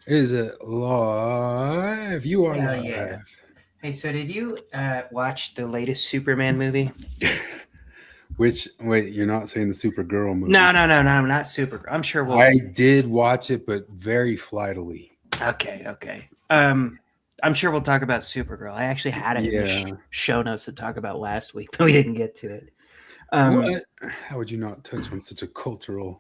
Is it live? You are Hell yeah. live. Hey, so did you watch the latest Superman movie? Which, wait, you're not saying the Supergirl movie? No, not Super. I'm sure we'll. I did watch it, but very flightily. Okay. I'm sure we'll talk about Supergirl. I actually had it in the Yeah. show notes to talk about last week, but we didn't get to it. What? How would you not touch on such a culturally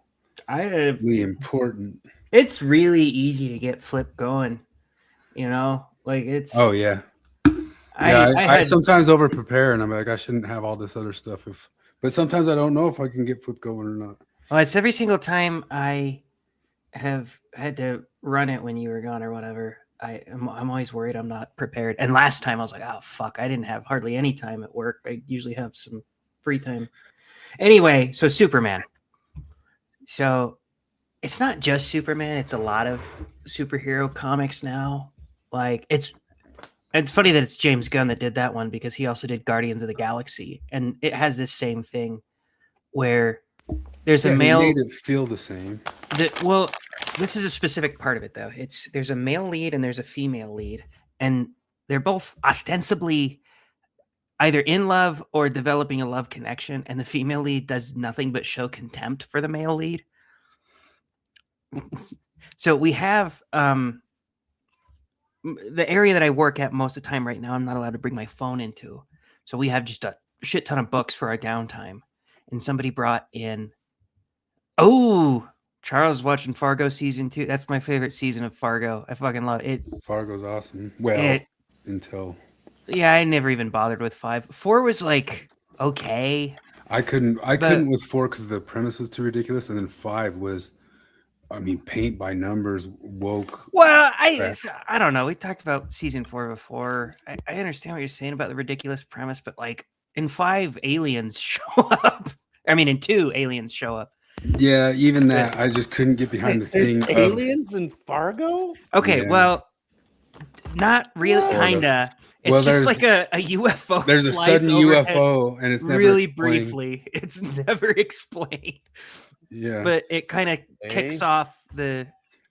I important? It's really easy to get Flip going. Like Oh it's. yeah, yeah. I I had. sometimes over prepare, and I'm like, I shouldn't have all this other stuff. But sometimes I don't know if I can get Flip going or not. Well, it's every single time I have had to run it when you were gone or whatever. I'm always worried I'm not prepared. And last time I was like, oh fuck, I didn't have hardly any time at work. I usually have some free time. Anyway, so Superman. So it's not just Superman, it's a lot of superhero comics now. Like it's funny that it's James Gunn that did that one because he also did Guardians of the Galaxy. And it has this same thing where there's a Yeah, he made male it feel the same. well, this is a specific part of it though. There's a male lead and there's a female lead, and they're both ostensibly either in love or developing a love connection, and the female lead does nothing but show contempt for the male lead. So we have the area that I work at most of the time right now. I'm not allowed to bring my phone into, so we have just a shit ton of books for our downtime. And somebody brought in, oh, Charles watching Fargo season 2. That's my favorite season of Fargo. I fucking love it. Fargo's awesome. Well, It until Yeah, I never even bothered with 5. 4 was like okay, I couldn't but with 4 because the premise was too ridiculous, and then 5 was, I mean, paint by numbers, woke well, crap. I don't know. We talked about season 4 before. I understand what you're saying about the ridiculous premise, but like in 5 aliens show up. I mean in 2 aliens show up. Yeah, even But that I just couldn't get behind the There's thing of aliens in Fargo? okay, yeah, well, not really sort of. kinda. It's Well, just like a UFO there's a flies sudden overhead UFO and it's never really explained. briefly. It's never explained. Yeah, But it kind of kicks Okay. off the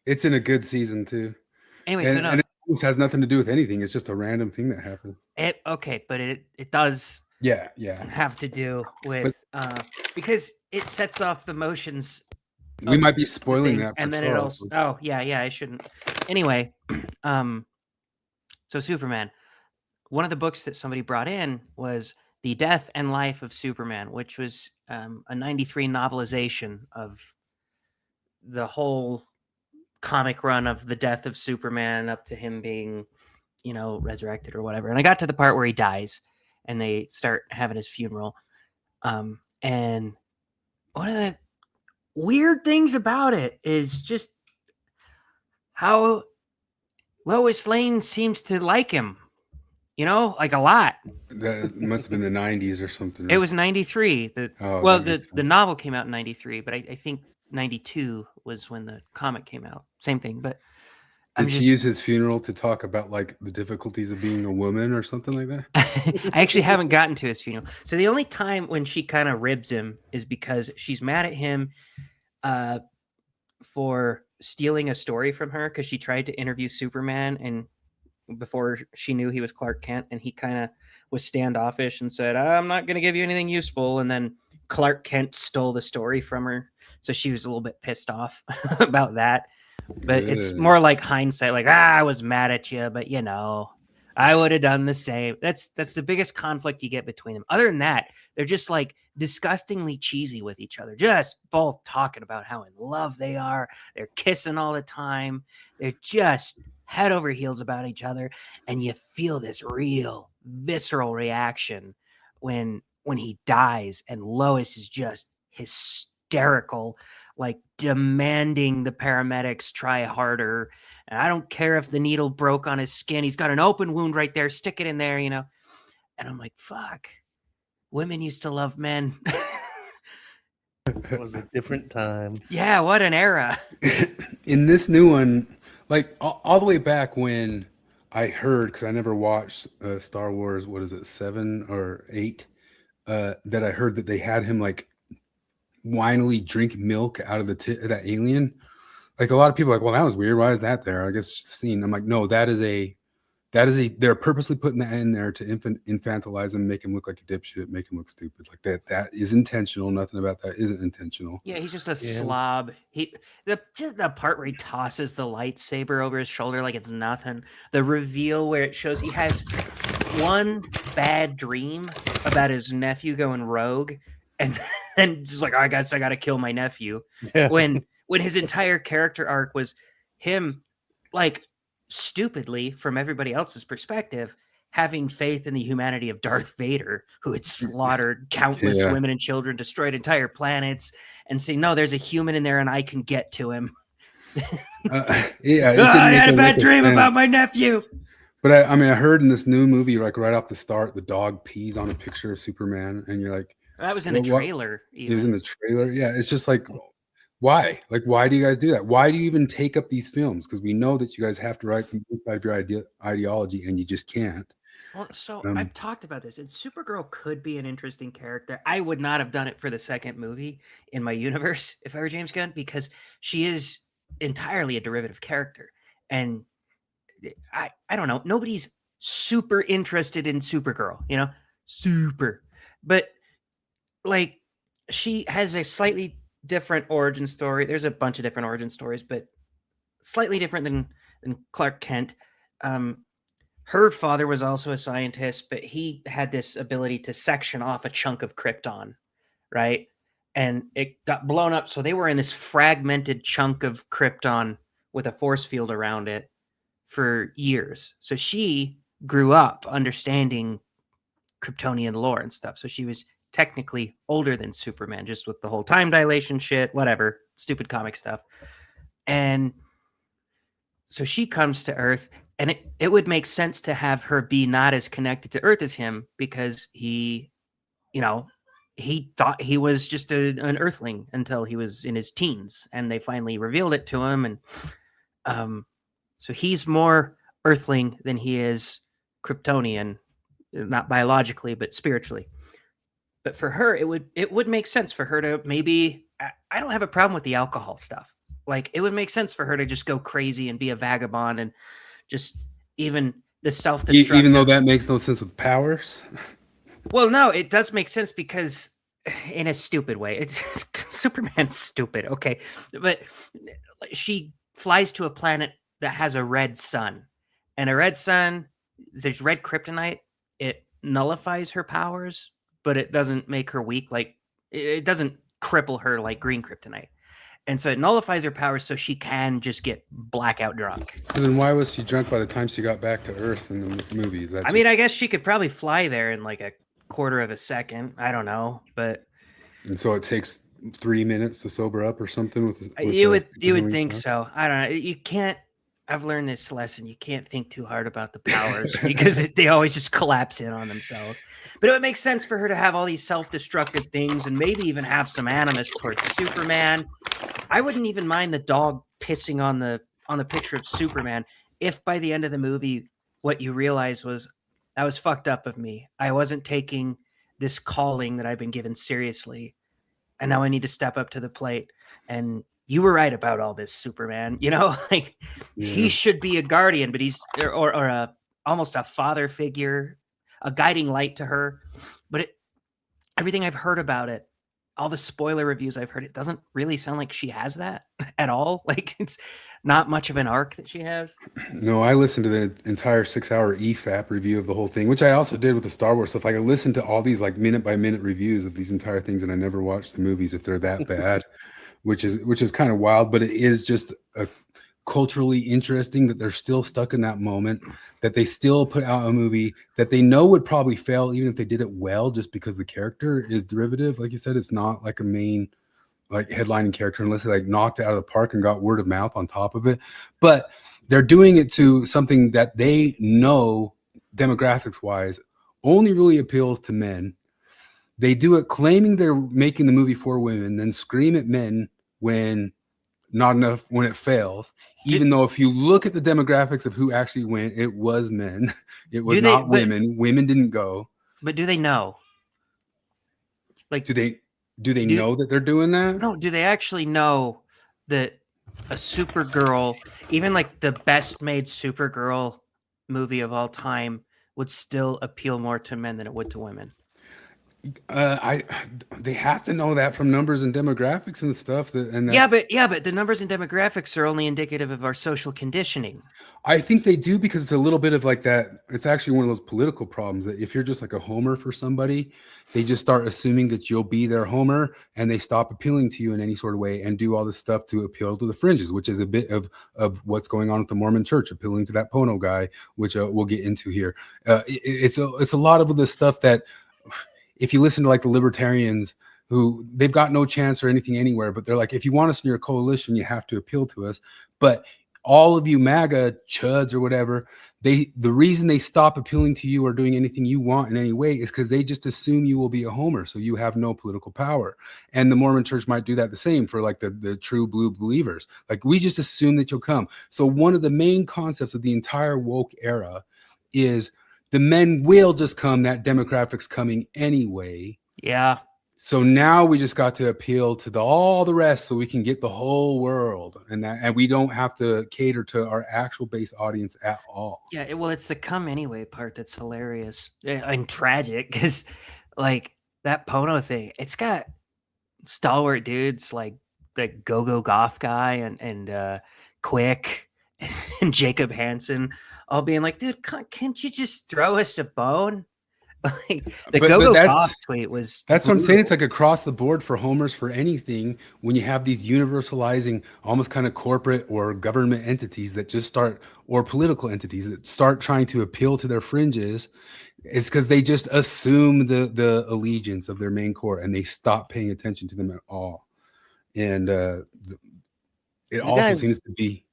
it's in a good season too, anyway. So no, and it almost has nothing to do with anything. It's just a random thing that happens. but it does Yeah, have to do but with because it sets off the motions we of might be the spoiling thing, that for and then it Charles. also yeah I shouldn't anyway. um, so Superman. One of the books that somebody brought in was The Death and Life of Superman, which was a '93 novelization of the whole comic run of the death of Superman up to him being, resurrected or whatever. And I got to the part where he dies and they start having his funeral. And one of the weird things about it is just how Lois Lane seems to like him, like a lot. That must have been the '90s or something. It was 93. Oh, Well, that the, makes the sense. novel came out in 93, but I think 92 was when the comic came out. Same thing, but I'm Did she just use his funeral to talk about like the difficulties of being a woman or something like that? I actually haven't gotten to his funeral. So the only time when she kind of ribs him is because she's mad at him uh, for stealing a story from her because she tried to interview Superman and before she knew he was Clark Kent, and he kind of was standoffish and said, "I'm not going to give you anything useful." And then Clark Kent stole the story from her, so she was a little bit pissed off about that. But it's Ugh. more like hindsight, like I was mad at you, but I would have done the same. That's the biggest conflict you get between them. Other than that, they're just like disgustingly cheesy with each other. Just both talking about how in love they are. They're kissing all the time. They're just head over heels about each other, and you feel this real visceral reaction when he dies, and Lois is just hysterical, like demanding the paramedics try harder. And I don't care if the needle broke on his skin. He's got an open wound right there. Stick it in there, And I'm like, fuck. Women used to love men. It was a different time. Yeah, what an era. In this new one, like all the way back when I heard, because I never watched Star Wars, what is it, 7 or 8, that I heard that they had him like whinily drink milk out of that alien. like a lot of people are like, well, that was weird. Why is that there? I guess it's just a scene. I'm like, no, that is a they're purposely putting that in there to infantilize him, make him look like a dipshit, make him look stupid. Like that is intentional. Nothing about that isn't intentional. Yeah, he's just a Yeah. slob. The part where he tosses the lightsaber over his shoulder like it's nothing. The reveal where it shows he has one bad dream about his nephew going rogue, and then just like, I guess I got to kill my nephew. Yeah. When his entire character arc was him, like, stupidly from everybody else's perspective, having faith in the humanity of Darth Vader, who had slaughtered countless Yeah. women and children, destroyed entire planets, and saying, no, there's a human in there and I can get to him. Yeah, it I didn't had a make bad look dream sense. about my nephew. But I mean, I heard in this new movie, like right off the start, the dog pees on a picture of Superman, and you're like, That was in Well, the what- trailer. it was in Even. the trailer. Yeah, it's just like, why? Like, why do you guys do that? Why do you even take up these films? Because we know that you guys have to write from inside of your ideology, and you just can't. Well, so Um, I've talked about this, and Supergirl could be an interesting character. I would not have done it for the second movie in my universe if I were James Gunn, because she is entirely a derivative character. And I don't know, nobody's super interested in Supergirl, you know? Super. But like, she has a slightly different origin story. There's a bunch of different origin stories, but slightly different than Clark Kent. Her father was also a scientist, but he had this ability to section off a chunk of Krypton, right? And it got blown up. So they were in this fragmented chunk of Krypton with a force field around it for years. So she grew up understanding Kryptonian lore and stuff. So she was technically older than Superman, just with the whole time dilation shit, whatever, stupid comic stuff. And so she comes to Earth, and it would make sense to have her be not as connected to Earth as him, because he thought he was just an Earthling until he was in his teens, and they finally revealed it to him. And so he's more Earthling than he is Kryptonian, not biologically, but spiritually. But for her, it would make sense for her to maybe. I don't have a problem with the alcohol stuff. Like, it would make sense for her to just go crazy and be a vagabond, and just even the self-destructive. even though that makes no sense with powers. Well, no, it does make sense, because in a stupid way, it's Superman's stupid, okay, but she flies to a planet that has a red sun, and a red sun, there's red kryptonite. It nullifies her powers, but it doesn't make her weak. Like, it doesn't cripple her like green kryptonite. And so it nullifies her powers, so she can just get blackout drunk. So then, why was she drunk by the time she got back to Earth in the movies? I mean, I guess she could probably fly there in like a quarter of a second. I don't know, but and so it takes 3 minutes to sober up or something. With you would healing think power? so. I don't know. You can't. I've learned this lesson. You can't think too hard about the powers, because they always just collapse in on themselves. But it would make sense for her to have all these self-destructive things, and maybe even have some animus towards Superman. I wouldn't even mind the dog pissing on the picture of Superman if by the end of the movie what you realize was, that was fucked up of me. I wasn't taking this calling that I've been given seriously, and now I need to step up to the plate. And you were right about all this, Superman. You know, like, he should be a guardian, but he's or a almost a father figure, a guiding light to her. But everything I've heard about it, all the spoiler reviews I've heard, it doesn't really sound like she has that at all. Like, it's not much of an arc that she has. No, I listened to the entire 6-hour EFAP review of the whole thing, which I also did with the Star Wars stuff. Like, I listened to all these like minute by minute reviews of these entire things, and I never watched the movies if they're that bad, which is kind of wild. But it is just culturally interesting that they're still stuck in that moment, that they still put out a movie that they know would probably fail even if they did it well, just because the character is derivative. Like you said, it's not like a main like headlining character unless they like knocked it out of the park and got word of mouth on top of it. But they're doing it to something that they know demographics wise only really appeals to men. They do it claiming they're making the movie for women, then scream at men when not enough, when it fails. Even though if you look at the demographics of who actually went, it was men. It was not women. Women didn't go. But do they know? Like, do they know that they're doing that? No, do they actually know that a Supergirl, even like the best made Supergirl movie of all time, would still appeal more to men than it would to women. I they have to know that from numbers and demographics and stuff. Yeah, but the numbers and demographics are only indicative of our social conditioning. I think they do because it's a little bit of like that. It's actually one of those political problems that if you're just like a homer for somebody, they just start assuming that you'll be their homer and they stop appealing to you in any sort of way and do all this stuff to appeal to the fringes, which is a bit of what's going on with the Mormon church, appealing to that Pono guy, which we'll get into here. It's a lot of this stuff that if you listen to like the libertarians who they've got no chance or anything anywhere, but they're like, if you want us in your coalition, you have to appeal to us. But all of you MAGA chuds or whatever, the reason they stop appealing to you or doing anything you want in any way is because they just assume you will be a homer, so you have no political power. And the Mormon church might do that the same for like the true blue believers. Like, we just assume that you'll come. So one of the main concepts of the entire woke era is the men will just come, that demographic's coming anyway. Yeah. So now we just got to appeal to all the rest so we can get the whole world, and we don't have to cater to our actual base audience at all. Yeah, well, it's the come anyway part that's hilarious and tragic because, like, that Pono thing, it's got stalwart dudes like the Go-Go Goth guy and Quick and Jacob Hansen all being like, dude, can't you just throw us a bone? Like, the Go-Go Goth tweet was... That's what I'm saying. It's like across the board for homers for anything when you have these universalizing, almost kind of corporate or government entities that just start, or political entities that start trying to appeal to their fringes. It's because they just assume the allegiance of their main core and they stop paying attention to them at all. And it also seems to be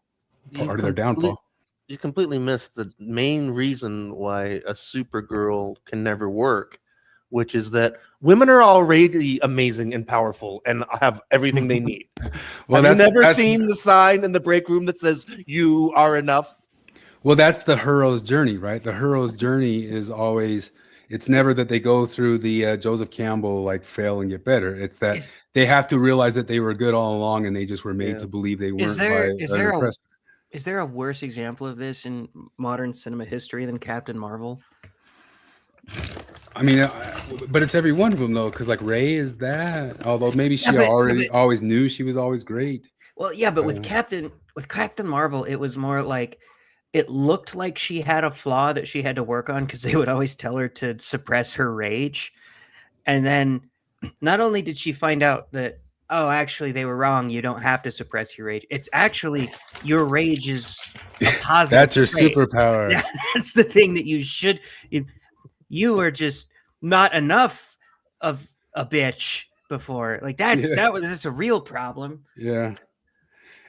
part of their downfall. You completely missed the main reason why a Supergirl can never work, which is that women are already amazing and powerful and have everything they need. Well, have you never seen the sign in the break room that says you are enough? Well, that's the hero's journey, right? The hero's journey is always, it's never that they go through the Joseph Campbell, like, fail and get better. It's that they have to realize that they were good all along and they just were made to believe they weren't. Is there a worse example of this in modern cinema history than Captain Marvel? I mean, but it's every one of them though, because like Ray is that. Although maybe she always knew she was always great. Well, yeah, but with Captain Marvel, it was more like it looked like she had a flaw that she had to work on because they would always tell her to suppress her rage, and then not only did she find out that, oh, actually, they were wrong. You don't have to suppress your rage. It's actually your rage is a positive. That's your trait. superpower. Yeah, that's the thing that you should. You are just not enough of a bitch before. Like that was just a real problem. Yeah,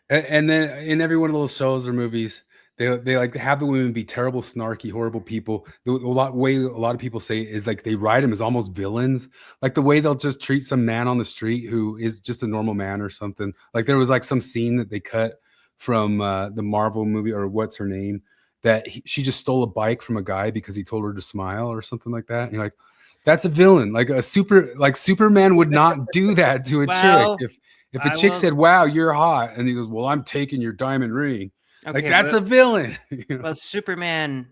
and then in every one of those shows or movies, they like have the women be terrible, snarky, horrible people. The way a lot of people say is like they write them as almost villains. Like the way they'll just treat some man on the street who is just a normal man or something. Like there was like some scene that they cut from the Marvel movie, or what's her name, that she just stole a bike from a guy because he told her to smile or something like that. And you're like, that's a villain. Like Superman would not do that to a chick. If a chick said, "Wow, you're hot," and he goes, "Well, I'm taking your diamond ring." Okay, like that's a villain. You know? Well, Superman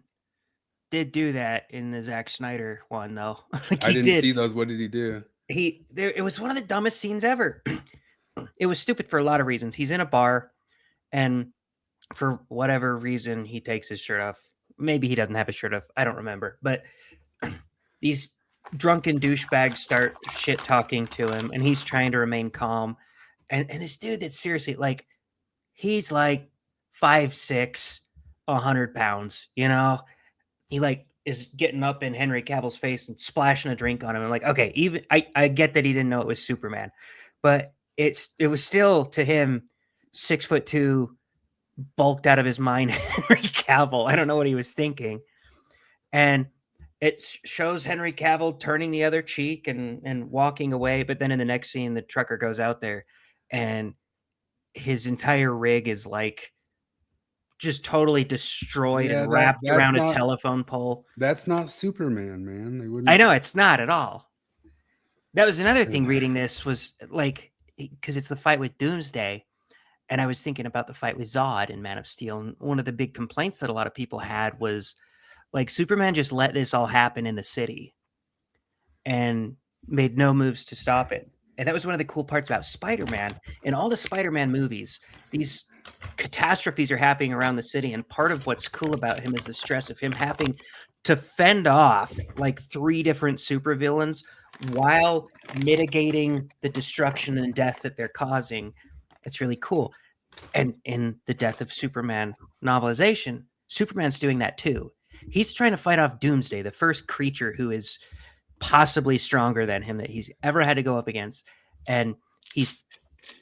did do that in the Zack Snyder one, though. Like I didn't see those. What did he do? It was one of the dumbest scenes ever. It was stupid for a lot of reasons. He's in a bar, and for whatever reason, he takes his shirt off. Maybe he doesn't have his shirt off. I don't remember. But these drunken douchebags start shit talking to him, and he's trying to remain calm. And this dude that's seriously like, he's like 5'6", 100 pounds, you know, he like is getting up in Henry Cavill's face and splashing a drink on him. I'm like, okay, even I get that he didn't know it was Superman, but it was still to him 6'2", bulked out of his mind Henry Cavill. I don't know what he was thinking. And it shows Henry Cavill turning the other cheek and walking away. But then in the next scene, the trucker goes out there and his entire rig is like just totally destroyed and wrapped around a telephone pole. That's not Superman, man. I know it's not at all. That was another thing reading this was like, because it's the fight with Doomsday. And I was thinking about the fight with Zod in Man of Steel. And one of the big complaints that a lot of people had was like Superman just let this all happen in the city and made no moves to stop it. And that was one of the cool parts about Spider-Man. In all the Spider-Man movies, these catastrophes are happening around the city. And part of what's cool about him is the stress of him having to fend off like 3 different supervillains while mitigating the destruction and death that they're causing. It's really cool. And in the Death of Superman novelization, Superman's doing that too. He's trying to fight off Doomsday, the first creature who is possibly stronger than him that he's ever had to go up against. And he's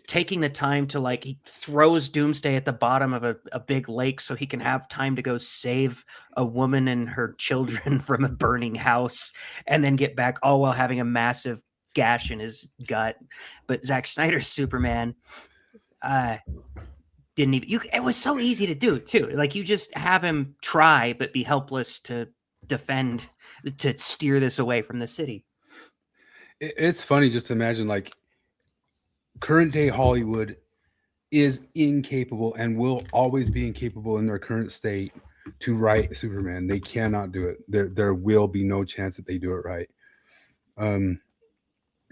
taking the time to like, he throws Doomsday at the bottom of a big lake so he can have time to go save a woman and her children from a burning house and then get back, all while having a massive gash in his gut. But Zack Snyder's Superman didn't even, it was so easy to do too. Like you just have him try, but be helpless to defend, to steer this away from the city. It's funny just to imagine like current day Hollywood is incapable and will always be incapable in their current state to write Superman. They cannot do it. There will be no chance that they do it right.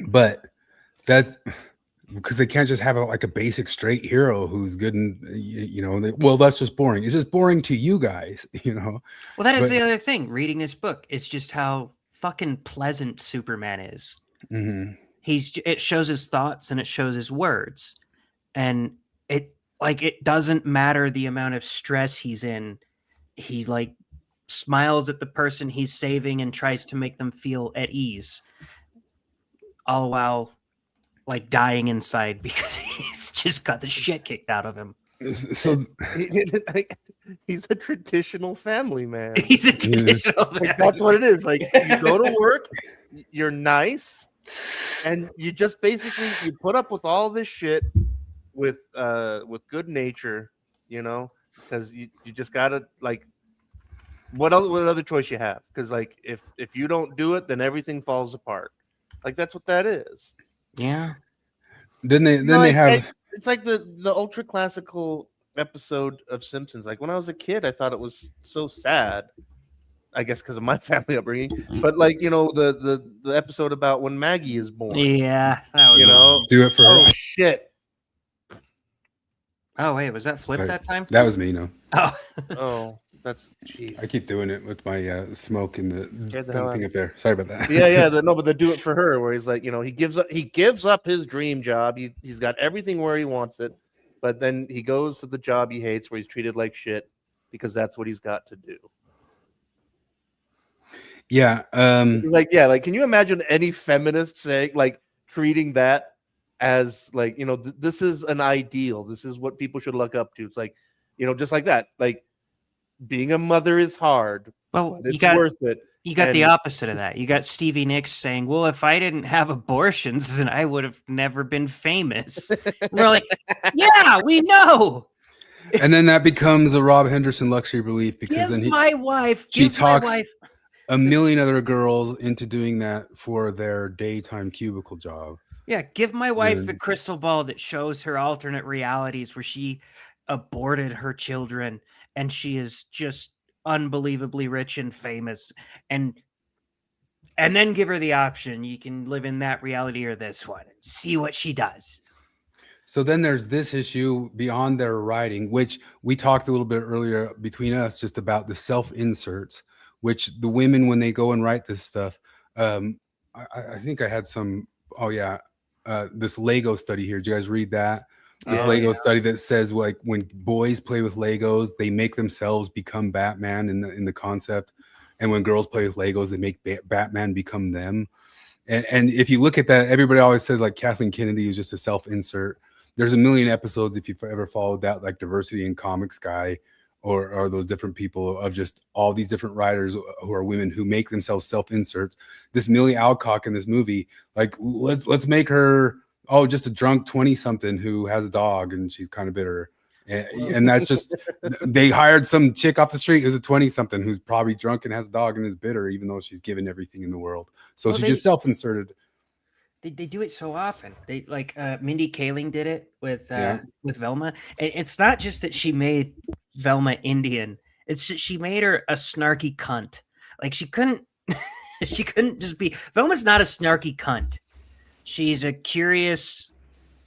But that's because they can't just have like a basic straight hero who's good and well, that's just boring. It's just boring to you guys, Well, that is the other thing. Reading this book, it's just how fucking pleasant Superman is. Mm-hmm. It shows his thoughts and it shows his words, and it doesn't matter the amount of stress he's in. He like smiles at the person he's saving and tries to make them feel at ease, all while like dying inside because he's just got the shit kicked out of him. So he's a traditional family man. He's a traditional man. Like, that's what it is. Like you go to work, you're nice, and you just basically you put up with all this shit with good nature, because you just gotta like what other choice you have? Because like if you don't do it, then everything falls apart. Like that's what that is. Yeah. Then they have. It's like the ultra classical episode of Simpsons. Like when I was a kid, I thought it was so sad. I guess because of my family upbringing. But like the episode about when Maggie is born. Yeah. That was do it for her. Oh shit. Oh wait, was that Flip that time? That was me. No. Oh. That's jeez. I keep doing it with my smoke and the thing up there. Sorry about that. Yeah. But they do it for her, where he's like, he gives up his dream job. He's got everything where he wants it, but then he goes to the job he hates, where he's treated like shit, because that's what he's got to do. Yeah. Like, can you imagine any feminist saying like treating that as like this is an ideal. This is what people should look up to. It's like just like that, like. Being a mother is hard. Well, it's worth it. You got the opposite of that. You got Stevie Nicks saying, "Well, if I didn't have abortions, then I would have never been famous." And we're like, "Yeah, we know." And then that becomes a Rob Henderson luxury belief because she talks a million other girls into doing that for their daytime cubicle job. Yeah, give my wife the crystal ball that shows her alternate realities where she aborted her children. And she is just unbelievably rich and famous, and then give her the option. You can live in that reality or this one. See what she does. So then there's this issue beyond their writing, which we talked a little bit earlier between us, just about the self-inserts, which the women, when they go and write this stuff, I think I had some, this Lego study here. Did you guys read that? This Lego study that says like when boys play with Legos, they make themselves become Batman in the concept, and when girls play with Legos, they make Batman become them. And if you look at that, everybody always says like Kathleen Kennedy was just a self-insert. There's a million episodes if you've ever followed that, like Diversity in Comics guy, or those different people of just all these different writers who are women who make themselves self-inserts. This Millie Alcock in this movie, like let's make her. Oh, just a drunk 20-something who has a dog and she's kind of bitter. And that's just, they hired some chick off the street who's a 20-something who's probably drunk and has a dog and is bitter, even though she's given everything in the world. So she just self-inserted. They do it so often. They like Mindy Kaling did it with Yeah. Velma. And it's not just that she made Velma Indian. It's that she made her a snarky cunt. Like she couldn't she couldn't just be Velma's not a snarky cunt. She's a curious,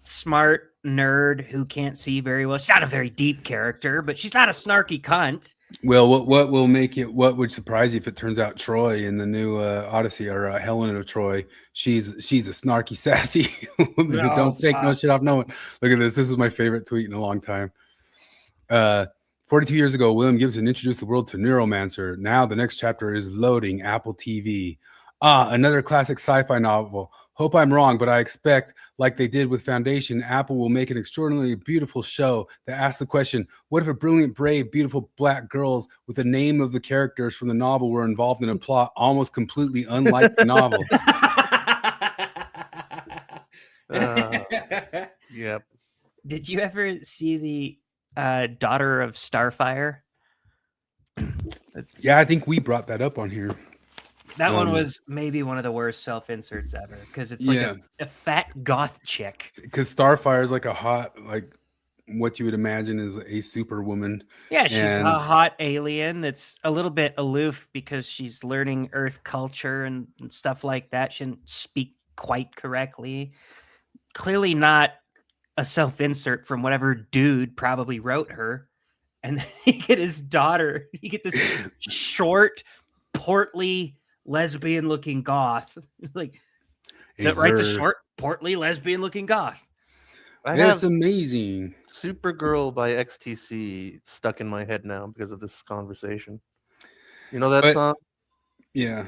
smart nerd who can't see very well. She's not a very deep character, but she's not a snarky cunt. Well, what will make it? What would surprise you if it turns out Troy in the new Odyssey or Helen of Troy? She's a snarky, sassy woman who don't take no shit off no one. Look at this. This is my favorite tweet in a long time. 42 years ago, William Gibson introduced the world to Neuromancer. Now the next chapter is loading Apple TV. Another classic sci-fi novel. Hope I'm wrong, but I expect, like they did with Foundation, Apple will make an extraordinarily beautiful show that asks the question, what if a brilliant, brave, beautiful black girls with the name of the characters from the novel were involved in a plot almost completely unlike the novel? Yep. Did you ever see the Daughter of Starfire? Yeah, I think we brought that up on here. That one was maybe one of the worst self-inserts ever because it's like a fat goth chick. Because Starfire is like a hot, like what you would imagine is a superwoman. Yeah, she's a hot alien that's a little bit aloof because she's learning Earth culture and stuff like that. She didn't speak quite correctly. Clearly not a self-insert from whatever dude probably wrote her. And then you get his daughter. You get this short, portly, lesbian-looking goth. Like that writes a short, portly, lesbian-looking goth. That's amazing. Supergirl by XTC stuck in my head now because of this conversation. You know that song? Yeah.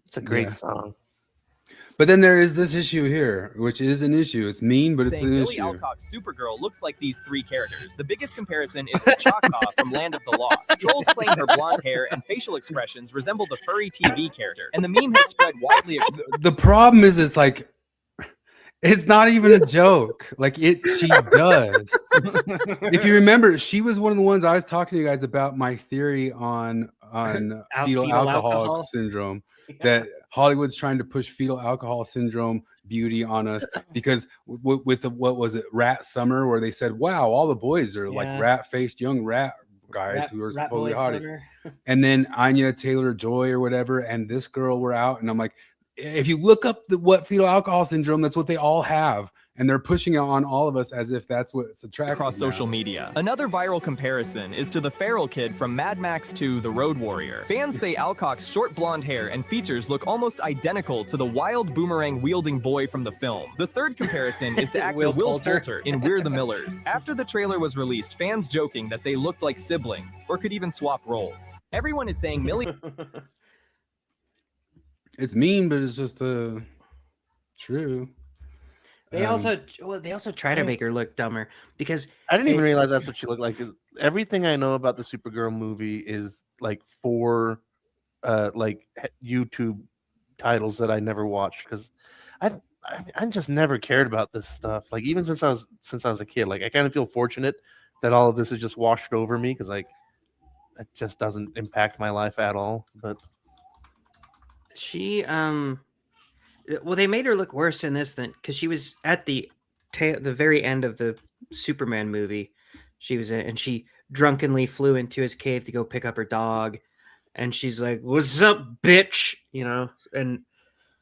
It's a great song. But then there is this issue here, which is an issue. It's mean, but it's an Billy issue. Alcock's Supergirl looks like these three characters. The biggest comparison is to Choctaw from Land of the Lost. Trolls claim her blonde hair and facial expressions resemble the furry TV character, and the meme has spread widely. The problem is, it's like, it's not even a joke. Like she does. If you remember, she was one of the ones I was talking to you guys about my theory on fetal alcohol syndrome. That Hollywood's trying to push fetal alcohol syndrome beauty on us because with the, what was it, Rat Summer, where they said, wow, all the boys are like rat-faced young rat guys who are supposedly hotties. And then Anya Taylor-Joy or whatever, and this girl were out, and I'm like, if you look up what fetal alcohol syndrome, that's what they all have. And they're pushing it on all of us as if that's what's attractive Across social media. Another viral comparison is to the feral kid from Mad Max 2: The Road Warrior. Fans say Alcock's short blonde hair and features look almost identical to the wild boomerang-wielding boy from the film. The third comparison is to actor Will Poulter in We're the Millers. After the trailer was released, fans joking that they looked like siblings, or could even swap roles. Everyone is saying Millie... It's mean, but it's just true. They also try to make her look dumber because I didn't even realize that's what she looked like. Everything I know about the Supergirl movie is like 4 like YouTube titles that I never watched because I just never cared about this stuff. Like even since I was a kid, like I kind of feel fortunate that all of this is just washed over me because like it just doesn't impact my life at all. But she well, they made her look worse in this than because she was at the very end of the Superman movie. She was in, and she drunkenly flew into his cave to go pick up her dog, and she's like, "What's up, bitch?" You know. And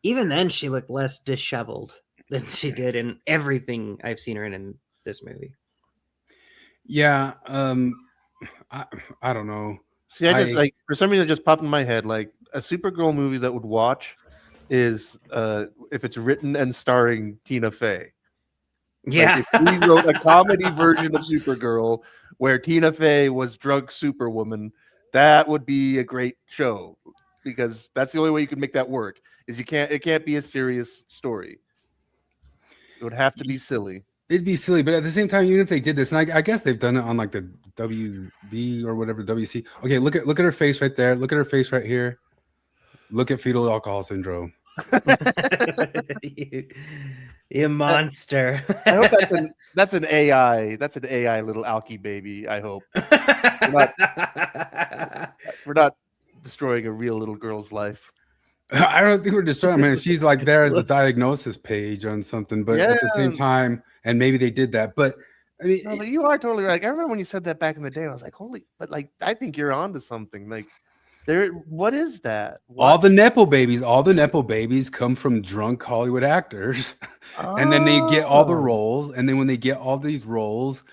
even then, she looked less disheveled than she did in everything I've seen her in this movie. Yeah, I don't know. See, I just like for some reason it just popped in my head like a Supergirl movie that would watch is if it's written and starring Tina Fey. Yeah, like if we wrote a comedy version of Supergirl where Tina Fey was drunk Superwoman, that would be a great show because that's the only way you can make that work. Is it can't be a serious story. It would have to be silly. It'd be silly, but at the same time, even if they did this, and I guess they've done it on like the WB or whatever, WC. Okay, look at her face right there. Look at her face right here. Look at fetal alcohol syndrome. You monster. I hope that's an AI. That's an AI little alky baby. I hope we're not destroying a real little girl's life. I don't think we're destroying. I mean, she's like there as the diagnosis page on something, but at the same Yeah. time, and maybe they did that. But I mean, No, but you are totally right. I remember when you said that back in the day. I was like, holy, but like, I think you're onto something. Like, what is that? all the nepo babies come from drunk Hollywood actors, and then they get all the Oh. roles, and then when they get all these roles,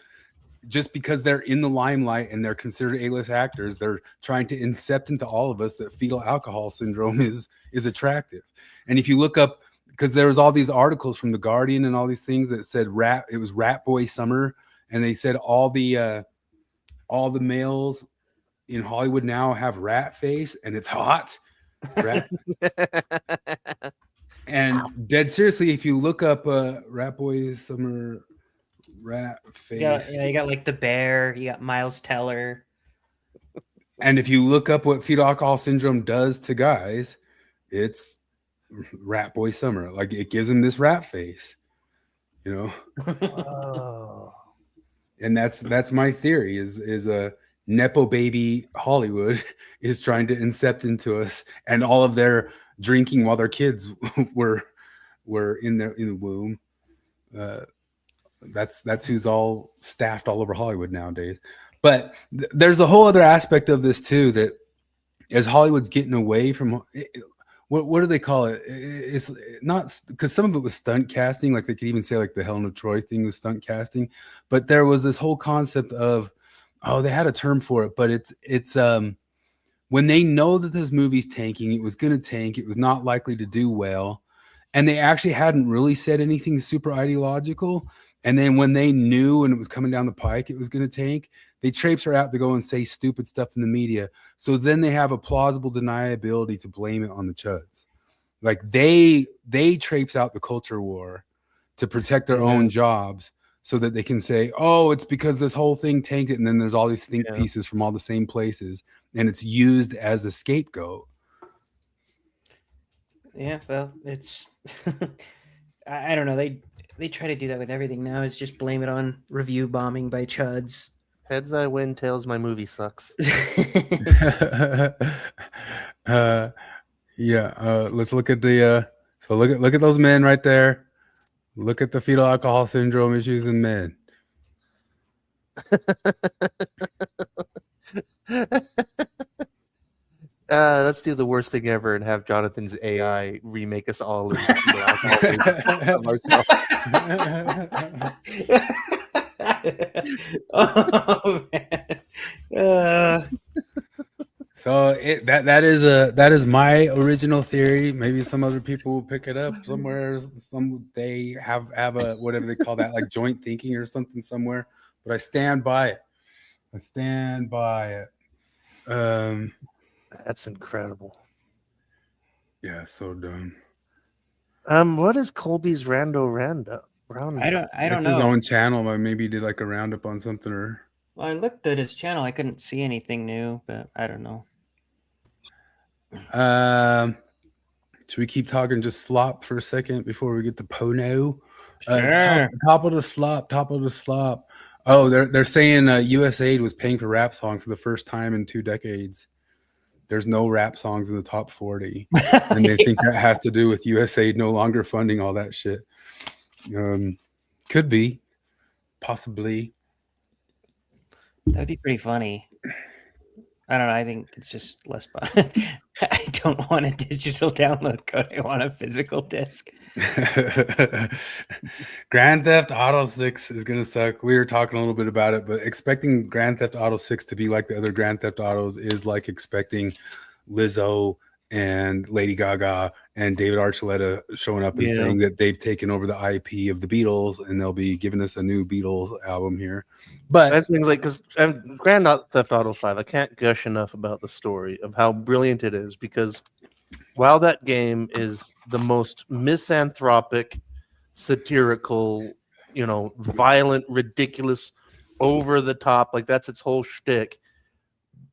just because they're in the limelight and they're considered A-list actors, they're trying to incept into all of us that fetal alcohol syndrome is attractive. And if you look up, because there was all these articles from the Guardian and all these things that said it was Rat Boy Summer, and they said all the males in Hollywood now have rat face, and it's hot. Rat. And dead seriously, if you look up Rat Boy Summer rat face, you got like the bear, you got Miles Teller. and if you look up what fetal alcohol syndrome does to guys, it's Rat Boy Summer. Like it gives them this rat face, you know. Oh. And that's my theory is a nepo baby Hollywood is trying to incept into us, and all of their drinking while their kids were in the womb. That's who's all staffed all over Hollywood nowadays. But there's a whole other aspect of this too, that as Hollywood's getting away from what do they call it? It's not, because some of it was stunt casting, like they could even say like the Helen of Troy thing was stunt casting, but there was this whole concept of, they had a term for it, but it's when they know that this movie's tanking, it was going to tank, it was not likely to do well, and they actually hadn't really said anything super ideological. And then when they knew and it was coming down the pike, it was going to tank, they traipse her out to go and say stupid stuff in the media. So then they have a plausible deniability to blame it on the Chuds. Like they traipse out the culture war to protect their own jobs so that they can say, oh, it's because this whole thing tanked it. And then there's all these think pieces from all the same places, and it's used as a scapegoat. Yeah, well, it's I don't know. They try to do that with everything now. Is just blame it on review bombing by Chuds. Heads I win, tails my movie sucks. Let's look at the so look at those men right there. Look at the fetal alcohol syndrome issues in men. Let's do the worst thing ever and have Jonathan's AI remake us all into fetal alcohol ourselves. Oh man. So that is my original theory. Maybe some other people will pick it up somewhere. Some they have a whatever they call that, like joint thinking or something somewhere. But I stand by it. That's incredible. Yeah, so dumb. What is Colby's Rando Roundup? I don't It's know. his own channel, but maybe he did like a roundup on something or. Well, I looked at his channel. I couldn't see anything new, but I don't know. Should we keep talking just slop for a second before we get to Pono? Sure. Top of the slop. Oh, they're saying USAID was paying for rap songs for the first time in 2 decades. There's no rap songs in the top 40, and they think that has to do with USAID no longer funding all that shit. Could be, possibly. That'd be pretty funny. I don't know. I think it's just less fun. I don't want a digital download code. I want a physical disc. Grand Theft Auto 6 is going to suck. We were talking a little bit about it, but expecting Grand Theft Auto 6 to be like the other Grand Theft Autos is like expecting Lizzo and Lady Gaga and David Archuleta showing up and saying that they've taken over the IP of the Beatles and they'll be giving us a new Beatles album here. But that's things like, because Grand Theft Auto 5, I can't gush enough about the story of how brilliant it is, because while that game is the most misanthropic, satirical, violent, ridiculous, over the top, like that's its whole shtick,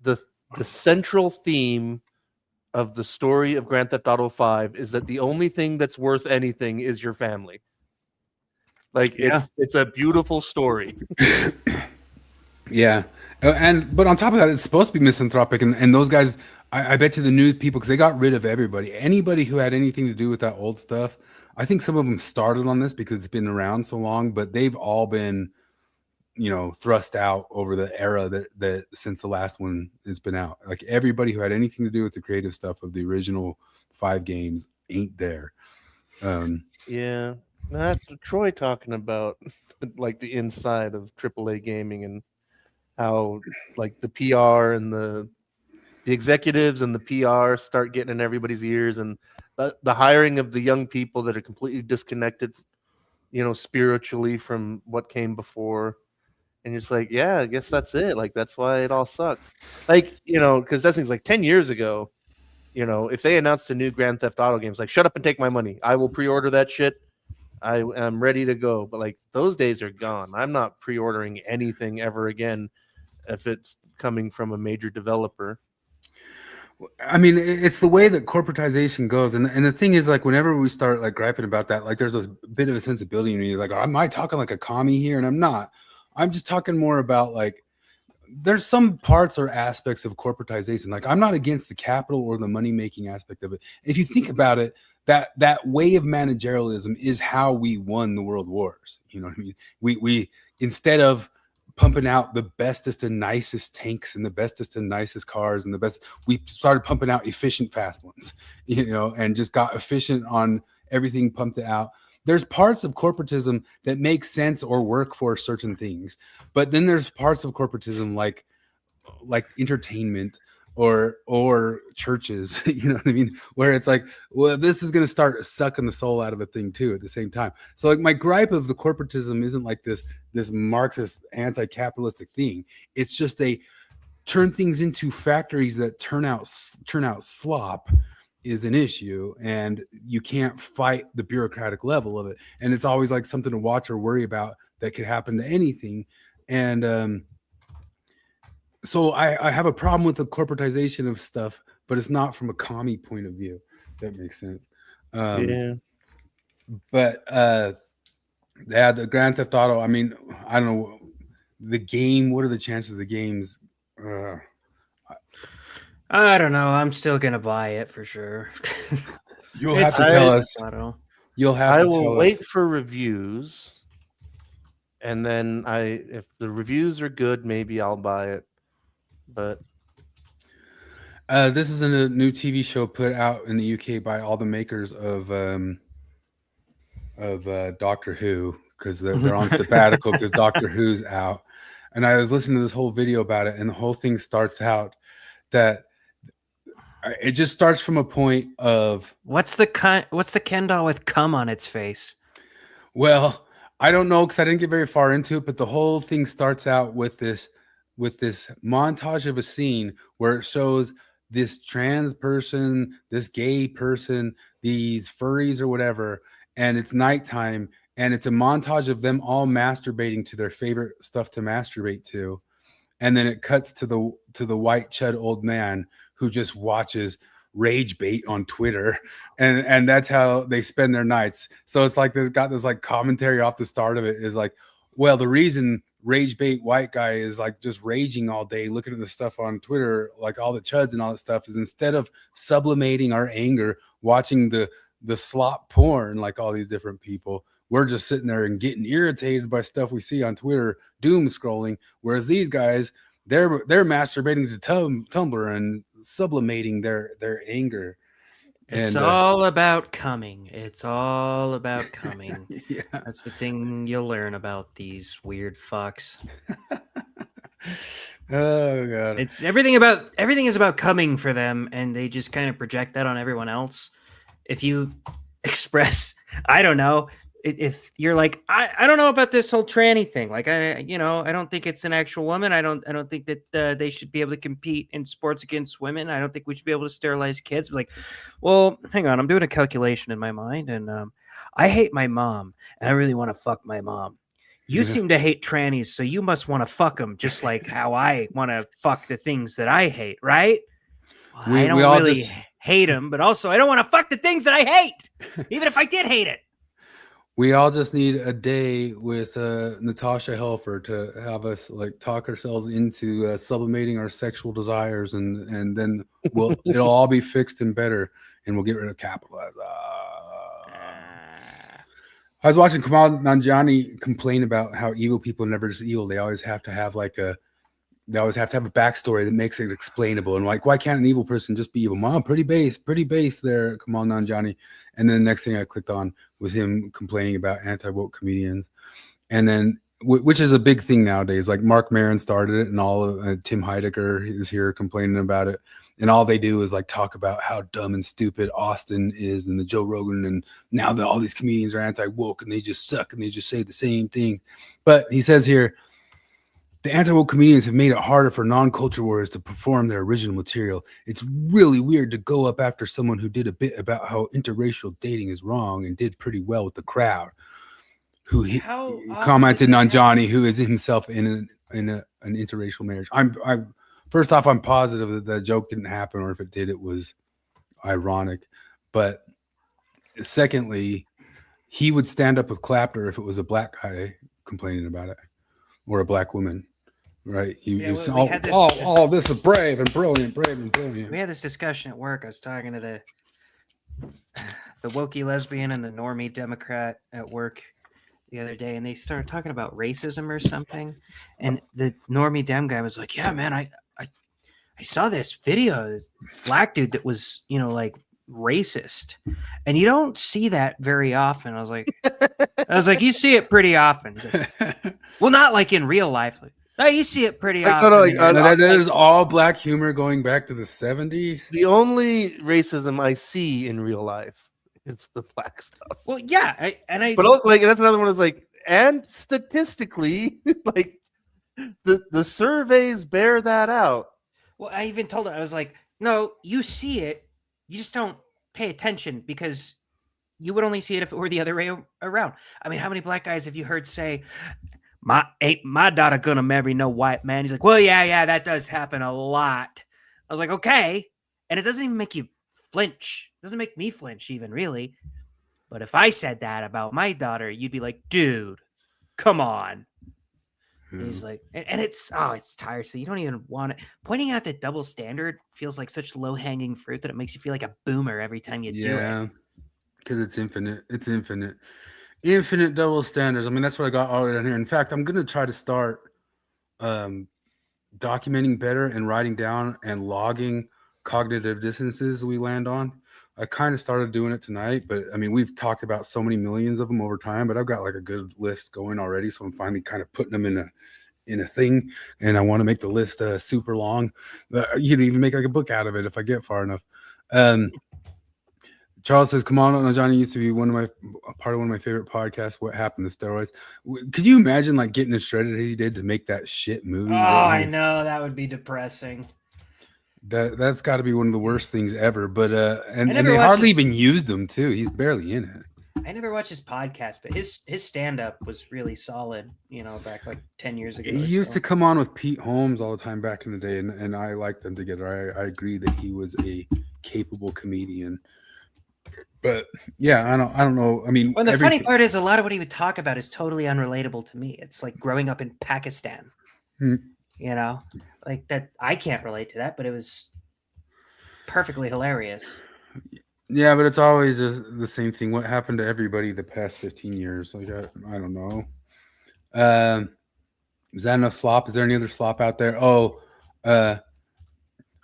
the central theme of the story of Grand Theft Auto 5 is that the only thing that's worth anything is your family. Like it's a beautiful story. Yeah. But on top of that, it's supposed to be misanthropic, and those guys, I bet you the new people, because they got rid of anybody who had anything to do with that old stuff. I think some of them started on this because it's been around so long, but they've all been, thrust out over the era that since the last one has been out. Like everybody who had anything to do with the creative stuff of the original 5 games ain't there. Yeah, that's Troy talking about like the inside of AAA gaming and how like the PR and the executives and the PR start getting in everybody's ears, and the hiring of the young people that are completely disconnected, spiritually from what came before. And it's like, yeah, I guess that's it. Like, that's why it all sucks. Like, because that thing's like 10 years ago, if they announced a new Grand Theft Auto game, it's like, shut up and take my money. I will pre-order that shit. I am ready to go. But like, those days are gone. I'm not pre-ordering anything ever again if it's coming from a major developer. I mean, it's the way that corporatization goes, and the thing is, like, whenever we start like griping about that, like, there's a bit of a sensibility in me, like, am I talking like a commie here? And I'm not. I'm just talking more about like, there's some parts or aspects of corporatization. Like, I'm not against the capital or the money making aspect of it. If you think about it, that way of managerialism is how we won the world wars. You know what I mean? We instead of pumping out the bestest and nicest tanks and the bestest and nicest cars and we started pumping out efficient, fast ones, and just got efficient on everything, pumped it out. There's parts of corporatism that make sense or work for certain things, but then there's parts of corporatism like entertainment or churches, you know what I mean, where it's like, well, this is going to start sucking the soul out of a thing too at the same time. So like, my gripe of the corporatism isn't like this Marxist anti-capitalistic thing. It's just they turn things into factories that turn out slop is an issue, and you can't fight the bureaucratic level of it. And it's always like something to watch or worry about that could happen to anything. And so I have a problem with the corporatization of stuff, but it's not from a commie point of view. If that makes sense. Yeah. But the Grand Theft Auto, I mean, I don't know the game. What are the chances of the games? I don't know. I'm still gonna buy it for sure. You'll have to tell us. You'll have. I to will tell wait us. for reviews, and then if the reviews are good, maybe I'll buy it. But this is a new TV show put out in the UK by all the makers of Doctor Who, because they're on sabbatical because Doctor Who's out. And I was listening to this whole video about it, and the whole thing starts out that it just starts from a point of what's the Ken doll with cum on its face? Well, I don't know, because I didn't get very far into it, but the whole thing starts out with this montage of a scene where it shows this trans person, this gay person, these furries or whatever, and it's nighttime, and it's a montage of them all masturbating to their favorite stuff to masturbate to. And then it cuts to the white chud old man who just watches rage bait on Twitter, and that's how they spend their nights. So it's like there's got this like commentary off the start of it is like, well, the reason rage bait white guy is like just raging all day looking at the stuff on Twitter, like all the chuds and all that stuff, is instead of sublimating our anger watching the slop porn like all these different people, we're just sitting there and getting irritated by stuff we see on Twitter, doom scrolling. Whereas these guys, they're masturbating to Tumblr and sublimating their anger. It's all about coming. It's all about coming. Yeah. That's the thing you'll learn about these weird fucks. Oh god. It's everything is about coming for them, and they just kind of project that on everyone else. If you express, I don't know, if you're like, I don't know about this whole tranny thing. Like, I don't think it's an actual woman. I don't think that they should be able to compete in sports against women. I don't think we should be able to sterilize kids. Like, well, hang on, I'm doing a calculation in my mind, and I hate my mom, and I really want to fuck my mom. You seem to hate trannies, so you must want to fuck them, just like how I want to fuck the things that I hate, right? Well, I don't really hate them, but also I don't want to fuck the things that I hate, even if I did hate it. We all just need a day with Natasha Helfer to have us like talk ourselves into sublimating our sexual desires, and then it'll all be fixed and better, and we'll get rid of capitalism. I was watching Kamal Nanjiani complain about how evil people are never just evil. They always have to have a backstory that makes it explainable. And like, why can't an evil person just be evil? Mom, pretty base there, Kamal Nanjiani. And then the next thing I clicked on was him complaining about anti-woke comedians. And then, which is a big thing nowadays. Like Mark Maron started it, and all of Tim Heidecker is here complaining about it. And all they do is like talk about how dumb and stupid Austin is, and the Joe Rogan, and now that all these comedians are anti-woke and they just suck and they just say the same thing. But he says here, the anti-woke comedians have made it harder for non-culture warriors to perform their original material. It's really weird to go up after someone who did a bit about how interracial dating is wrong and did pretty well with the crowd. Who he commented on Johnny, who is himself in an interracial marriage. I'm first off, I'm positive that the joke didn't happen, or if it did, it was ironic. But secondly, he would stand up with clapper if it was a black guy complaining about it, or a black woman. Right. This is brave and brilliant. We had this discussion at work. I was talking to the wokey lesbian and the normie Democrat at work the other day, and they started talking about racism or something. And the normie Dem guy was like, "Yeah, man, I saw this video, this black dude that was, like racist, and you don't see that very often." I was like, "You see it pretty often." Like, well, not like in real life. No, you see it pretty often. That is all black humor going back to the 70s. The only racism I see in real life, it's the black stuff. Well, yeah, but also, like, that's another one. Is like, and statistically, like the surveys bear that out. Well, I even told her, I was like, "No, you see it, you just don't pay attention, because you would only see it if it were the other way around." I mean, how many black guys have you heard say, my daughter gonna marry no white man? He's like, "Well, yeah, that does happen a lot." I was like, "Okay," and it doesn't even make you flinch. It doesn't make me flinch even, really. But if I said that about my daughter, you'd be like, "Dude, come on." He's like, and it's tiresome. You don't even want it. Pointing out that double standard feels like such low-hanging fruit that it makes you feel like a boomer every time you do it. Yeah, because it's infinite. It's infinite double standards. I mean, that's what I got all down here. In fact, I'm gonna try to start documenting better and writing down and logging cognitive dissonances we land on. I kind of started doing it tonight, but I mean, we've talked about so many millions of them over time, but I've got like a good list going already. So I'm finally kind of putting them in a thing, and I want to make the list super long. You could even make like a book out of it if I get far enough. Charles says, "Come on, Johnny used to be part of one of my favorite podcasts. What happened to steroids?" Could you imagine like getting as shredded as he did to make that shit movie? Oh, I know, that would be depressing. That's got to be one of the worst things ever. But and they hardly even used him too. He's barely in it. I never watched his podcast, but his stand-up was really solid, back like 10 years ago. He used to come on with Pete Holmes all the time back in the day, and I liked them together. I agree that he was a capable comedian. But yeah, I don't know. I mean, well, the funny part is a lot of what he would talk about is totally unrelatable to me. It's like growing up in Pakistan, like that. I can't relate to that, but it was perfectly hilarious. Yeah, but it's always the same thing. What happened to everybody the past 15 years? Like, I don't know. Is that enough slop? Is there any other slop out there?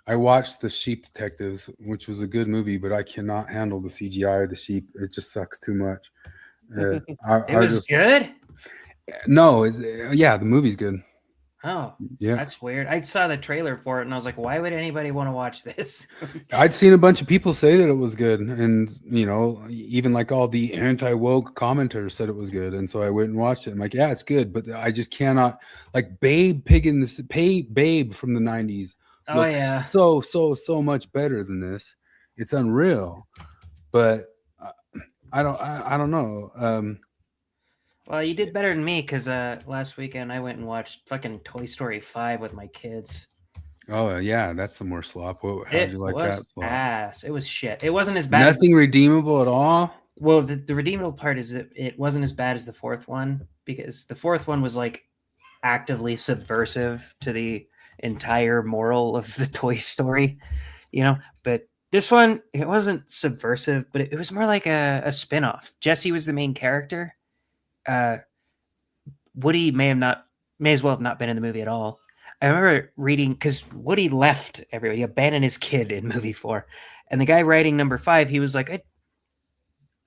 I watched The Sheep Detectives, which was a good movie, but I cannot handle the CGI of the sheep. It just sucks too much. It was good? No, the movie's good. Oh, yeah, that's weird. I saw the trailer for it, and I was like, why would anybody want to watch this? I'd seen a bunch of people say that it was good, and even like all the anti-woke commenters said it was good, and so I went and watched it. I'm like, yeah, it's good, but I just cannot. Like Babe from the 90s looks so much better than this. It's unreal, but I don't know. Well, you did better than me, because last weekend I went and watched fucking Toy Story 5 with my kids. Oh yeah, that's some more slop. How'd you like that slop? Ass. It was shit. It wasn't as bad. Nothing redeemable at all. Well, the redeemable part is that it wasn't as bad as the fourth one, because the fourth one was like actively subversive to the entire moral of the Toy Story, you know. But this one, it wasn't subversive, but it was more like a spin-off. Jesse was the main character. Woody may as well have not been in the movie at all. I remember reading, because Woody left everybody, abandoned his kid in movie 4, and the guy writing number 5, he was like,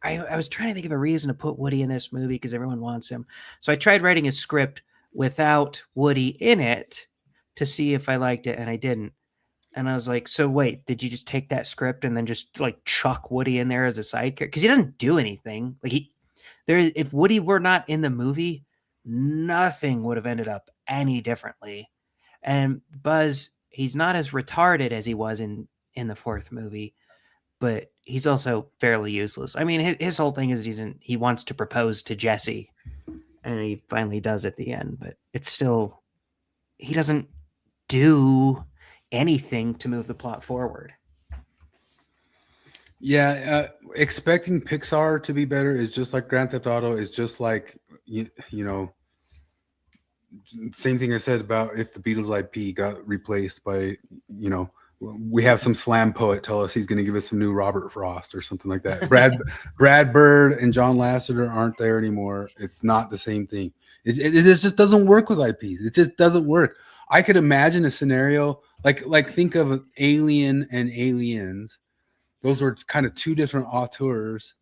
I was trying to think of a reason to put Woody in this movie because everyone wants him. So I tried writing a script without Woody in it to see if I liked it, and I didn't. And I was like, so wait, did you just take that script and then just like chuck Woody in there as a side character? Because he doesn't do anything. Like if Woody were not in the movie, nothing would have ended up any differently. And Buzz, he's not as retarded as he was in the fourth movie, but he's also fairly useless. I mean, his whole thing is he wants to propose to Jesse, and he finally does at the end. But it's still, he doesn't do anything to move the plot forward. Yeah, expecting Pixar to be better is just like Grand Theft Auto. Is just like you know, same thing I said about if the Beatles IP got replaced by, you know, we have some slam poet tell us he's going to give us some new Robert Frost or something like that. Brad Bird and John Lasseter aren't there anymore. It's not the same thing. It just doesn't work with IPs. It just doesn't work. I could imagine a scenario like think of Alien and Aliens. Those were kind of two different auteurs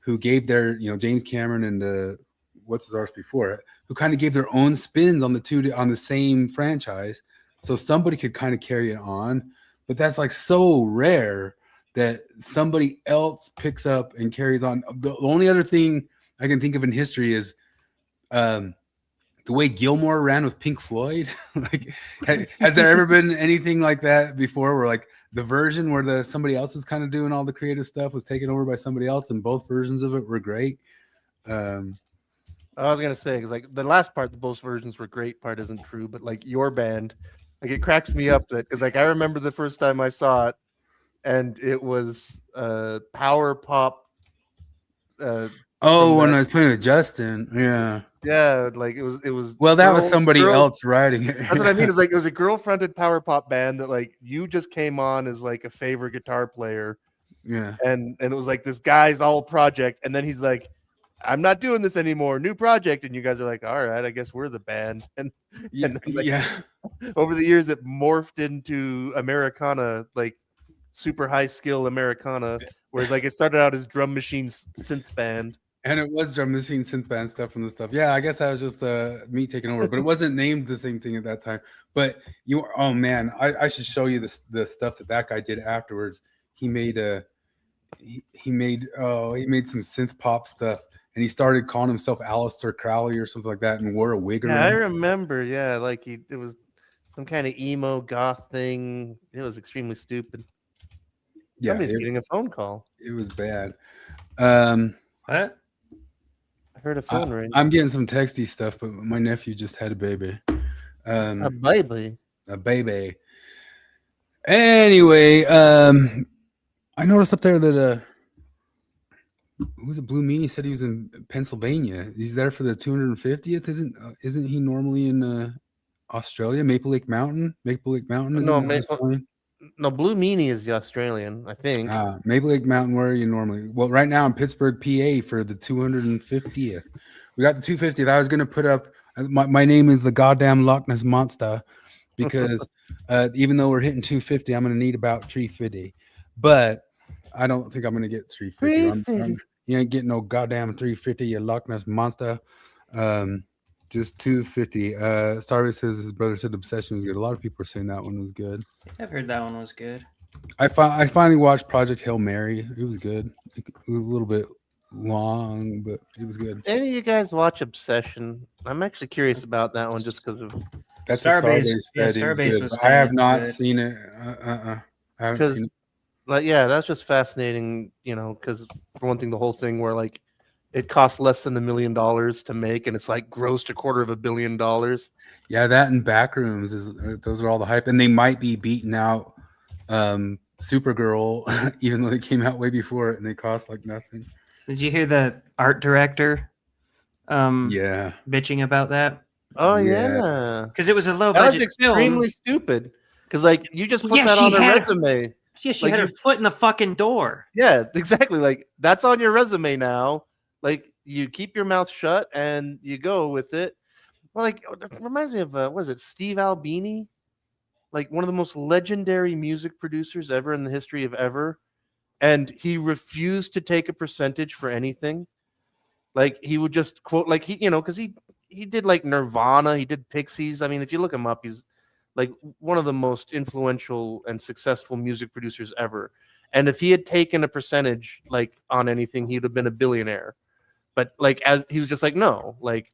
who gave their, you know, James Cameron and what's his arse before it, who kind of gave their own spins on the same franchise, so somebody could kind of carry it on. But that's like so rare that somebody else picks up and carries on. The only other thing I can think of in history is the way Gilmore ran with Pink Floyd. Like, has there ever been anything like that before, where like the version where somebody else was kind of doing all the creative stuff was taken over by somebody else, and both versions of it were great? I was gonna say, like the last part, the both versions were great part isn't true, but like your band, like it cracks me up that because like I remember the first time I saw it, and it was power pop. When I was playing with Justin, yeah, like it was. Well, that was somebody else writing it. That's what I mean. It's like it was a girl-fronted power pop band that like you just came on as like a favorite guitar player, and it was like this guy's all project, and then he's like, I'm not doing this anymore, new project, and you guys are like, all right, I guess we're the band. And over the years it morphed into Americana, like super high skill Americana, whereas like it started out as drum machine synth band, and it was drum machine synth band stuff and the stuff. I guess that was just me taking over, but it wasn't named the same thing at that time. But oh man, I should show you the stuff that guy did afterwards. He made he made some synth pop stuff. And he started calling himself Aleister Crowley or something like that, and wore a wig. Yeah, I remember. Yeah, like it was some kind of emo goth thing. It was extremely stupid. Yeah, somebody's getting a phone call. It was bad. What? I heard a phone ring. I'm getting some texty stuff, but my nephew just had a baby. A baby. A baby. Anyway, I noticed up there that who was it? Blue Meanie said he was in Pennsylvania. He's there for the 250th. Isn't he normally in Australia? Maple Lake Mountain. Maple Lake Mountain. Is no, Blue Meanie is the Australian, I think. Maple Lake Mountain. Where are you normally? Well, right now in Pittsburgh, PA, for the 250th. We got the 250th. I was going to put up. My name is the goddamn Loch Ness Monster, because even though we're hitting 250, I'm going to need about 350. But I don't think I'm going to get 350. You ain't getting no goddamn 350, you Loch Ness Monster. Just 250. Starvis says his brother said Obsession was good. A lot of people are saying that one was good. I've heard that one was good. I finally watched Project Hail Mary. It was good. It was a little bit long, but it was good. Any of you guys watch Obsession? I'm actually curious about that one just because of that's Starbase. Starbase was. I have not seen it. I haven't seen it. Like, yeah, that's just fascinating, you know, because for one thing, the whole thing where like it costs less than $1 million to make, and it's like grossed $250 million. Yeah, that and Backrooms those are all the hype, and they might be beating out Supergirl, even though they came out way before it and they cost like nothing. Did you hear the art director Yeah. bitching about that? Oh Yeah. yeah, Because it was a low that was budget extremely film. stupid. Because like you just put Yeah, that she on a had- resume. Yeah, she Like had her you- foot in the fucking door. Yeah, exactly. Like that's on your resume now. Like you keep your mouth shut and you go with it. Well, like it reminds me of what is it, Steve Albini? Like one of the most legendary music producers ever in the history of ever. And he refused to take a percentage for anything. Like he would just quote, like he, because he did like Nirvana, he did Pixies. I mean, if you look him up, he's like one of the most influential and successful music producers ever. And if he had taken a percentage like on anything, he'd have been a billionaire. But like as he was just like, no, like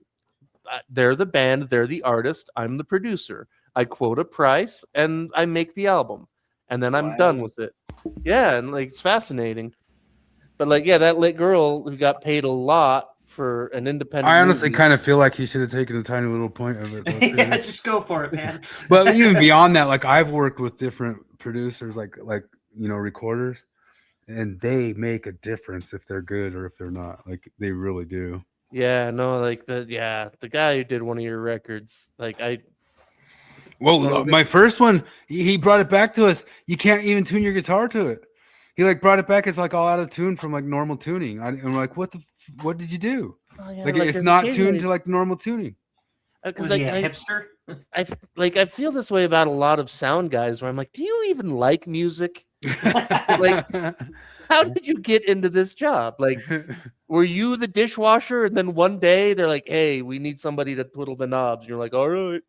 they're the band, they're the artist, I'm the producer. I quote a price and I make the album, and then I'm done with it. Yeah, and like it's fascinating. But like, yeah, that lit girl who got paid a lot for an independent. I honestly movie. kind of feel like he should have taken a tiny little point of it. Yeah, just go for it, man. But even beyond that, like I've worked with different producers, like recorders, and they make a difference if they're good or if they're not. Like they really do. Yeah, no, like the guy who did one of your records, like Well, What was my first one, he brought it back to us. You can't even tune your guitar to it. He like brought it back as like all out of tune from like normal tuning. And we're like, what did you do? oh, yeah, Like it's there's not occasionally- tuned to like normal tuning. because Was like, he a hipster? I feel this way about a lot of sound guys where I'm like, do you even like music? Like, how did you get into this job? Like, were you the dishwasher? And then one day they're like, hey, we need somebody to twiddle the knobs. And you're like, all right.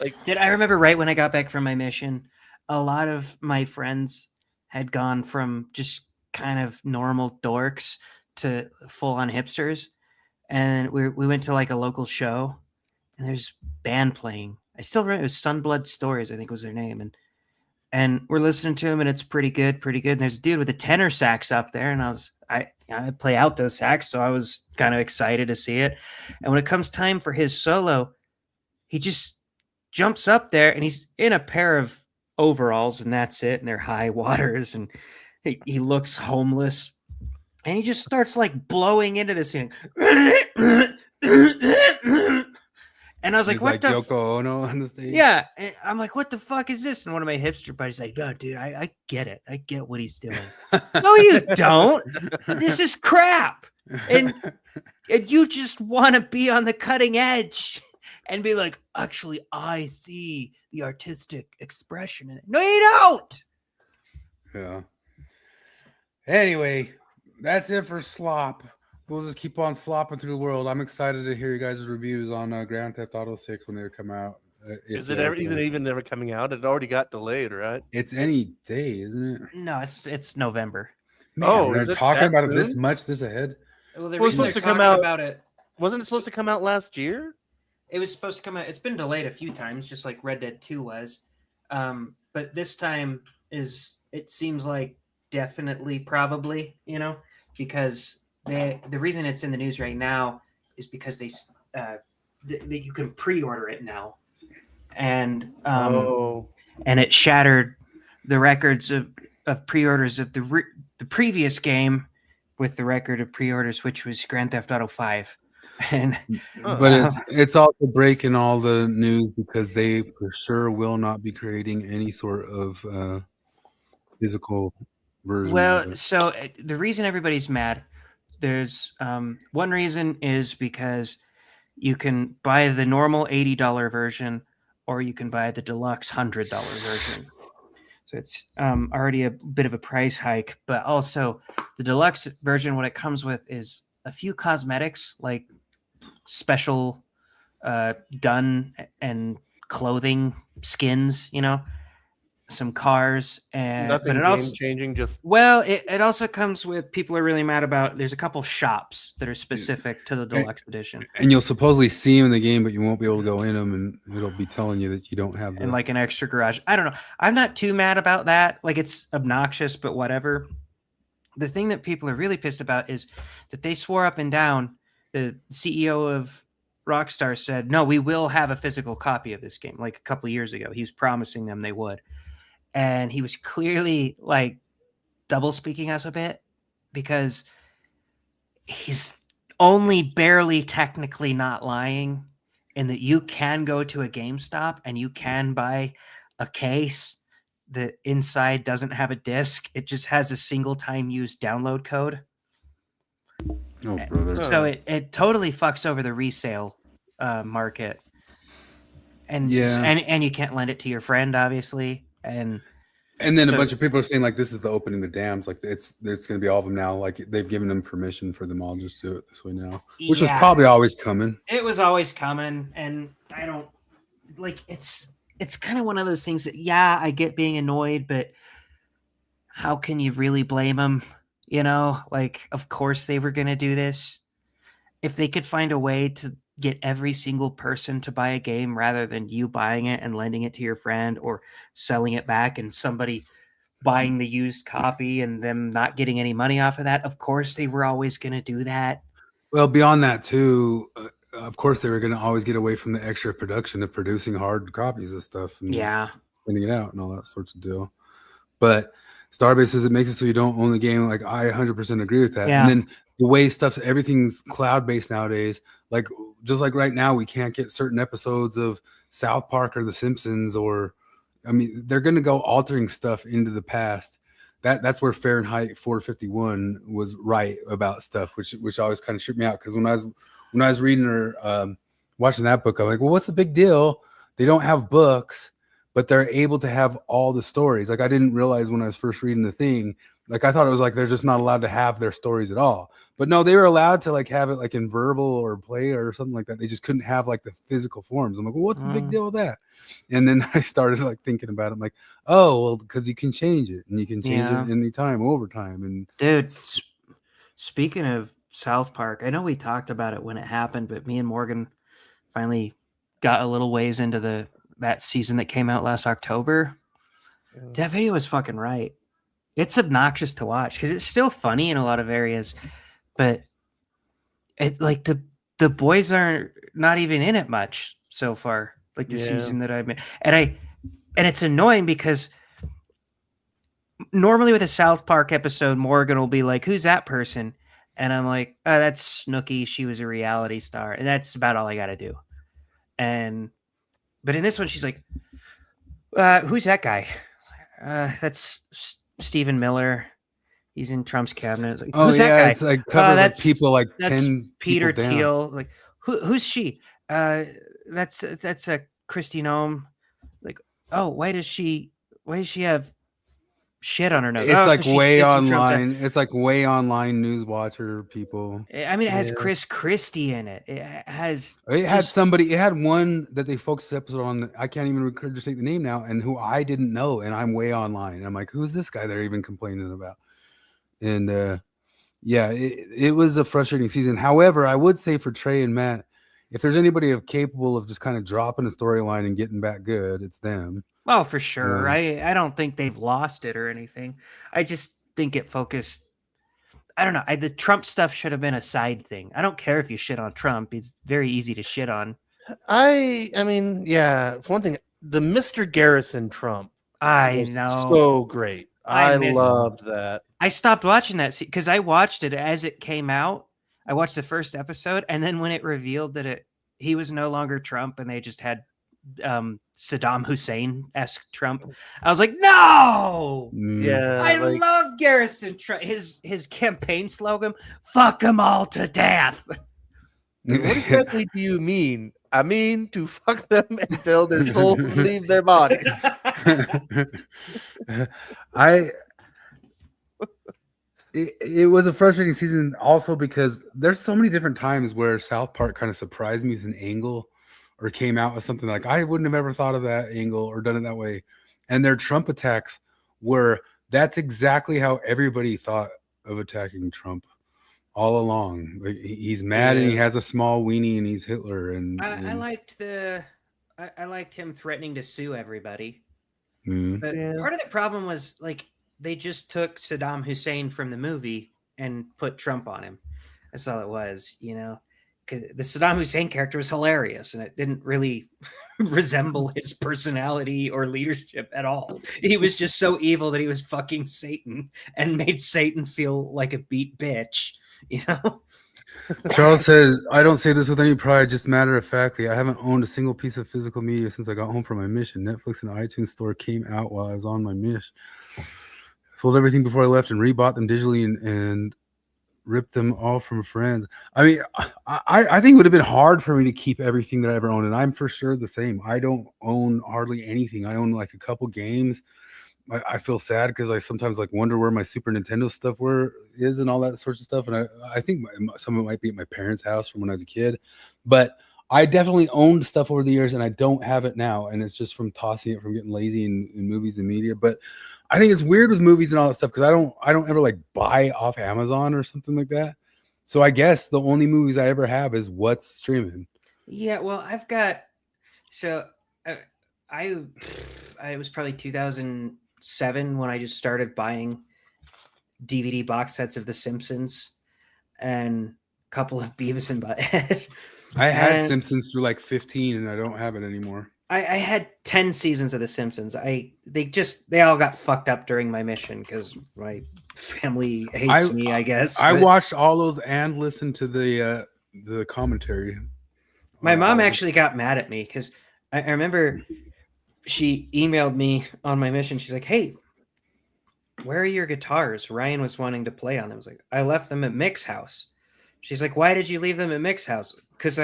I remember right when I got back from my mission, a lot of my friends had gone from just kind of normal dorks to full on hipsters. And we went to like a local show and there's band playing. I still remember it was Sunblood Stories, I think was their name. And we're listening to him and it's pretty good. And there's a dude with a tenor sax up there. And I play alto sax, so I was kind of excited to see it. And when it comes time for his solo, he just jumps up there and he's in a pair of overalls and that's it. And they're high waters and he looks homeless. And he just starts like blowing into this thing. And I was like, He's what the Yoko Ono on the stage? Yeah. And I'm like, what the fuck is this? And one of my hipster buddies like, no, dude, I get it. I get what he's doing. No, you don't. This is crap. And you just want to be on the cutting edge and be like, actually, I see the artistic expression in it. No, you don't. Yeah. Anyway, that's it for Slop. We'll just keep on slopping through the world. I'm excited to hear you guys' reviews on Grand Theft Auto 6 when they come out. Is it even never coming out? It already got delayed, right? It's any day, isn't it? No, it's November. Man, Oh, they're is it talking that about it this soon? much, this ahead. Well, the Well, it's reason they're supposed to come talking out- about it, Wasn't it supposed to come out last year? it was supposed to come out. It's been delayed a few times, just like Red Dead 2 was. But this time it seems like definitely, probably, because the reason it's in the news right now is because that you can pre-order it now, and and it shattered the records of pre-orders of the previous game with the record of pre-orders, which was Grand Theft Auto 5. And But it's also breaking all the news because they for sure will not be creating any sort of physical version. well, so the reason everybody's mad, there's one reason is because you can buy the normal $80 version or you can buy the deluxe $100 version. So it's already a bit of a price hike, but also the deluxe version, what it comes with is a few cosmetics like special gun and clothing skins, some cars, and Nothing but it game also changing. Just it also comes with, people are really mad about, there's a couple shops that are specific to the deluxe edition, And you'll supposedly see them in the game, but you won't be able to go in them, and it'll be telling you that you don't have and like an extra garage. I don't know. I'm not too mad about that. Like, it's obnoxious, but whatever. The thing that people are really pissed about is that they swore up and down. The CEO of Rockstar said, no, we will have a physical copy of this game. Like a couple of years ago, he was promising them they would. And he was clearly like double speaking us a bit, because he's only barely technically not lying in that you can go to a GameStop and you can buy a case that inside doesn't have a disc. It just has a single time use download code. Oh, brother. So it totally fucks over the resale market. And Yeah. and you can't lend it to your friend, obviously. And then a so- bunch of people are saying like this is the opening the dams. Like it's going to be all of them now. Like they've given them permission for them all just to do it this way now, which was Yeah. probably always coming. It was always coming, and I don't like it's kind of one of those things that I get being annoyed, but how can you really blame them? You know, like of course they were going to do this. If they could find a way to get every single person to buy a game rather than you buying it and lending it to your friend or selling it back and somebody buying the used copy and them not getting any money off of that, of course they were always going to do that. Well, beyond that too, of course they were going to always get away from the extra production of producing hard copies of stuff and sending it out and all that sorts of deal. But Starbase says it makes it so you don't own the game. Like I 100% agree with that. Yeah. And then the way everything's cloud-based nowadays, like just like right now, we can't get certain episodes of South Park or The Simpsons, or I mean, they're going to go altering stuff into the past. That's where Fahrenheit 451 was right about stuff, which always kind of shook me out, because when I was reading or watching that book, I'm like, well, what's the big deal? They don't have books, but they're able to have all the stories. Like I didn't realize when I was first reading the thing, like I thought it was like they're just not allowed to have their stories at all. But no, they were allowed to like have it like in verbal or play or something like that. They just couldn't have like the physical forms. I'm like, well, what's the big deal with that? And then I started like thinking about it. I'm like, oh, well, because you can change it and you can change it anytime, over time. And dude, speaking of South Park, I know we talked about it when it happened, but me and Morgan finally got a little ways into that season that came out last October. That video was fucking right. It's obnoxious to watch because it's still funny in a lot of areas, but it's like the boys are not even in it much so far. Like the season that I've been, and it's annoying because normally with a South Park episode, Morgan will be like, "Who's that person?" And I'm like, "Oh, that's Snooki. She was a reality star," and that's about all I got to do. But in this one, she's like, "Who's that guy?" That's Stephen Miller. He's in Trump's cabinet. Like, who's that guy? It's like covers like people like that's 10 Peter people down. Thiel. Like who's she? That's a Christy Nome. Like, oh, why does she have shit on her nose? It's like 'cause she's way kissing Trump's online. It's like way online news watcher people. I mean, it has Chris Christie in it. It has. It had one that they focused the episode on. I can't even regurgitate the name now, and who I didn't know, and I'm way online. I'm like, who's this guy they're even complaining about? And it was a frustrating season. However, I would say for Trey and Matt, if there's anybody capable of just kind of dropping a storyline and getting back good, it's them. Oh, for sure. I don't think they've lost it or anything. I just think it focused. I don't know. The Trump stuff should have been a side thing. I don't care if you shit on Trump. It's very easy to shit on. I mean, yeah. For one thing, the Mr. Garrison Trump. I know. So great. I loved that. I stopped watching that because I watched it as it came out. I watched the first episode, and then when it revealed that he was no longer Trump and they just had Saddam Hussein-esque Trump, I was like, no! Yeah. I love Garrison Trump. His campaign slogan, fuck them all to death. What exactly do you mean? I mean to fuck them until their souls leave their body. It was a frustrating season also because there's so many different times where South Park kind of surprised me with an angle or came out with something like I wouldn't have ever thought of that angle or done it that way. And their Trump attacks that's exactly how everybody thought of attacking Trump all along. Like he's mad and he has a small weenie and he's Hitler. And I liked I liked him threatening to sue everybody. Mm-hmm. But part of the problem was like they just took Saddam Hussein from the movie and put Trump on him. That's all it was, you know. The Saddam Hussein character was hilarious, and it didn't really resemble his personality or leadership at all. He was just so evil that he was fucking Satan and made Satan feel like a beat bitch. You know? Charles says, I don't say this with any pride, just matter of factly. I haven't owned a single piece of physical media since I got home from my mission. Netflix and the iTunes store came out while I was on my mission. I sold everything before I left and rebought them digitally and ripped them all from friends. I mean, I think it would have been hard for me to keep everything that I ever owned, and I'm for sure the same. I don't own hardly anything. I own like a couple games. I feel sad because I sometimes like wonder where my Super Nintendo stuff is and all that sorts of stuff. And I think some of it might be at my parents' house from when I was a kid, but I definitely owned stuff over the years and I don't have it now. And it's just from tossing it, from getting lazy in movies and media. But I think it's weird with movies and all that stuff because I don't ever like buy off Amazon or something like that. So I guess the only movies I ever have is what's streaming. Yeah, well, I've got I was probably 2007 when I just started buying DVD box sets of The Simpsons and a couple of Beavis and Butthead. I had Simpsons through like 15 and I don't have it anymore. I had 10 seasons of The Simpsons. They all got fucked up during my mission because my family hates me, I guess. I watched all those and listened to the commentary. My mom actually got mad at me because I remember she emailed me on my mission. She's like, "Hey, where are your guitars? Ryan was wanting to play on them." I was like, "I left them at Mick's house." She's like, "Why did you leave them at Mick's house?" "Because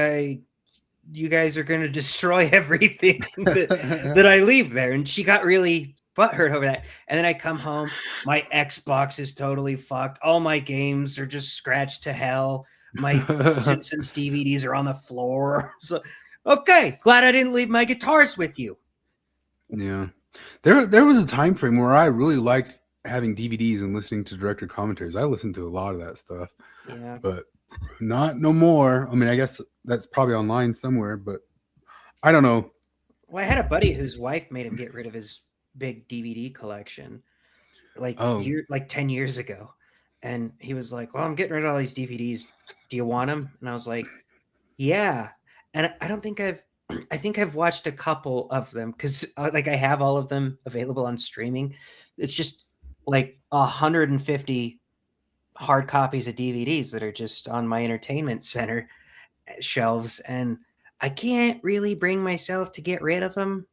you guys are going to destroy everything that I leave there." And she got really butthurt over that. And then I come home, my Xbox is totally fucked. All my games are just scratched to hell. My Simpsons DVDs are on the floor. So, okay, glad I didn't leave my guitars with you. Yeah. There was a time frame where I really liked having DVDs and listening to director commentaries. I listened to a lot of that stuff. Yeah. But not no more. I mean, I guess that's probably online somewhere, but I don't know. Well, I had a buddy whose wife made him get rid of his big DVD collection like 10 years ago. And he was like, "Well, I'm getting rid of all these DVDs. Do you want them?" And I was like, "Yeah." And I think I've watched a couple of them because like I have all of them available on streaming. It's just like 150 hard copies of DVDs that are just on my entertainment center shelves. And I can't really bring myself to get rid of them.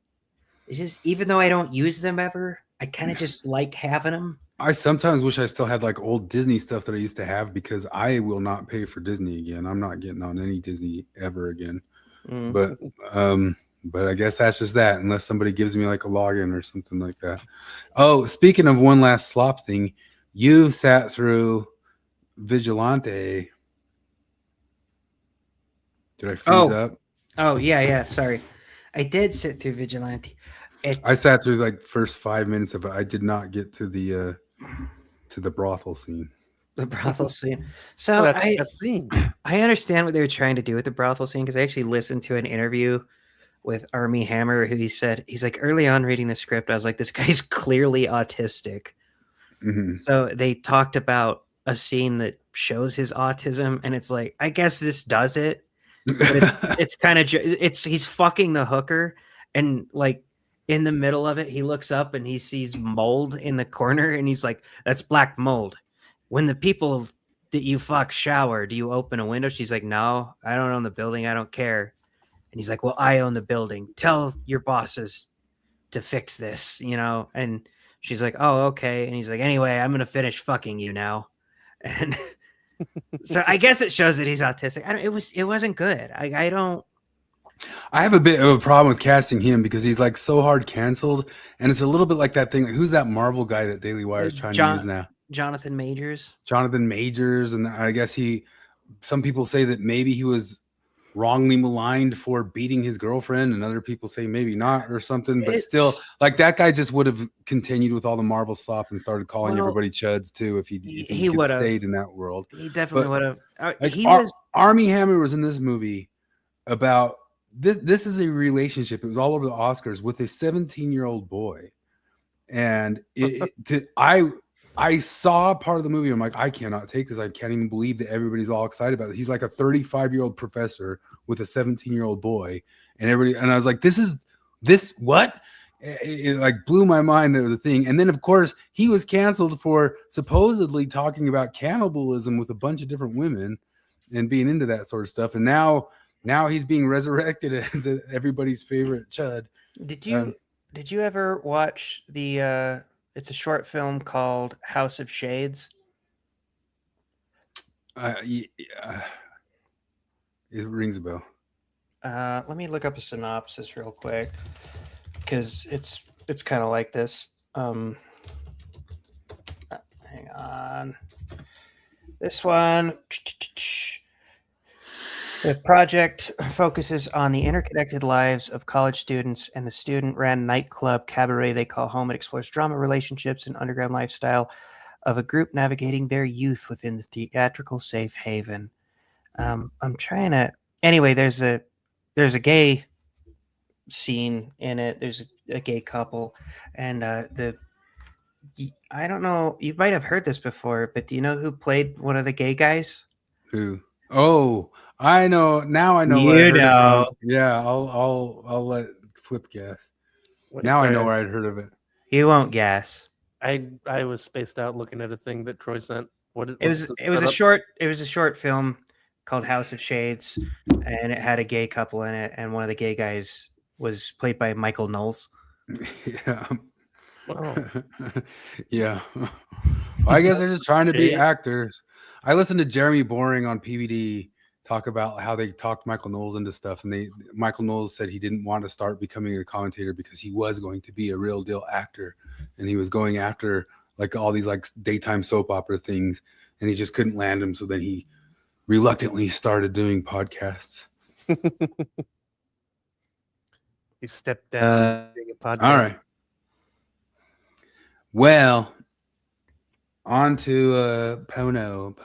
It's just, even though I don't use them ever, I kind of just like having them. I sometimes wish I still had like old Disney stuff that I used to have because I will not pay for Disney again. I'm not getting on any Disney ever again. But I guess that's just that, unless somebody gives me like a login or something like that. Oh, speaking of one last slop thing, you sat through Vigilante. Did I freeze up? Oh, yeah. Sorry. I did sit through Vigilante. I sat through like the first 5 minutes of it. I did not get to the brothel scene. The brothel scene. So I understand what they were trying to do with the brothel scene because I actually listened to an interview with Armie Hammer who he's like, early on reading the script, I was like, this guy's clearly autistic. Mm-hmm. So they talked about a scene that shows his autism, and it's like, I guess this does it. But it's kind of he's fucking the hooker, and like in the middle of it, he looks up and he sees mold in the corner, and he's like, "That's black mold. When the people that you fuck shower, do you open a window?" She's like, "No, I don't own the building. I don't care." And he's like, "Well, I own the building. Tell your bosses to fix this, you know?" And she's like, "Oh, okay." And he's like, "Anyway, I'm going to finish fucking you now." And so I guess it shows that he's autistic. It wasn't good. I have a bit of a problem with casting him because he's like so hard canceled. And it's a little bit like that thing. Like, who's that Marvel guy that Daily Wire is trying to use now? Jonathan Majors. And I guess some people say that maybe he was wrongly maligned for beating his girlfriend, and other people say maybe not or something. But still, like, that guy just would have continued with all the Marvel slop and started calling everybody Chuds too if he would have stayed in that world. He definitely would have. Armie Hammer was in this movie about this is a relationship. It was all over the Oscars with a 17-year-old boy, and I saw part of the movie. I'm like, I cannot take this. I can't even believe that everybody's all excited about it. He's like a 35-year-old professor with a 17-year-old boy, and I was like, this what? it like blew my mind that it was a thing. And then of course he was canceled for supposedly talking about cannibalism with a bunch of different women and being into that sort of stuff. And now he's being resurrected as everybody's favorite chud. Did you ever watch the it's a short film called House of Shades? It rings a bell. Let me look up a synopsis real quick because it's kind of like this. Hang on. This one. The project focuses on the interconnected lives of college students and the student-ran nightclub cabaret they call home. It explores drama, relationships, and underground lifestyle of a group navigating their youth within the theatrical safe haven. I'm trying to. Anyway, there's a gay scene in it. There's a gay couple, and I don't know. You might have heard this before, but do you know who played one of the gay guys? Who? Oh, I know. Now I know where I heard it from. Yeah, I'll let Flip guess. Now I know where I'd heard of it. You won't guess. I was spaced out looking at a thing that Troy sent. It was a short film called House of Shades, and it had a gay couple in it, and one of the gay guys was played by Michael Knowles. Yeah. Wow. Yeah. Well, I guess they're just trying to be actors. I listened to Jeremy Boring on PBD talk about how they talked Michael Knowles into stuff, and Michael Knowles said he didn't want to start becoming a commentator because he was going to be a real deal actor, and he was going after like all these like daytime soap opera things, and he just couldn't land them. So then he reluctantly started doing podcasts. He stepped down being a podcast. All right. Well, on to Pono.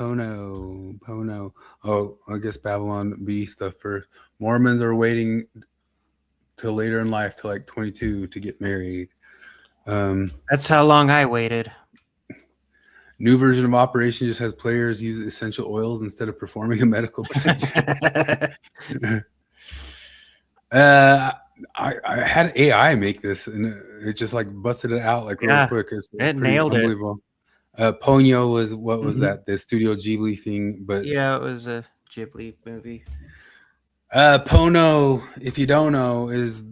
Oh, I guess Babylon B stuff first. Mormons are waiting till later in life, till like 22, to get married. That's how long I waited. New version of Operation just has players use essential oils instead of performing a medical procedure. I had AI make this, and it just like busted it out like real quick. It nailed unbelievable. Ponyo was what was that? The Studio Ghibli thing, but yeah, it was a Ghibli movie. Pono, if you don't know, is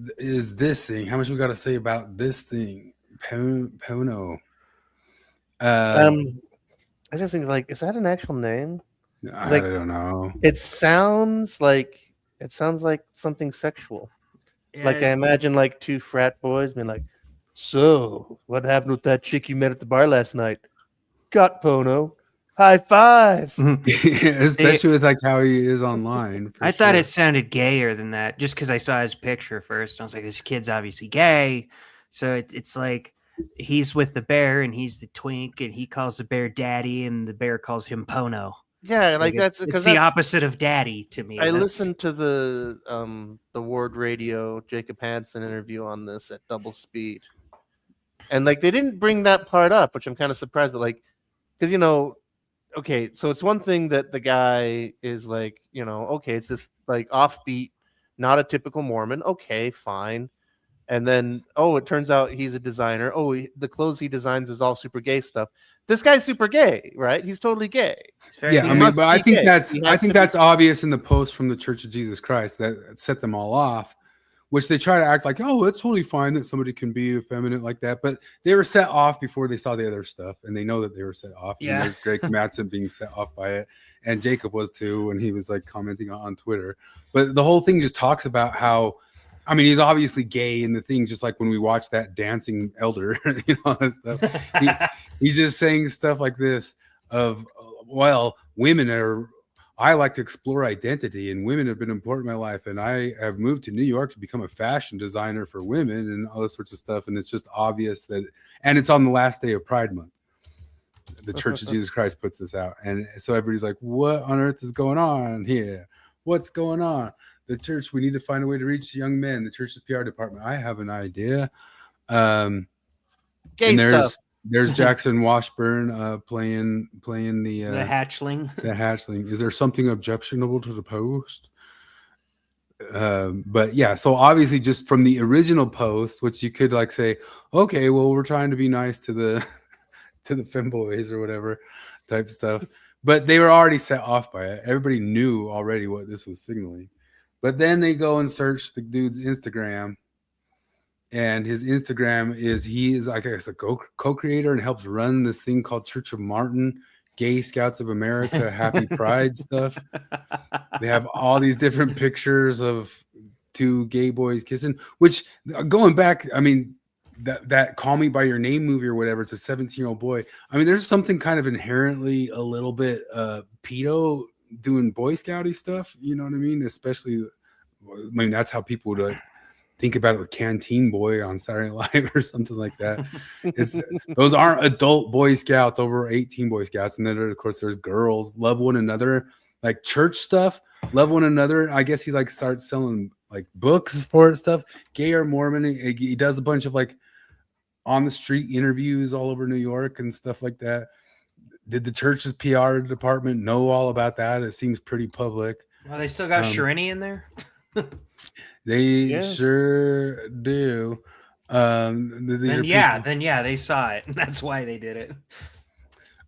this thing. How much we got to say about this thing? Pono. I just think like, is that an actual name? I don't know. It sounds like something sexual. Yeah, Like I imagine like two frat boys being like, "So, what happened with that chick you met at the bar last night? Got Pono. High five." Especially with like how he is online. I thought it sounded gayer than that just because I saw his picture first. I was like, this kid's obviously gay. So it's like he's with the bear and he's the twink and he calls the bear daddy and the bear calls him Pono. Yeah, like it's the opposite of daddy to me. I listened to the Ward Radio Jacob Hansen interview on this at double speed, and like they didn't bring that part up, which I'm kind of surprised. But like, because okay, so it's one thing that the guy is like, okay, it's this like offbeat, not a typical Mormon. Okay, fine. And then, it turns out he's a designer. The clothes he designs is all super gay stuff. This guy's super gay, right? He's totally gay. Yeah, I mean, but I think that's obvious in the post from the Church of Jesus Christ that set them all off, which they try to act like, it's totally fine that somebody can be effeminate like that. But they were set off before they saw the other stuff, and they know that they were set off. Yeah. And there's Greg Mattson being set off by it, and Jacob was too, when he was like commenting on Twitter. But the whole thing just talks about how, I mean, he's obviously gay in the thing, just like when we watch that dancing elder, that stuff. He's just saying stuff like this of, well, I like to explore identity, and women have been important in my life, and I have moved to New York to become a fashion designer for women and all this sorts of stuff. And it's just obvious that, and it's on the last day of Pride Month. The Church of Jesus Christ puts this out. And so everybody's like, what on earth is going on here? What's going on? The church, we need to find a way to reach young men. The church's PR department. I have an idea. Gay stuff. There's Jackson Washburn playing the hatchling. The hatchling. Is there something objectionable to the post? But yeah, so obviously just from the original post, which you could like say, okay, well, we're trying to be nice to the to the femboys or whatever type stuff, but they were already set off by it. Everybody knew already what this was signaling. But then they go and search the dude's Instagram, and his Instagram is he is, I guess, a co-creator and helps run this thing called Church of Martin, Gay Scouts of America, Happy Pride stuff. They have all these different pictures of two gay boys kissing, which going back, I mean, that Call Me by Your Name movie or whatever, it's a 17-year-old boy. I mean, there's something kind of inherently a little bit pedo doing Boy Scouty stuff, you know what I mean? Especially, I mean, that's how people would like think about it with Canteen Boy on Saturday Night Live or something like that. Those aren't adult Boy Scouts, over 18 Boy Scouts. And then, of course, there's girls, love one another, like church stuff, love one another. I guess he like starts selling like books for it, stuff. Gay or Mormon. He does a bunch of like on the street interviews all over New York and stuff like that. Did the church's PR department know all about that? It seems pretty public. Well, they still got Sharini in there. They sure do. Then they saw it. That's why they did it.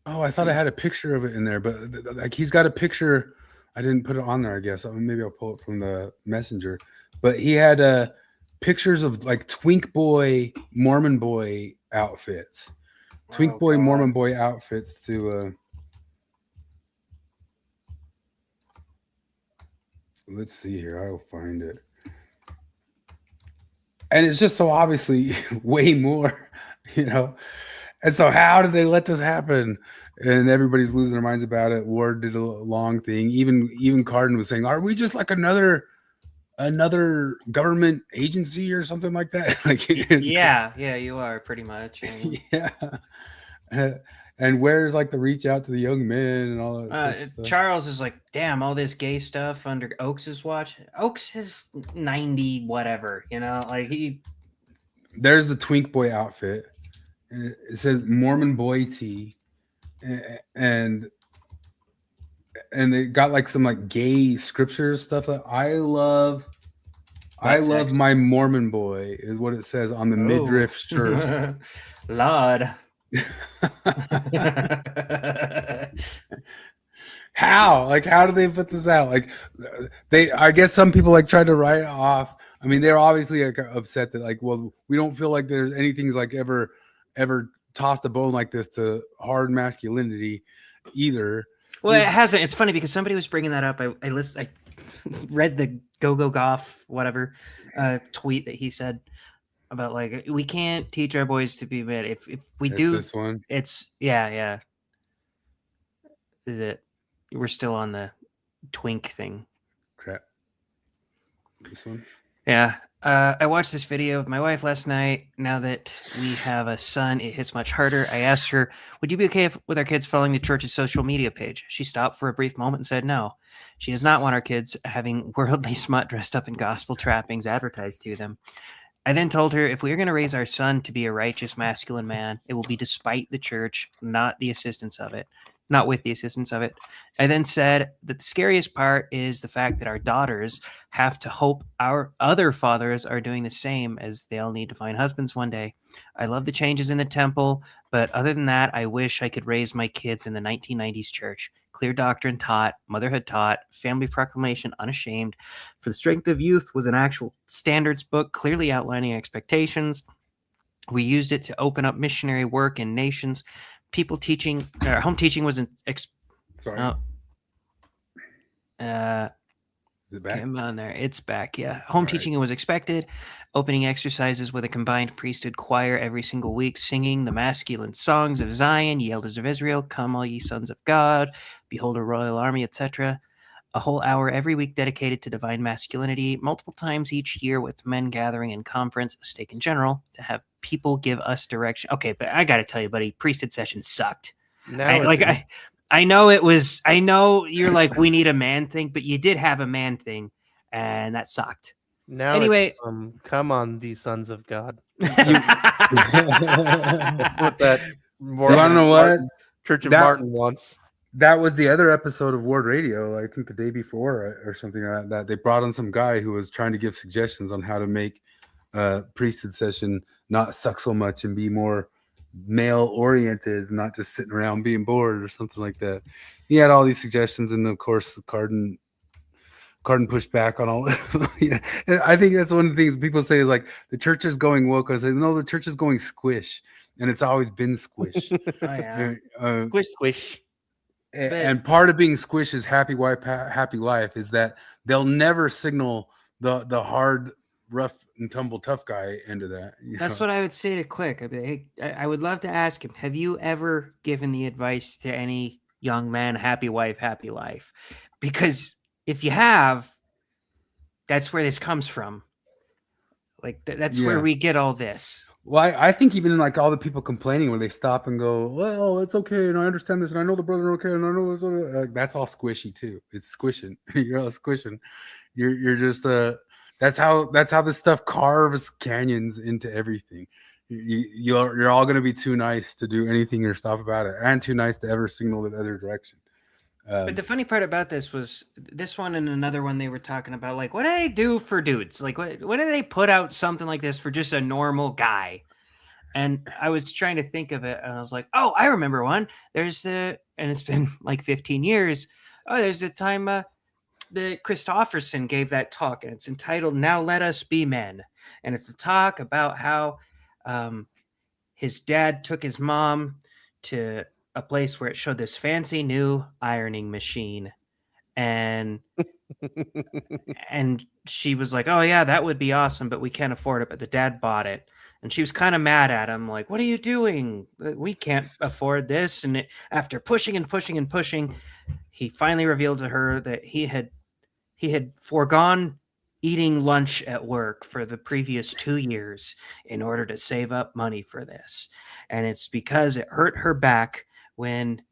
Oh, I thought I had a picture of it in there, but like he's got a picture. I didn't put it on there, I guess. Maybe I'll pull it from the messenger. But he had pictures of like twink boy, Mormon boy outfits. Twink boy, Mormon boy outfits to let's see here. I'll find it. And it's just so obviously way more, you know. And so how did they let this happen? And everybody's losing their minds about it. Ward did a long thing. Even Cardin was saying, "Are we just like another government agency or something like that?" Like, yeah, you are pretty much. Yeah. And where's like the reach out to the young men and all that stuff? Charles is like, damn, all this gay stuff under Oaks's watch. Oaks is 90 whatever, you know, like there's the twink boy outfit. It says Mormon boy tee, and they got like some like gay scripture stuff. I love my Mormon boy is what it says on the midriff shirt. Lord. How do they put this out? Like I guess some people like tried to write it off. I mean, they're obviously like upset that like, well, we don't feel like there's anything's like ever tossed a bone like this to hard masculinity either. Well, it hasn't. It's funny because somebody was bringing that up. I read the Go Goff whatever tweet that he said about like we can't teach our boys to be men. If we do this one, it's yeah. Is it? We're still on the twink thing. Crap. This one. Yeah. I watched this video with my wife last night. Now that we have a son, it hits much harder. I asked her, would you be okay with our kids following the church's social media page? She stopped for a brief moment and said no. She does not want our kids having worldly smut dressed up in gospel trappings advertised to them. I then told her if we are going to raise our son to be a righteous masculine man, it will be despite the church, not with the assistance of it. I then said that the scariest part is the fact that our daughters have to hope our other fathers are doing the same, as they'll need to find husbands one day. I love the changes in the temple, but other than that, I wish I could raise my kids in the 1990s church. Clear doctrine taught, motherhood taught, family proclamation unashamed. For the Strength of Youth was an actual standards book clearly outlining expectations. We used it to open up missionary work in nations. People teaching, home teaching was an sorry. Is it back? Come on there. It's back. Yeah. Home teaching was expected. Opening exercises with a combined priesthood choir every single week, singing the masculine songs of Zion, ye elders of Israel, come all ye sons of God, behold a royal army, etc. A whole hour every week dedicated to divine masculinity, multiple times each year with men gathering in conference, stake in general, to have people give us direction. Okay, but I got to tell you, buddy, priesthood session sucked. I know it was, I know you're like, we need a man thing, but you did have a man thing, and that sucked. Now anyway, come on, these sons of God. With that, I don't know what Church of Martin wants. That was the other episode of Ward Radio, I think the day before or something like that. They brought on some guy who was trying to give suggestions on how to make priesthood session not suck so much and be more male oriented, not just sitting around being bored or something like that. He had all these suggestions, and of course, Cardin pushed back on all. Yeah. I think that's one of the things people say is like the church is going woke. I say no, the church is going squish, and it's always been squish. Oh, yeah. Squish, squish. And part of being squish is happy wife, happy life is that they'll never signal the hard, rough and tumble tough guy into that. That's what I would say to Quick. I'd be like, hey, I would love to ask him, have you ever given the advice to any young man, happy wife, happy life? Because if you have, that's where this comes from. Like that's where we get all this. Well, I think even like all the people complaining when they stop and go, well, it's okay, and I understand this, and I know the brother okay, and I know this, that's all squishy too. It's squishing. You're all squishing. You're just that's how this stuff carves canyons into everything. You're all gonna be too nice to do anything or stop about it, and too nice to ever signal the other direction. But the funny part about this was this one and another one they were talking about, like, what do they do for dudes? Like, what do they put out something like this for just a normal guy? And I was trying to think of it, and I was like, oh, I remember one. And it's been like 15 years. Oh, there's a time the Christofferson gave that talk, and it's entitled "Now Let Us Be Men," and it's a talk about how his dad took his mom to a place where it showed this fancy new ironing machine, and she was like, oh yeah, that would be awesome, but we can't afford it. But the dad bought it, and she was kind of mad at him, like, what are you doing? We can't afford this. And after pushing and pushing and pushing, he finally revealed to her that he had foregone eating lunch at work for the previous 2 years in order to save up money for this. And it's because it hurt her back when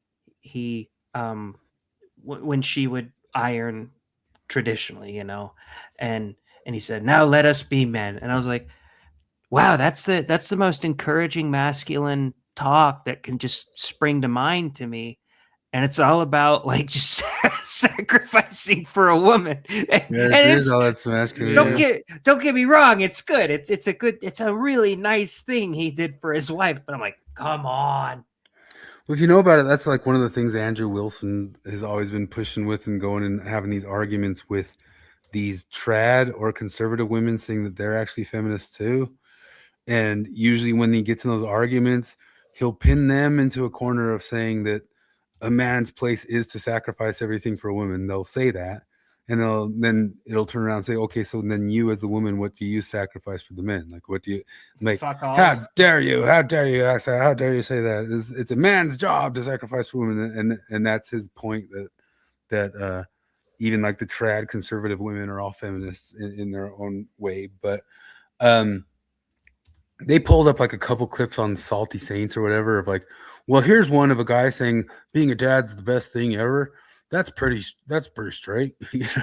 he when she would iron traditionally, and he said, now let us be men. And I was like, wow, that's the most encouraging masculine talk that can just spring to mind to me. And it's all about like just sacrificing for a woman. Yeah, it is all that masculine. Don't get me wrong, it's good. It's a really nice thing he did for his wife. But I'm like, come on. Well, if you know about it, that's like one of the things Andrew Wilson has always been pushing with and going and having these arguments with these trad or conservative women saying that they're actually feminists too. And usually when he gets in those arguments, he'll pin them into a corner of saying that a man's place is to sacrifice everything for a woman. They'll say that, and then it'll turn around and say, okay, so then you as the woman, what do you sacrifice for the men? Like, what do you like? Fuck off. How dare you? How dare you? How dare you say that? It's a man's job to sacrifice for women, and that's his point that even like the trad conservative women are all feminists in their own way, but they pulled up like a couple clips on Salty Saints or whatever of like, well, here's one of a guy saying being a dad's the best thing ever. That's pretty straight.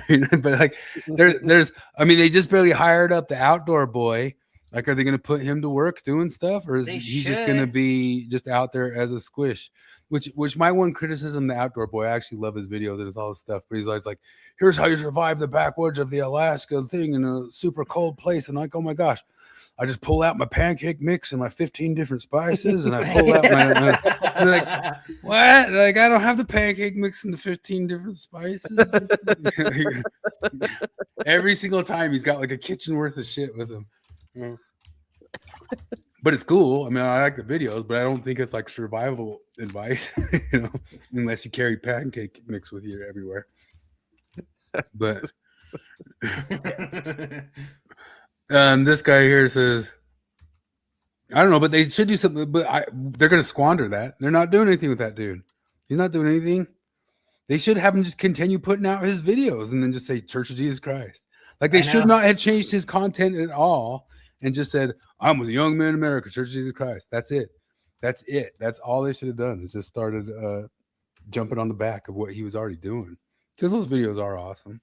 But like there's I mean, they just barely hired up the outdoor boy. Like, are they going to put him to work doing stuff, or is he just going to be just out there as a squish? Which my one criticism, the outdoor boy, I actually love his videos and it's all this stuff, but he's always like, here's how you survive the backwoods of the Alaska thing in a super cold place. And like, oh my gosh, I just pull out my pancake mix and my 15 different spices, and I pull out my like, what? Like, I don't have the pancake mix and the 15 different spices. Every single time he's got like a kitchen worth of shit with him. Yeah. But it's cool. I mean, I like the videos, but I don't think it's like survival advice, unless you carry pancake mix with you everywhere. But this guy here says, I don't know, but they should do something. But they're going to squander that. They're not doing anything with that dude. He's not doing anything. They should have him just continue putting out his videos and then just say Church of Jesus Christ. Like, they should not have changed his content at all and just said, I'm with a young man in America, Church of Jesus Christ. That's it. That's it. That's all they should have done, is just started jumping on the back of what he was already doing. Because those videos are awesome.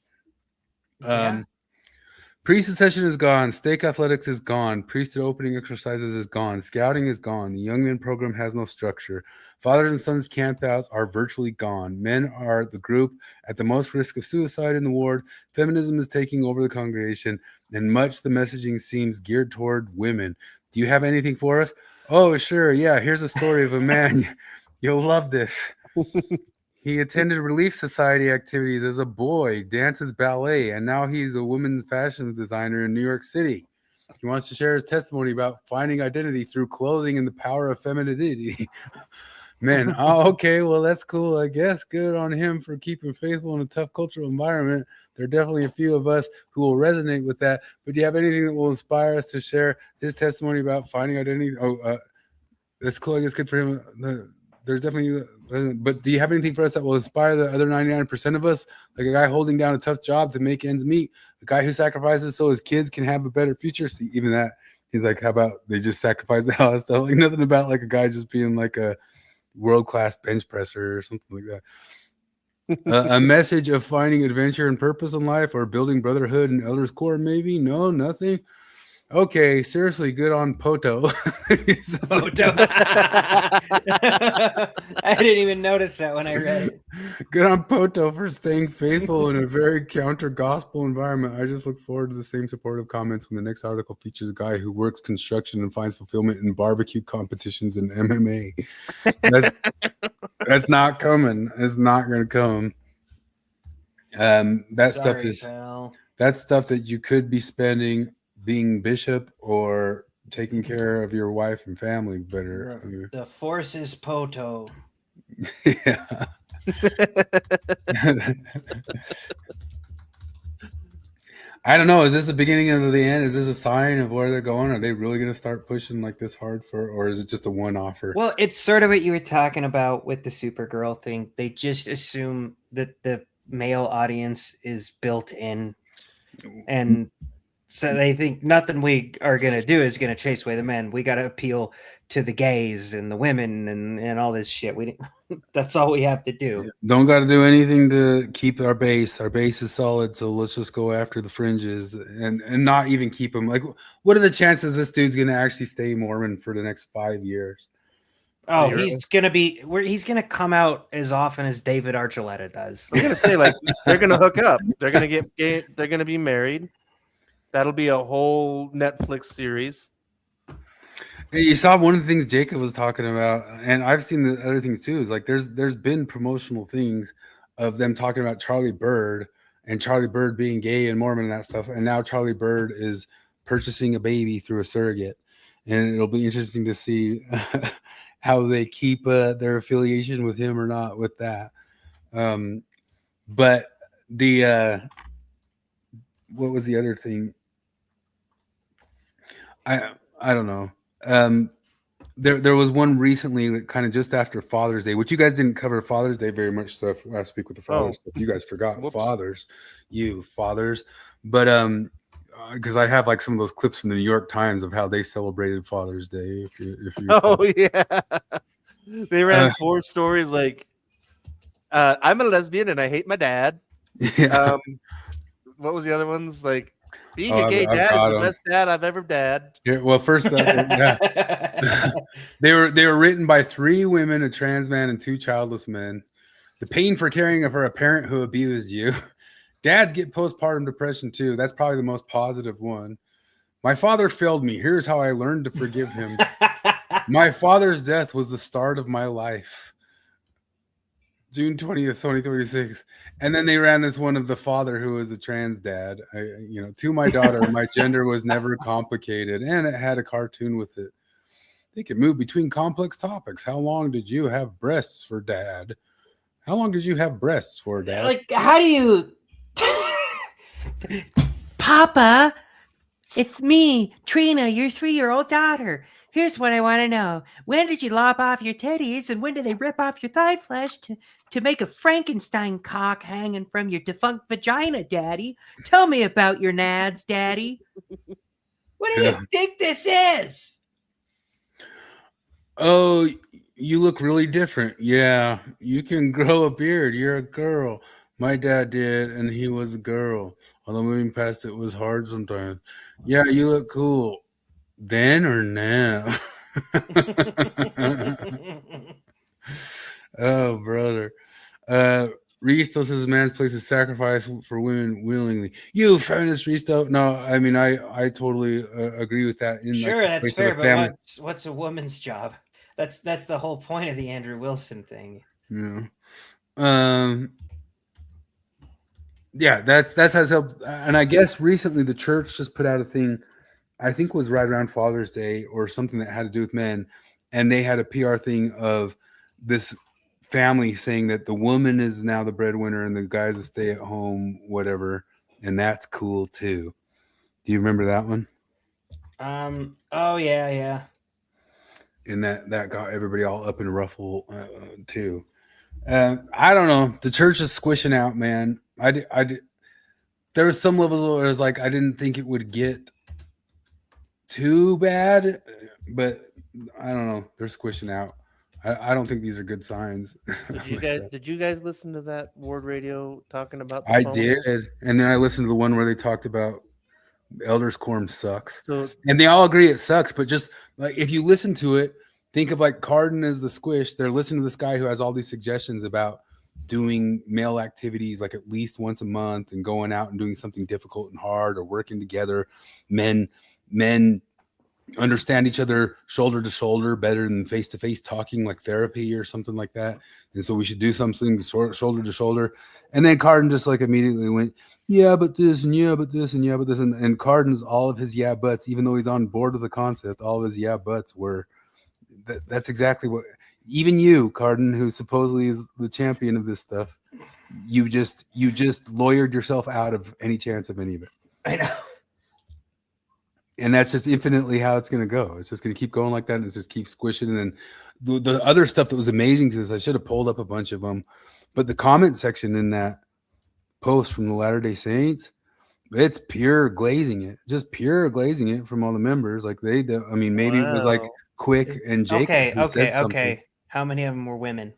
Priesthood session is gone. Stake athletics is gone. Priesthood opening exercises is gone. Scouting is gone. The young men program has no structure. Fathers and sons campouts are virtually gone. Men are the group at the most risk of suicide in the ward. Feminism is taking over the congregation, and much the messaging seems geared toward women. Do you have anything for us? Oh, sure. Yeah, here's a story of a man. You'll love this. He attended Relief Society activities as a boy, dances ballet, and now he's a women's fashion designer in New York City. He wants to share his testimony about finding identity through clothing and the power of femininity. Man, oh, okay, well, that's cool, I guess. Good on him for keeping faithful in a tough cultural environment. There are definitely a few of us who will resonate with that. But do you have anything that will inspire us to share his testimony about finding identity? Oh, that's cool. I guess good for him. There's definitely, but do you have anything for us that will inspire the other 99% of us? Like a guy holding down a tough job to make ends meet, a guy who sacrifices so his kids can have a better future. See, even that, he's like, how about they just sacrifice the house? So like nothing about like a guy just being like a world-class bench presser or something like that. A message of finding adventure and purpose in life, or building brotherhood and elders core, maybe? No, nothing. Okay, seriously, good on Poto. Poto. I didn't even notice that when I read it. Good on Poto for staying faithful in a very counter-gospel environment. I just look forward to the same supportive comments when the next article features a guy who works construction and finds fulfillment in barbecue competitions and MMA. That's not coming. It's not going to come. That's stuff that you could be spending being bishop or taking care of your wife and family better. The force is Poto. Yeah. I don't know. Is this the beginning of the end? Is this a sign of where they're going? Are they really going to start pushing like this hard or is it just a one-offer? Well, it's sort of what you were talking about with the Supergirl thing. They just assume that the male audience is built in, and so they think nothing we are going to do is going to chase away the men. We got to appeal to the gays and the women and all this shit. That's all we have to do. Don't got to do anything to keep our base. Our base is solid, so let's just go after the fringes and not even keep them. Like, what are the chances this dude's going to actually stay Mormon for the next 5 years? Oh, he's gonna come out as often as David Archuleta does. I'm gonna say, like, they're gonna hook up. They're gonna get gay. They're gonna be married. That'll be a whole Netflix series. You saw one of the things Jacob was talking about, and I've seen the other things too. Is like there's been promotional things of them talking about Charlie Bird and Charlie Bird being gay and Mormon and that stuff, and now Charlie Bird is purchasing a baby through a surrogate, and it'll be interesting to see how they keep their affiliation with him or not with that. But the what was the other thing? I don't know. There was one recently that kind of just after Father's Day, which you guys didn't cover Father's Day very much stuff last week with the fathers stuff. You guys forgot fathers, but because I have like some of those clips from the New York Times of how they celebrated Father's Day. If you yeah, they ran 4 stories like I'm a lesbian and I hate my dad. Yeah. What was the other ones like? Being a gay dad is the best dad I've ever dad. Yeah, well, first, yeah, they were written by 3 women, a trans man, and 2 childless men. The pain for caring for a parent who abused you. Dads get postpartum depression too. That's probably the most positive one. My father failed me. Here's how I learned to forgive him. My father's death was the start of my life. June 20th, 2026. And then they ran this one of the father who was a trans dad. To my daughter, my gender was never complicated. And it had a cartoon with it. They could move between complex topics. How long did you have breasts for, Dad? How long did you have breasts for, Dad? Like, how do you... Papa, it's me, Trina, your 3-year-old daughter. Here's what I want to know. When did you lop off your titties and when did they rip off your thigh flesh to make a Frankenstein cock hanging from your defunct vagina, Daddy? Tell me about your nads, Daddy. What do you think this is? Oh, you look really different. Yeah, you can grow a beard. You're a girl. My dad did, and he was a girl. Although moving past it was hard sometimes. Yeah, you look cool. Then or now? Oh, brother. Risto says man's place is sacrifice for women willingly. You feminist Risto? No, I mean I totally agree with that. In Sure, like the that's place fair, of a but family. what's a woman's job? That's the whole point of the Andrew Wilson thing. Yeah. Yeah, that's how it's helped. And I guess recently the church just put out a thing. I think it was right around Father's Day or something that had to do with men, and they had a PR thing of this family saying that the woman is now the breadwinner and the guy's a stay at home, whatever, and that's cool too. Do you remember that one? Oh yeah. And that got everybody all up in a ruffle too. I don't know. The church is squishing out, man. There was some levels where it was like I didn't think it would get too bad, but I don't know. They're squishing out. I don't think these are good signs. Did you guys listen to that Ward Radio talking about the I phone? did, and then I listened to the one where they talked about Elders Quorum sucks, So and they all agree it sucks. But just like if you listen to it, think of like Cardin as the squish. They're listening to this guy who has all these suggestions about doing male activities like at least once a month and going out and doing something difficult and hard or working together. Men understand each other shoulder to shoulder better than face to face talking, like therapy or something like that. And so we should do something shoulder to shoulder. And then Cardin just like immediately went, yeah, but this and yeah, but this and yeah, but this. And Cardin's all of his yeah buts, even though he's on board with the concept, all of his yeah buts were that's exactly what even you, Cardin, who supposedly is the champion of this stuff, you just lawyered yourself out of any chance of any of it. I know. And that's just infinitely how it's going to go. It's just going to keep going like that, and it's just keep squishing. And then the other stuff that was amazing to this, I should have pulled up a bunch of them, but the comment section in that post from the Latter-day Saints, it's pure glazing it, just pure glazing it from all the members. Like I mean, maybe it was like Quick and Jacob who said something. Okay. How many of them were women?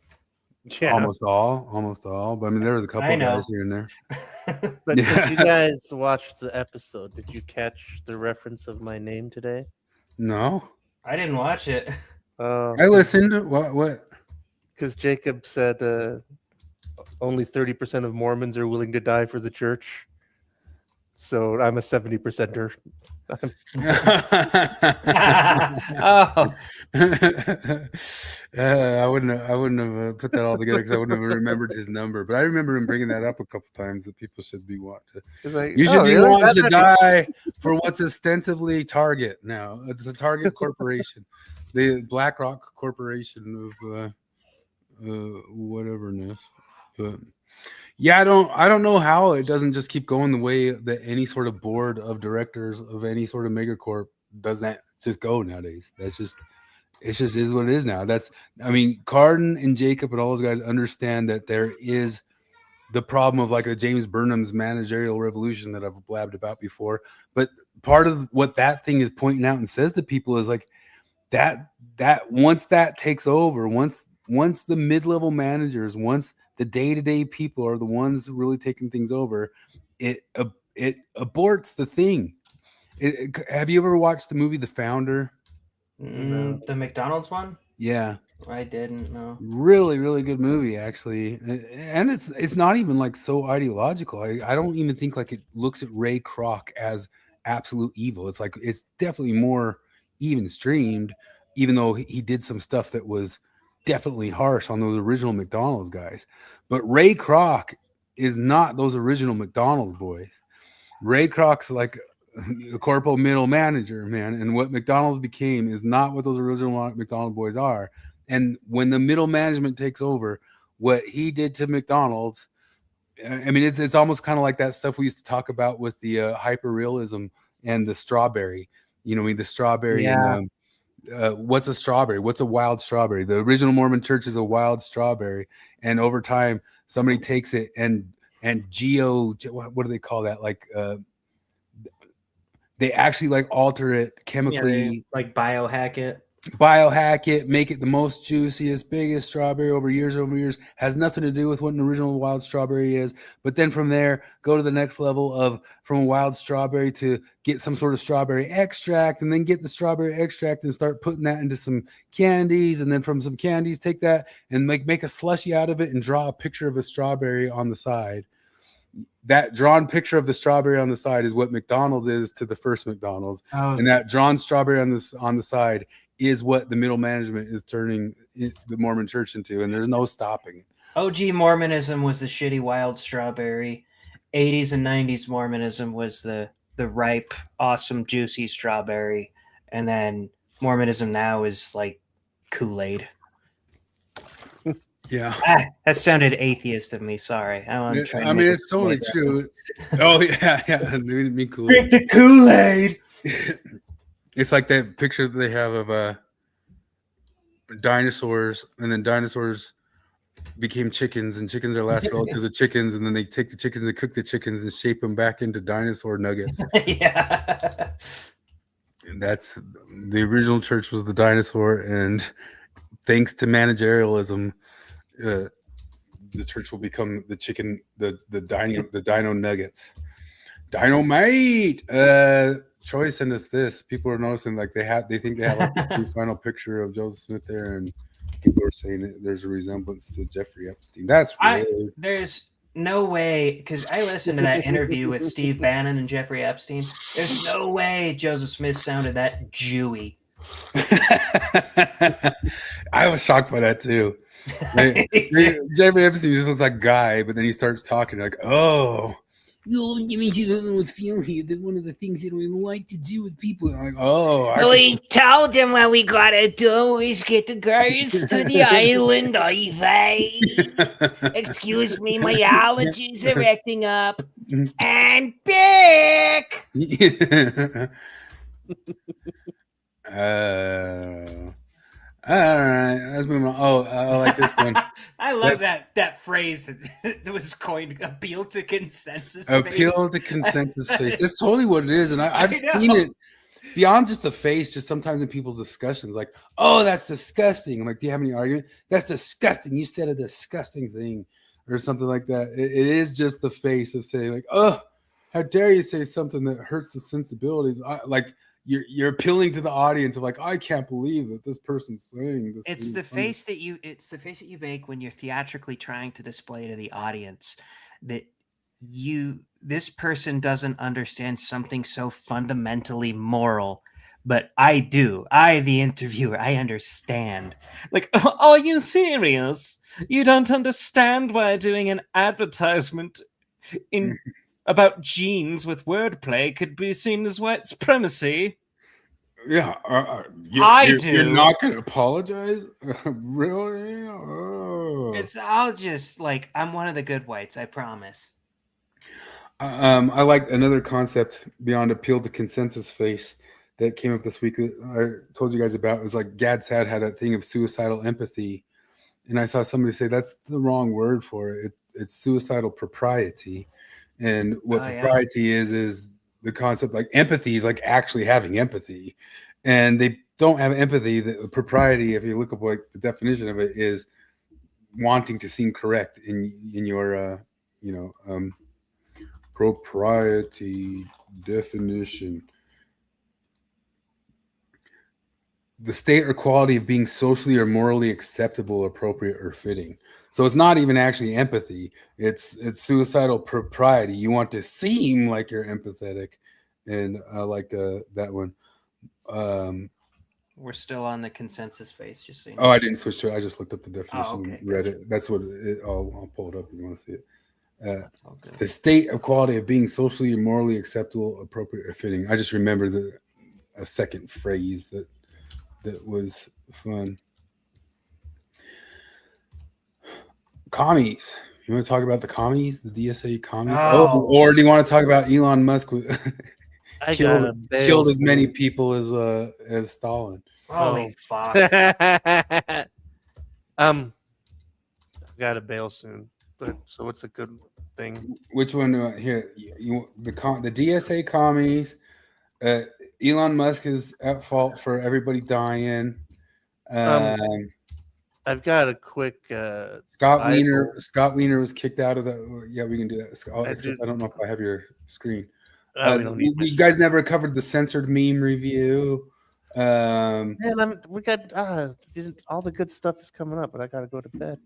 yeah. Almost all. But I mean, there was a couple I of know. guys here and there. But Yeah. did you guys watch the episode? Did you catch the reference of my name today? No, I didn't watch it. I listened. What? Because Jacob said only 30% of Mormons are willing to die for the church. So I'm a 70%er. Oh, I wouldn't have put that all together because I wouldn't have remembered his number. But I remember him bringing that up a couple times that people should be wanting. Like, You should be really? wanting to die for what's ostensibly Target now. It's a Target Corporation, the BlackRock Corporation of whateverness. But yeah, I don't know how it doesn't just keep going the way that any sort of board of directors of any sort of megacorp doesn't just go nowadays. It just is what it is now. I mean, Cardin and Jacob and all those guys understand that there is the problem of like a James Burnham's managerial revolution that I've blabbed about before. But part of what that thing is pointing out and says to people is like that once that takes over, once the mid-level managers, once the day-to-day people are the ones really taking things over, it aborts the thing. Have you ever watched the movie The Founder? The McDonald's one? Yeah. I didn't know. Really, really good movie, actually. And it's not even like so ideological. I don't even think like it looks at Ray Kroc as absolute evil. It's like it's definitely more even streamed, even though he did some stuff that was definitely harsh on those original McDonald's guys. But Ray Kroc is not those original McDonald's boys. Ray Kroc's like a corpo middle manager, man. And what McDonald's became is not what those original McDonald's boys are. And when the middle management takes over, what he did to McDonald's, I mean, it's almost kind of like that stuff we used to talk about with the hyper realism and the strawberry. You know, I mean, the strawberry and what's a strawberry? What's a wild strawberry? The original Mormon church is a wild strawberry, and over time, somebody takes it and what do they call that? Like they actually like alter it chemically, like biohack it. biohack it, make it the most juiciest, biggest strawberry over years, has nothing to do with what an original wild strawberry is. But then from there, go to the next level of from a wild strawberry to get some sort of strawberry extract, and then get the strawberry extract and start putting that into some candies. And then from some candies, take that and make a slushy out of it and draw a picture of a strawberry on the side. That drawn picture of the strawberry on the side is what McDonald's is to the first McDonald's. Oh, And that drawn strawberry on the side is what the middle management is turning the Mormon church into, and there's no stopping it. OG Mormonism was the shitty wild strawberry. 80s and 90s Mormonism was the ripe, awesome, juicy strawberry. And then Mormonism now is like Kool-Aid. Yeah. That sounded atheist of me. Sorry. I mean, it's totally true. Oh, yeah. Me cool. Drink the Kool-Aid. It's like that picture that they have of dinosaurs, and then dinosaurs became chickens, and chickens are last relatives of chickens, and then they take the chickens and cook the chickens and shape them back into dinosaur nuggets. Yeah. And that's the original church was the dinosaur, and thanks to managerialism, the church will become the chicken, the dino nuggets. Dynamite. Troy sent us this. People are noticing like they think they have like the true final picture of Joseph Smith there, and people are saying there's a resemblance to Jeffrey Epstein. That's weird. There's no way, because I listened to that interview with Steve Bannon and Jeffrey Epstein. There's no way Joseph Smith sounded that Jewy. I was shocked by that too. Jeffrey Epstein just looks like a guy, but then he starts talking like, oh, you give me with feel here that one of the things that we like to do with people. I'm like, we told him what we gotta do is get the girls to the island. Excuse me, my allergies are acting up. And back. All right, let's move on. Oh, I like this one. I love that phrase that was coined, appeal to consensus. Appeal to consensus face. It's totally what it is. And I've seen it beyond just the face, just sometimes in people's discussions, like, oh, that's disgusting. I'm like, do you have any argument? That's disgusting. You said a disgusting thing or something like that. It is just the face of saying like, oh, how dare you say something that hurts the sensibilities? You're appealing to the audience of like, I can't believe that this person's saying this. It's the face that you make when you're theatrically trying to display to the audience that this person doesn't understand something so fundamentally moral, but I do. I, the interviewer, I understand. Like, are you serious? You don't understand why doing an advertisement about jeans with wordplay could be seen as white supremacy. Yeah, I do. You're not going to apologize, really? Oh. I'll just like I'm one of the good whites. I promise. I like another concept beyond appeal to consensus face that came up this week that I told you guys about. It was like Gad Sad had that thing of suicidal empathy, and I saw somebody say that's the wrong word for it. It's suicidal propriety. And what propriety is the concept, like empathy is like actually having empathy, and they don't have empathy. The propriety, if you look up like the definition of it, is wanting to seem correct in your propriety definition. The state or quality of being socially or morally acceptable, appropriate, or fitting. So it's not even actually empathy. It's suicidal propriety. You want to seem like you're empathetic, and I like that one. We're still on the consensus face. Just so you know. Oh, I didn't switch to it. I just looked up the definition okay. and read it. That's what I'll pull it up if you want to see it. The state of quality of being socially and morally acceptable, appropriate, or fitting. I just remember a second phrase that was fun. Commies. You want to talk about the commies, the DSA commies? Or do you want to talk about Elon Musk killed as many people as Stalin? Holy fuck. I've got to bail soon. But so what's a good thing? Which one here? The DSA commies. Elon Musk is at fault for everybody dying. I've got a quick Scott Bible. Wiener. Scott Wiener was kicked out of the. Yeah, we can do that. Except I don't know if I have your screen. We don't need You guys never covered the censored meme review. Man, we got all the good stuff is coming up, but I gotta go to bed.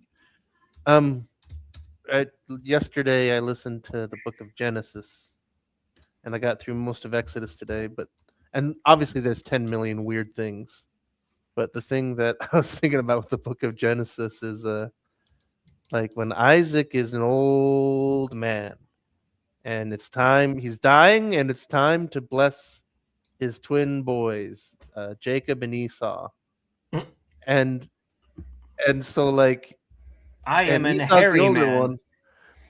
Yesterday I listened to the Book of Genesis, and I got through most of Exodus today. And obviously there's 10 million weird things, but the thing that I was thinking about with the Book of Genesis is like when Isaac is an old man, and it's time he's dying, and it's time to bless his twin boys, Jacob and Esau, and so like I am an Esau's hairy the older man. one.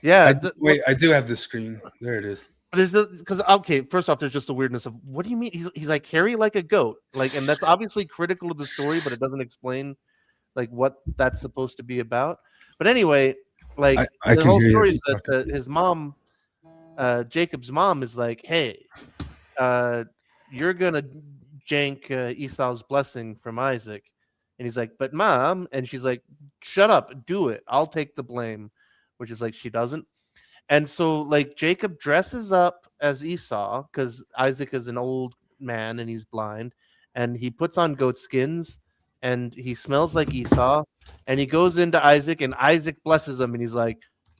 Yeah, wait, I do have the screen. There it is. There's because okay, first off, there's just the weirdness of what do you mean? He's like hairy like a goat, like, and that's obviously critical of the story, but it doesn't explain like what that's supposed to be about. But anyway, like the whole story is that his mom, Jacob's mom, is like, hey, you're gonna jank Esau's blessing from Isaac, and he's like, but mom, and she's like, shut up, do it, I'll take the blame, which is like she doesn't. And so like Jacob dresses up as Esau because Isaac is an old man and he's blind, and he puts on goat skins and he smells like Esau, and he goes into Isaac, and Isaac blesses him, and he's like,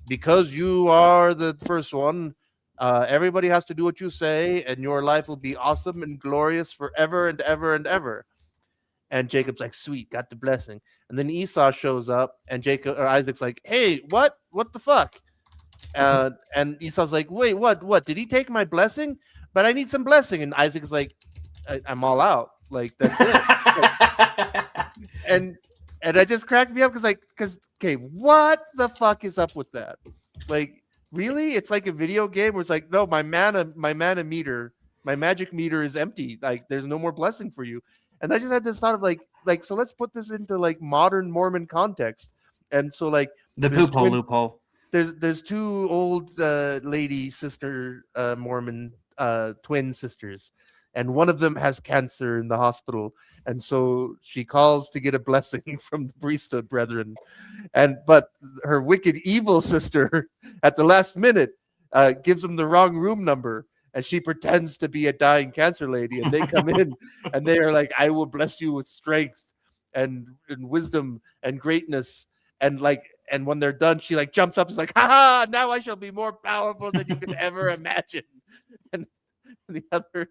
because you are the first one, everybody has to do what you say, and your life will be awesome and glorious forever and ever and ever. And Jacob's like, sweet, got the blessing. And then Esau shows up, and Isaac's like, hey, what the fuck? And Esau's like, wait, what? Did he take my blessing? But I need some blessing. And Isaac is like, I'm all out. Like, that's it. and that just cracked me up because okay, what the fuck is up with that? Like, really? It's like a video game where it's like, no, my mana meter, my magic meter is empty. Like, there's no more blessing for you. And I just had this thought of like, so let's put this into like modern Mormon context. And so like the loophole. There's two old lady sister Mormon twin sisters, and one of them has cancer in the hospital, and so she calls to get a blessing from the priesthood brethren, but her wicked evil sister at the last minute gives them the wrong room number, and she pretends to be a dying cancer lady, and they come in and they are like, I will bless you with strength and wisdom and greatness, and like, and when they're done, she like jumps up and is like, ha, now I shall be more powerful than you could ever imagine. And the other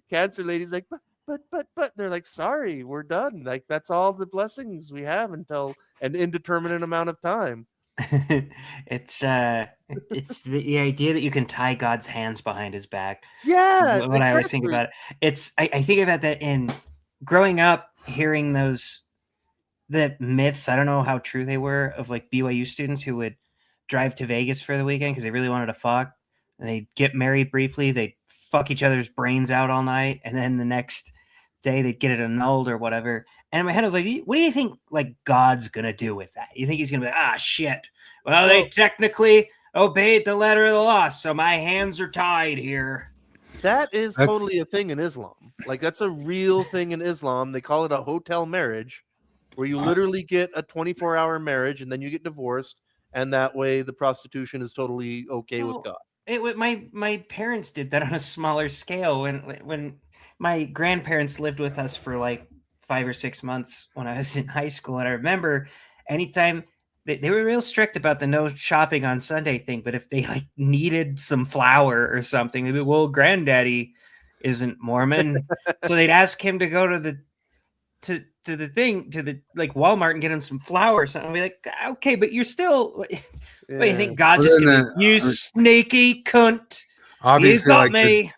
cancer lady's like, but they're like, sorry, we're done. Like, that's all the blessings we have until an indeterminate amount of time. It's the idea that you can tie God's hands behind his back. Yeah, what exactly. I always think about it. I think about that in growing up, hearing the myths. I don't know how true they were, of like BYU students who would drive to Vegas for the weekend because they really wanted to fuck, and they'd get married briefly, they'd fuck each other's brains out all night, and then the next day they'd get it annulled or whatever. And in my head I was like, what do you think like God's gonna do with that? You think he's gonna be like, shit, well, they technically obeyed the letter of the law, so my hands are tied here? That's totally a thing in Islam. Like, that's a real thing in Islam. They call it a hotel marriage, where you literally get a 24-hour marriage and then you get divorced, and that way the prostitution is totally okay with God. My parents did that on a smaller scale when my grandparents lived with us for like 5 or 6 months when I was in high school, and I remember anytime they were real strict about the no shopping on Sunday thing, but if they like needed some flour or something, they'd be, well, granddaddy isn't Mormon, so they'd ask him to go to the like Walmart and get him some flour or something. I'd be like, okay, but you're still, what do you think God's just gonna be, you sneaky cunt? Obviously, got like me.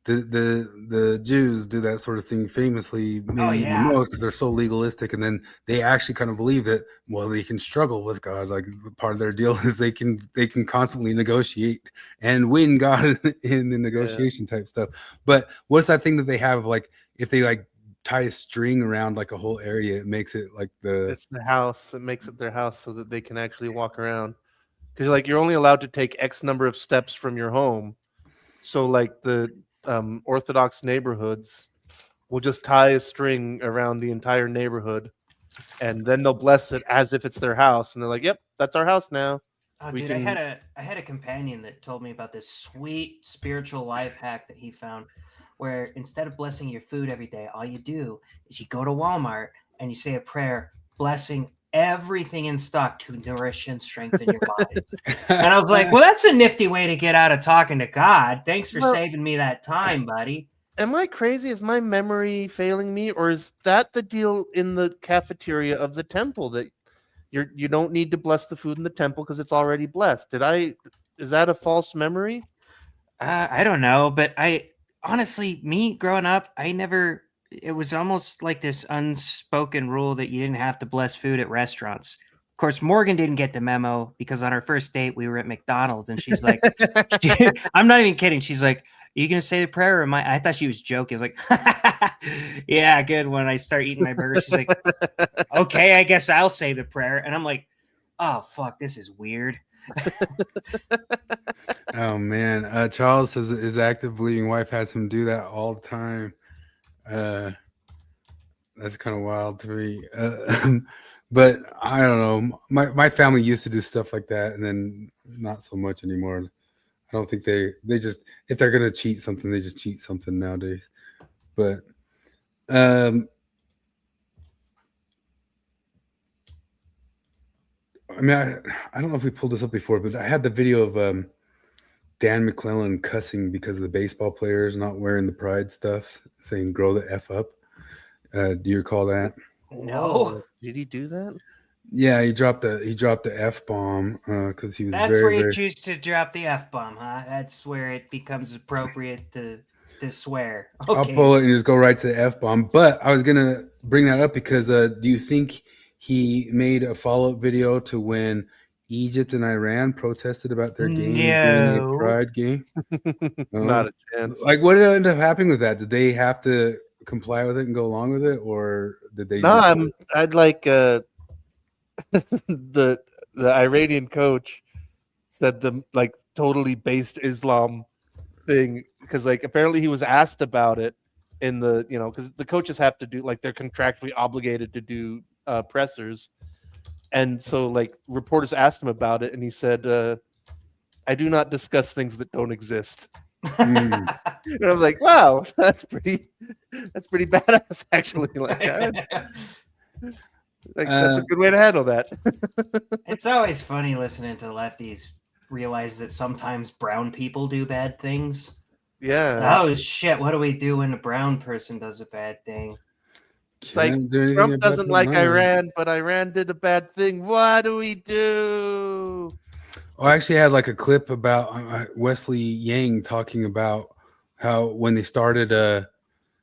The Jews do that sort of thing famously, maybe the most, because they're so legalistic, and then they actually kind of believe that, well, they can struggle with God. Like, part of their deal is they can constantly negotiate and win God in the negotiation type stuff. But what's that thing that they have, like, if they like tie a string around like a whole area, it makes it like it's the house. It makes it their house so that they can actually walk around, because like you're only allowed to take X number of steps from your home. So like the Orthodox neighborhoods will just tie a string around the entire neighborhood, and then they'll bless it as if it's their house, and they're like, "Yep, that's our house now." Oh, We dude, can- I had a companion that told me about this sweet spiritual life hack that he found, where instead of blessing your food every day, all you do is you go to Walmart and you say a prayer blessing everything in stock to nourish and strengthen your body. And I was like, well, that's a nifty way to get out of talking to God. Thanks for Well- saving me that time, buddy. Am I crazy? Is my memory failing me, or is that the deal in the cafeteria of the temple that you don't need to bless the food in the temple because it's already blessed? Is that a false memory? I don't know, but I honestly, me growing up, it was almost like this unspoken rule that you didn't have to bless food at restaurants. Of course, Morgan didn't get the memo because on our first date, we were at McDonald's and she's like, I'm not even kidding. She's like, are you going to say the prayer? Or am I thought she was joking. I was like, yeah, good. When I start eating my burger, she's like, okay, I guess I'll say the prayer. And I'm like, oh, fuck, this is weird. Oh man, Charles says his active believing wife has him do that all the time. That's kind of wild to me. But I don't know. My family used to do stuff like that, and then not so much anymore. I don't think they just, if they're gonna cheat something, they just cheat something nowadays. But I mean, I don't know if we pulled this up before, but I had the video of Dan McClellan cussing because of the baseball players not wearing the pride stuff, saying "grow the f up." Do you recall that? No. Did he do that? Yeah, he dropped the f bomb because he was That's very, where you very... choose to drop the F bomb, huh? That's where it becomes appropriate to swear. Okay. I'll pull it and just go right to the f bomb. But I was gonna bring that up because do you think he made a follow up video to when Egypt and Iran protested about their game being a No. pride game? Not a chance. Like, what did end up happening with that? Did they have to comply with it and go along with it, or did they? No, I'd like the Iranian coach said the like totally based Islam thing because like apparently he was asked about it in the because the coaches have to do like they're contractually obligated to do pressers, and so like reporters asked him about it and he said I do not discuss things that don't exist. And I was like, wow, that's pretty badass actually. Like that's a good way to handle that. It's always funny listening to lefties realize that sometimes brown people do bad things. Yeah. Oh shit, what do we do when a brown person does a bad thing? It's like Trump doesn't like Iran, but Iran did a bad thing. What do we do? I actually had like a clip about Wesley Yang talking about how when they started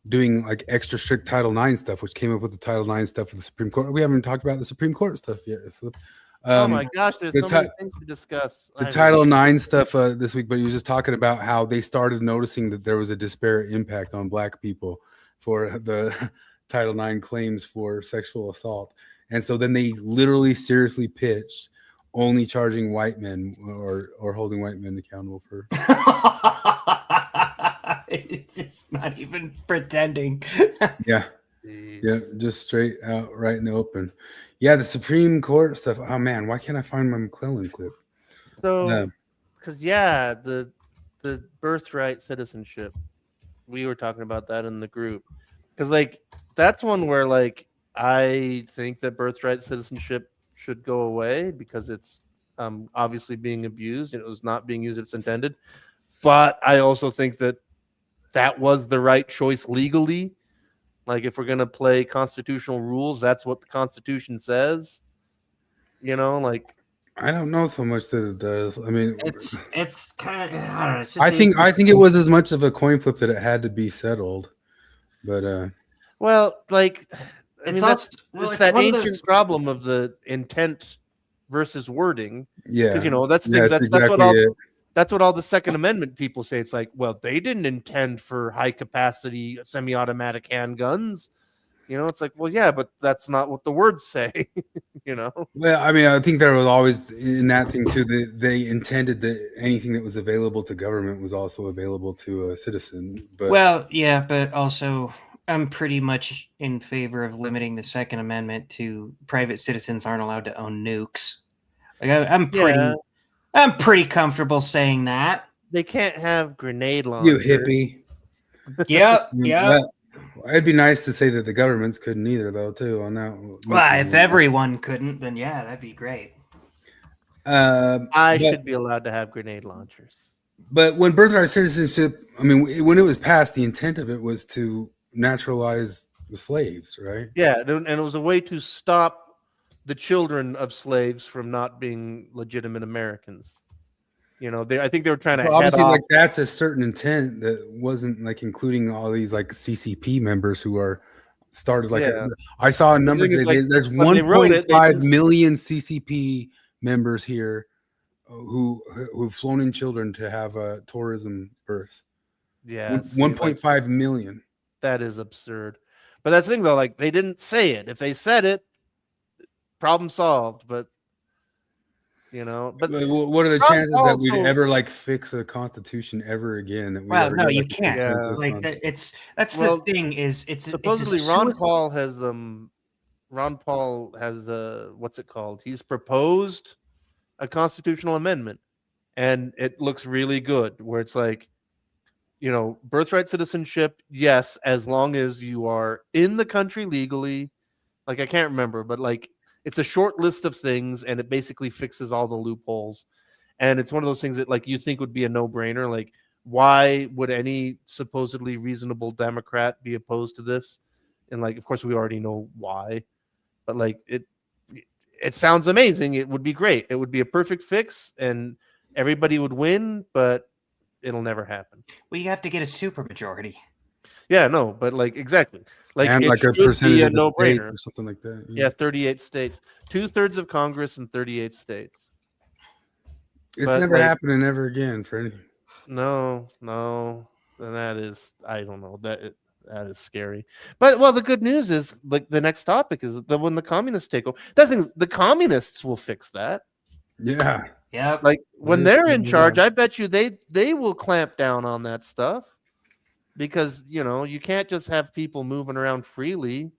doing like extra strict Title IX stuff, which came up with the Title IX stuff with the Supreme Court. We haven't talked about the Supreme Court stuff yet. Oh my gosh, there's so many things to discuss. The Title IX stuff this week, but he was just talking about how they started noticing that there was a disparate impact on Black people for the Title IX claims for sexual assault. And so then they literally seriously pitched only charging white men or holding white men accountable for. It's just not even pretending. Yeah. Yeah, just straight out right in the open. Yeah, the Supreme Court stuff. Oh man, why can't I find my McClellan clip? So, because the birthright citizenship, we were talking about that in the group. Because like that's one where like I think that birthright citizenship should go away because it's obviously being abused and it was not being used as it's intended. But I also think that was the right choice legally. Like if we're gonna play constitutional rules, that's what the Constitution says. Like I don't know so much that it does. I mean, it's kind of I don't know. It's just I think it was as much of a coin flip that it had to be settled. But well, like I It's mean also- well, it's it's that one of ancient those- problem of the intent versus wording. yeah, Because that's yeah, that's exactly what all it. that's what all the Second Amendment people say. It's like, well, they didn't intend for high capacity semi-automatic handguns. It's like, well, yeah, but that's not what the words say. Well, I mean, I think there was always in that thing too. They intended that anything that was available to government was also available to a citizen. But Well, yeah, but also I'm pretty much in favor of limiting the Second Amendment to private citizens aren't allowed to own nukes. Like Yeah, I'm pretty comfortable saying that. they can't have grenade You launchers. hippie. Yep, Mm, yep. It'd be nice to say that the governments couldn't either, though, too, on that. Well, if everyone couldn't, then yeah, that'd be great. I should be allowed to have grenade launchers. But when birthright citizenship, I mean, when it was passed, the intent of it was to naturalize the slaves, right? Yeah, and it was a way to stop the children of slaves from not being legitimate Americans. You know, I think they were trying to Well, obviously, head off. like that's a certain intent that wasn't like including all these like CCP members who are started like. Yeah. I saw a number. thing is, like, There's when they wrote it, they 1.5 didn't- million CCP members here who've flown in children to have a tourism birth. Yeah, 1.5 million. that is absurd. But that's the thing, though. Like, they didn't say it. If they said it, problem solved. But you know, but What are the Trump chances that we'd also- ever like fix a constitution ever again? That we Well, ever no, get, you like, a can't. consensus Like on? that's Well, the thing is it's supposedly it's a Ron suicide- Paul has what's it called? He's proposed a constitutional amendment, and it looks really good. Where it's like, you know, birthright citizenship, yes, as long as you are in the country legally. Like, I can't remember, but like, it's a short list of things, and it basically fixes all the loopholes. And it's one of those things that like you think would be a no-brainer. Like, why would any supposedly reasonable Democrat be opposed to this? And like, of course, we already know why. But like, it sounds amazing. It would be great. It would be a perfect fix, and everybody would win. But it'll never happen. Well, you have to get a super-majority. Yeah, no, but like exactly, like And it like a should percentage be a of the states no-brainer. or something like that. Yeah, 38 states, 2/3 of Congress, and 38 states. It's But, never like- happening ever again for any. No, and that is, I don't know, that is scary. But well, the good news is like the next topic is that when the communists take over, that's the thing, the communists will fix that. Yeah. Yep. Like when is they're good in news, charge, yeah. I bet you they will clamp down on that stuff, because you know you can't just have people moving around freely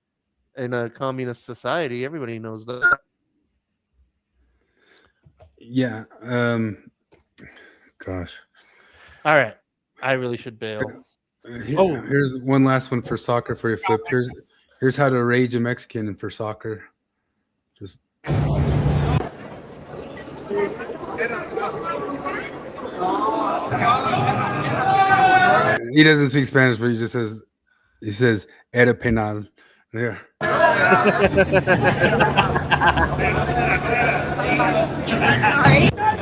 in a communist society. Everybody knows that. Yeah. Gosh. All right, I really should bail. Here's one last one for soccer for your flip. Here's how to rage a Mexican for soccer. Just he doesn't speak Spanish, but he says era penal. Yeah.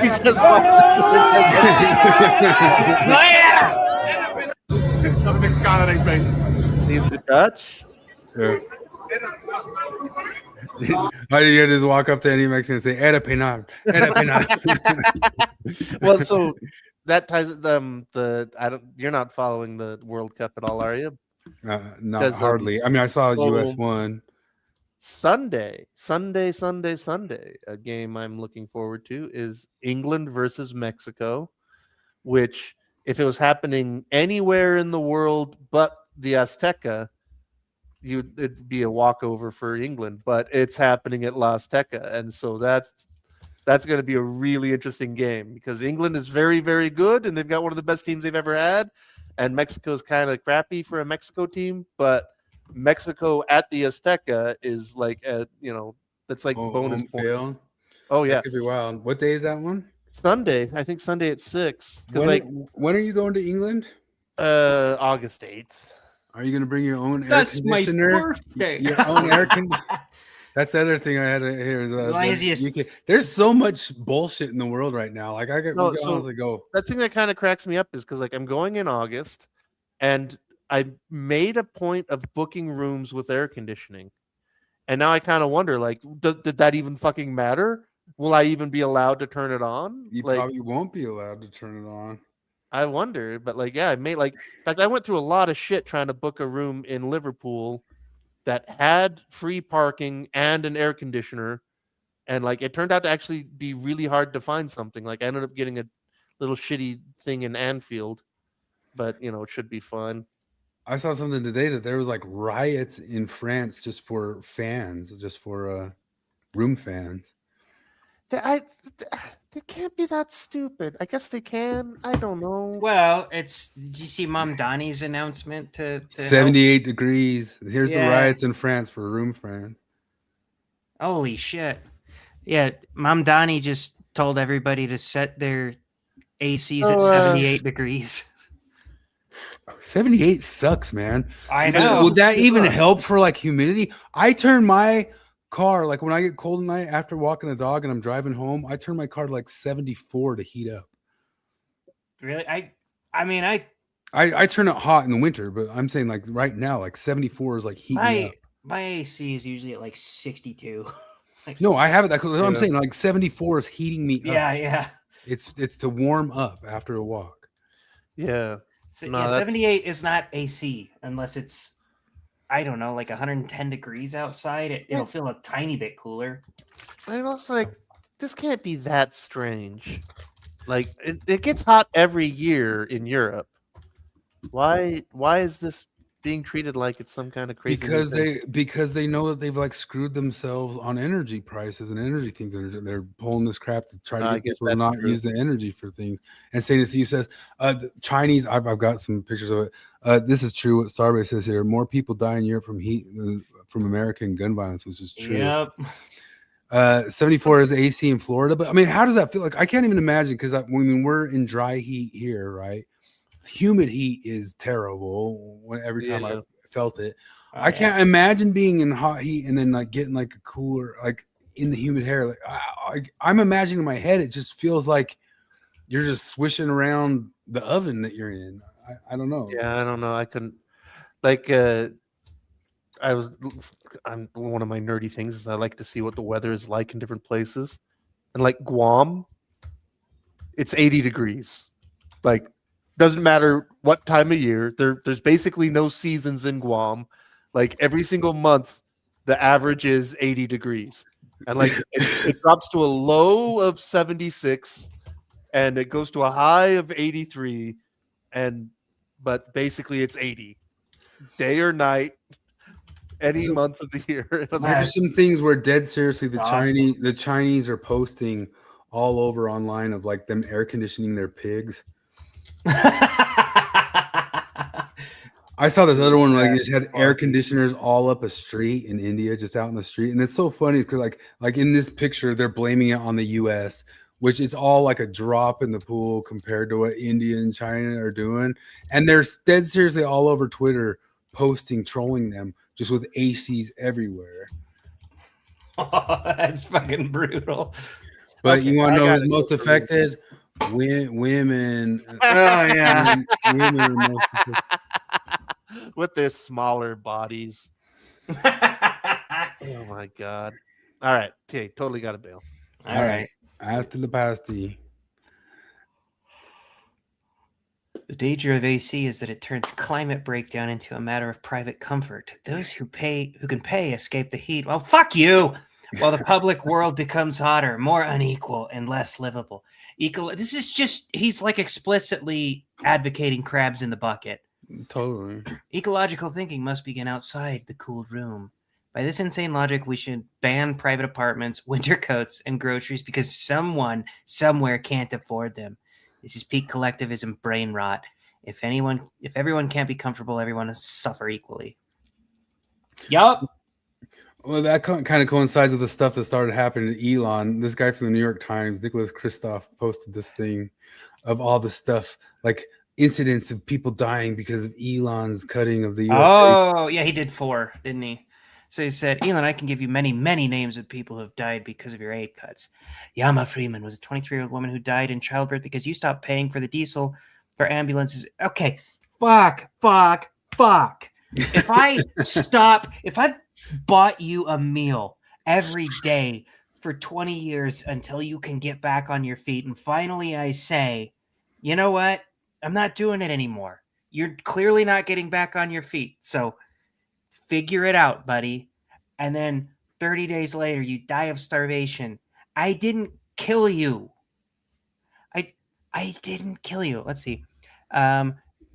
He just walks into He's the Dutch. Yeah. You just walk up to any Mexican and say era penal, era penal. Well, so that ties you're not following the World Cup at all, are you? Not 'Cause, hardly. I mean, I saw so- US won. Sunday, a game I'm looking forward to is England versus Mexico, which if it was happening anywhere in the world but the Azteca, it'd be a walkover for England, but it's happening at La Azteca, and so that's going to be a really interesting game because England is very, very good, and they've got one of the best teams they've ever had, and Mexico's kind of crappy for a Mexico team, but Mexico at the Azteca is like that's like bonus Home points. field. Oh yeah, That could be wild. What day is that one? Sunday. I think Sunday at 6. Because When are you going to England? August 8th. Are you going to bring your own air That's my conditioner? birthday. Your own air conditioner. That's the other thing I had to hear. Is, Laziest- there's so much bullshit in the world right now. Like we can honestly go. That thing that kind of cracks me up is because like I'm going in August, and I made a point of booking rooms with air conditioning, and now I kind of wonder like, did that even fucking matter? Will I even be allowed to turn it on? You Like, probably won't be allowed to turn it on. I wonder, but like, yeah, I made like, in fact, I went through a lot of shit trying to book a room in Liverpool that had free parking and an air conditioner, and like, it turned out to actually be really hard to find something. Like, I ended up getting a little shitty thing in Anfield, but you know, it should be fun. I saw something today that there was like riots in France just for fans, just for room fans. They can't be that stupid. I guess they can. I don't know. Well, did you see Mom Donnie's announcement to help? 78 degrees. Here's the Yeah. riots in France for room fans. Holy shit. Yeah, Mom Donnie just told everybody to set their ACs at 78 degrees. 78 sucks, man. I But know. would that even help for like humidity? I turn my car, like when I get cold at night after walking a dog and I'm driving home, I turn my car to like 74 to heat up. Really? I mean, I turn it hot in the winter, but I'm saying like right now, like 74 is like heating up. my AC is usually at like 62. No, I have it. That's what I'm Yeah. saying. Like 74 is heating me up. Yeah. It's to warm up after a walk. Yeah. So, No, yeah, that's- 78 is not AC unless it's, I don't know, like 110 degrees outside. It'll feel a tiny bit cooler. I was like, this can't be that strange. Like it gets hot every year in Europe. Why is this being treated like it's some kind of crazy? Because they know that they've like screwed themselves on energy prices and energy things, and they're pulling this crap to try to I get guess people to that's not true. use the energy for things. And St. C says the Chinese. I've got some pictures of it. This is true. What Starbase says here: more people die in Europe from heat than from American gun violence, which is true. Yep. 74 is AC in Florida, but I mean, how does that feel? Like I can't even imagine because when we're in dry heat here, right? Humid heat is terrible. Every time I felt it, I can't imagine being in hot heat and then like getting like a cooler, like in the humid air. Like I'm imagining in my head, it just feels like you're just swishing around the oven that you're in. I don't know. Yeah, I don't know. I couldn't like. I'm one of my nerdy things is I like to see what the weather is like in different places, and like Guam, it's 80 degrees. Like, doesn't matter what time of year. There's basically no seasons in Guam. Like every single month, the average is 80 degrees, and like it drops to a low of 76, and it goes to a high of 83, but basically it's 80, day or night. Any month of the year. There's some things where dead seriously the Awesome. Chinese are posting all over online of like them air conditioning their pigs. I saw this other one where like they just had air conditioners all up a street in India, just out in the street. And it's so funny because like in this picture, they're blaming it on the US, which is all like a drop in the pool compared to what India and China are doing. And they're dead seriously all over Twitter posting, trolling them just with ACs everywhere. That's fucking brutal. But Okay, you want I to know who's gotta most go for affected? Women. Oh yeah. Women are most affected. With their smaller bodies. Oh my god. All right. Okay, totally got to bail. All right. Ass to the pasty. The danger of AC is that it turns climate breakdown into a matter of private comfort. Those who can pay escape the heat. Well, fuck you. While the public world becomes hotter, more unequal, and less livable. This is just, he's like explicitly advocating crabs in the bucket. Totally. Ecological thinking must begin outside the cooled room. By this insane logic, we should ban private apartments, winter coats, and groceries because someone somewhere can't afford them. This is peak collectivism brain rot. If everyone can't be comfortable, everyone will suffer equally. Yup. Well, that kind of coincides with the stuff that started happening to Elon. This guy from the New York Times, Nicholas Kristof, posted this thing of all the stuff, like incidents of people dying because of Elon's cutting of the USA. Oh, yeah, he did 4, didn't he? So he said, Elon, I can give you many, many names of people who have died because of your aid cuts. Yama Freeman was a 23-year-old woman who died in childbirth because you stopped paying for the diesel for ambulances. Okay, fuck. If I bought you a meal every day for 20 years until you can get back on your feet, and finally I say, you know what? I'm not doing it anymore. You're clearly not getting back on your feet. So figure it out, buddy. And then 30 days later, you die of starvation. I didn't kill you. I didn't kill you. Let's see.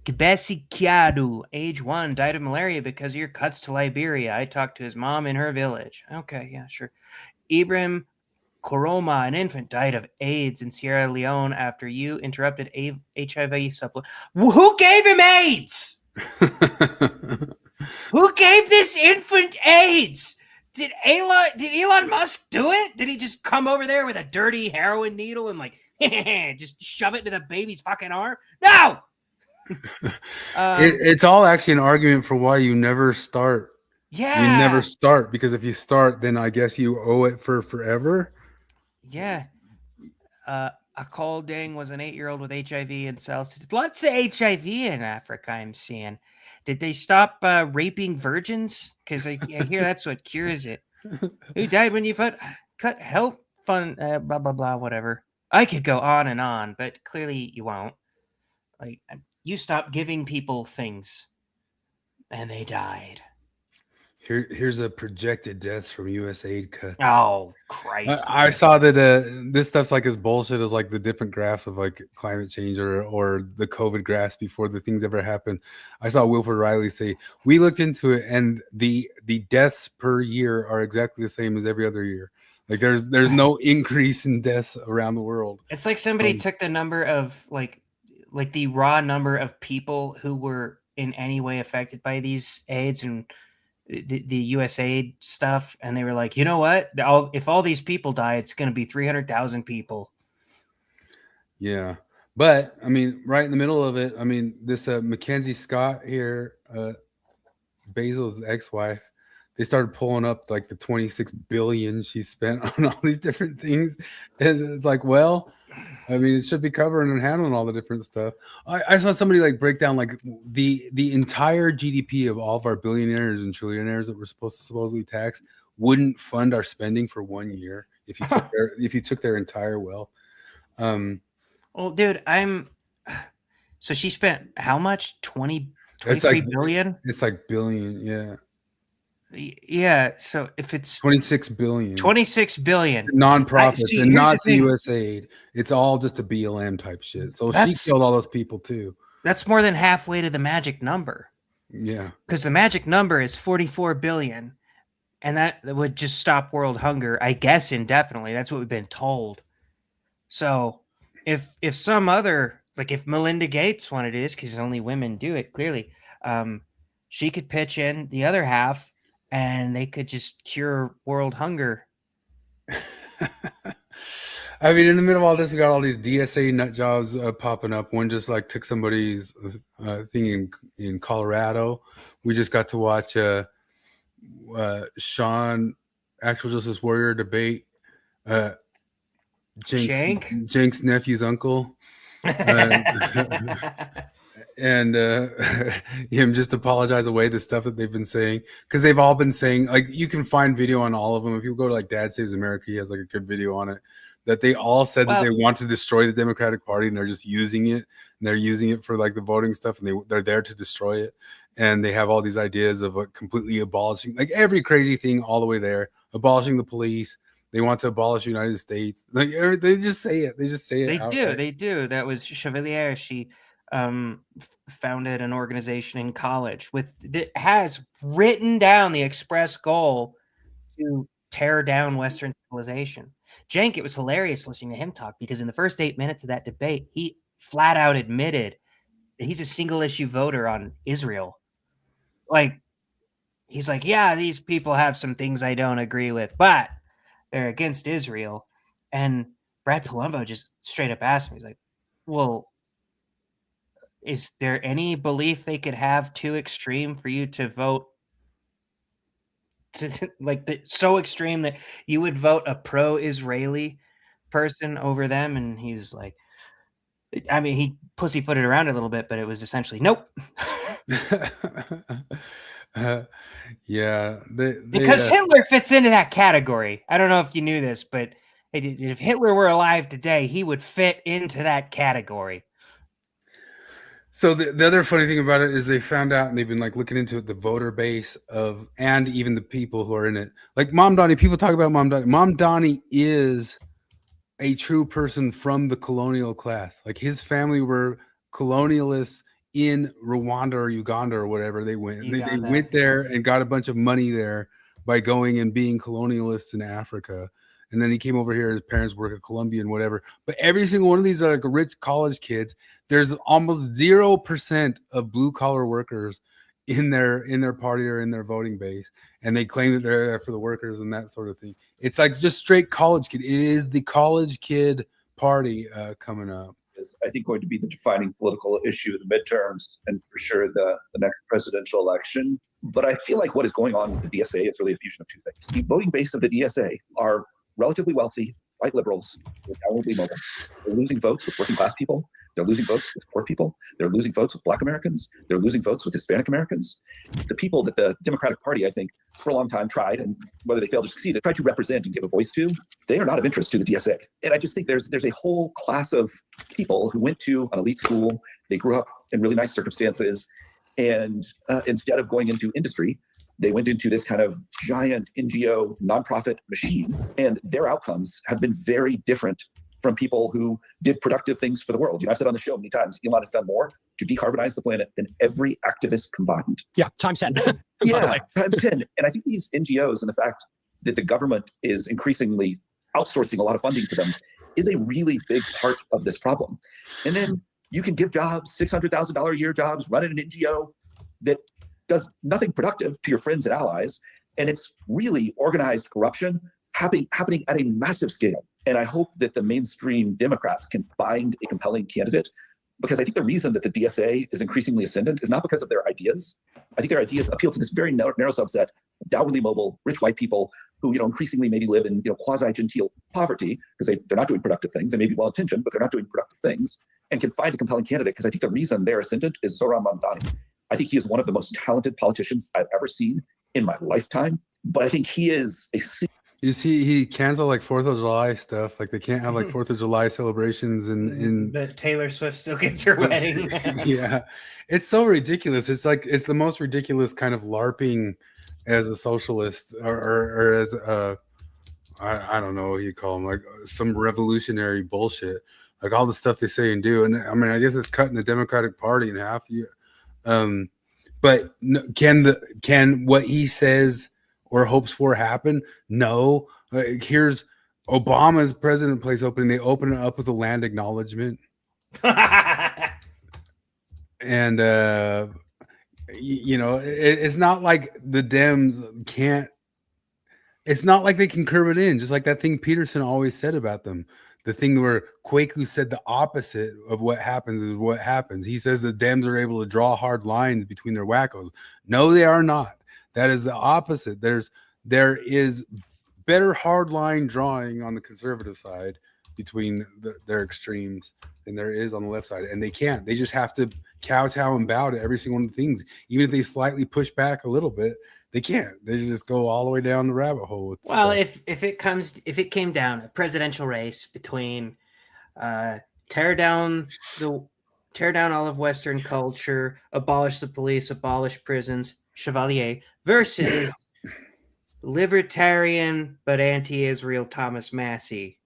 Kibesi Kiadu, age 1, died of malaria because of your cuts to Liberia. I talked to his mom in her village. Okay, yeah, sure. Ibrahim Koroma, an infant, died of AIDS in Sierra Leone after you interrupted HIV supplement. Who gave him AIDS? Who gave this infant AIDS? Did Elon Musk do it? Did he just come over there with a dirty heroin needle and like just shove it into the baby's fucking arm? No. It's all actually an argument for why you never start. Yeah. You never start, because if you start, then I guess you owe it for forever. Yeah. Akol Deng was an 8-year-old with HIV and cells. Lots of HIV in Africa, I'm seeing. Did they stop raping virgins? Because I hear that's what cures it. Who died when you cut health fund, blah, blah, blah, whatever. I could go on and on, but clearly you won't. Like, you stopped giving people things, and they died. Here's a projected deaths from USAID cuts. Oh, Christ. I saw that this stuff's like as bullshit as like the different graphs of like climate change or the COVID graphs before the things ever happened. I saw Wilford Riley say, we looked into it and the deaths per year are exactly the same as every other year. Like there's no increase in deaths around the world. It's like somebody took the number of like the raw number of people who were in any way affected by these AIDS and the USAID stuff, and they were like, you know what? If all these people die, it's going to be 300,000 people. Yeah, but I mean, right in the middle of it, I mean, this Mackenzie Scott here, Basil's ex-wife, they started pulling up like the 26 billion she spent on all these different things, and it's like, well, I mean, it should be covering and handling all the different stuff. I saw somebody like break down like the entire GDP of all of our billionaires and trillionaires that we're supposed to supposedly tax wouldn't fund our spending for 1 year if you took their entire wealth. Well, dude, so she spent how much? 23 billion? It's like billion, yeah. Yeah, so if it's 26 billion, nonprofits and not the USAID, it's all just a BLM type shit. So she killed all those people too. That's more than halfway to the magic number. Yeah, because the magic number is 44 billion, and that would just stop world hunger, I guess, indefinitely. That's what we've been told. So if some other, like if Melinda Gates wanted it, because only women do it, clearly, she could pitch in the other half. And they could just cure world hunger. I mean, in the middle of all this, we got all these DSA nut jobs popping up. One just like took somebody's thing in Colorado. We just got to watch Sean, actual Justice Warrior, debate Cenk's nephew's uncle. And him just apologize away the stuff that they've been saying, because they've all been saying, like, you can find video on all of them. If you go to like Dad Saves America, he has like a good video on it, that they all said that they want to destroy the Democratic Party, and they're just using it, and they're using it for like the voting stuff, and they're there to destroy it. And they have all these ideas of like completely abolishing like every crazy thing all the way there, abolishing the police. They want to abolish the United States. Like they just say it. They just say it. They do. That was Chevalier. She founded an organization in college that has written down the express goal to tear down Western civilization. Cenk, it was hilarious listening to him talk, because in the first 8 minutes of that debate, he flat out admitted that he's a single issue voter on Israel. Like, he's like, yeah, these people have some things I don't agree with, but they're against Israel. And Brad Palumbo just straight up asked him, he's like, well, is there any belief they could have too extreme for you to vote to like so extreme that you would vote a pro-Israeli person over them? And he's like, I mean, he pussyfooted around a little bit, but it was essentially nope. Yeah, because Hitler fits into that category. I don't know if you knew this, but if Hitler were alive today, he would fit into that category. So the other funny thing about it is they found out, and they've been like looking into it, the voter base of, and even the people who are in it. Like Mom Donnie, people talk about Mom Donnie. Mom Donnie is a true person from the colonial class. Like his family were colonialists in Rwanda or Uganda or whatever they went. They Uganda. went there and got a bunch of money there by going and being colonialists in Africa. And then he came over here. His parents work at Columbia and whatever. But every single one of these are like rich college kids. There's almost 0% of blue collar workers in their party or in their voting base, and they claim that they're there for the workers and that sort of thing. It's like just straight college kid. It is the college kid party coming up. Is, I think, going to be the defining political issue of the midterms and for sure the next presidential election. But I feel like what is going on with the DSA is really a fusion of two things. The voting base of the DSA are relatively wealthy, white liberals, with outwardly mobile. They're losing votes with working class people. They're losing votes with poor people. They're losing votes with Black Americans. They're losing votes with Hispanic Americans. The people that the Democratic Party, I think, for a long time tried, and whether they failed or succeeded, tried to represent and give a voice to, they are not of interest to the DSA. And I just think there's a whole class of people who went to an elite school. They grew up in really nice circumstances. And instead of going into industry, they went into this kind of giant NGO nonprofit machine. And their outcomes have been very different from people who did productive things for the world. You know, I've said on the show many times, Elon has done more to decarbonize the planet than every activist combined. Yeah, times 10. Yeah, times 10. And I think these NGOs and the fact that the government is increasingly outsourcing a lot of funding to them is a really big part of this problem. And then you can give jobs, $600,000 a year jobs, run an NGO that does nothing productive to your friends and allies. And it's really organized corruption happening at a massive scale. And I hope that the mainstream Democrats can find a compelling candidate, because I think the reason that the DSA is increasingly ascendant is not because of their ideas. I think their ideas appeal to this very narrow subset of downwardly mobile, rich white people who, increasingly maybe live in, quasi-genteel poverty because they're not doing productive things. They may be well-intentioned, but they're not doing productive things, and can find a compelling candidate. Because I think the reason they're ascendant is Zohran Mamdani. I think he is one of the most talented politicians I've ever seen in my lifetime. But I think he is a You see, he canceled like 4th of July stuff. Like they can't have like 4th of July celebrations in But Taylor Swift still gets her wedding. Yeah, it's so ridiculous. It's like it's the most ridiculous kind of LARPing as a socialist or as a I don't know what you call them, like some revolutionary bullshit. Like all the stuff they say and do. And I mean, I guess it's cutting the Democratic Party in half. But can what he says or hopes for happen? No. Here's Obama's president place opening. They open it up with a land acknowledgement. And it's not like the Dems can't. It's not like they can curb it in, just like that thing Peterson always said about them. The thing where Kwaku said the opposite of what happens is what happens. He says the Dems are able to draw hard lines between their wackos. No, they are not. That is the opposite. There is better hard line drawing on the conservative side between their extremes than there is on the left side. And they can't. They just have to kowtow and bow to every single one of the things. Even if they slightly push back a little bit, they can't. They just go all the way down the rabbit hole. With well, stuff. if it came down a presidential race between tear down all of Western culture, abolish the police, abolish prisons, Chevalier, versus libertarian but anti-Israel Thomas Massey,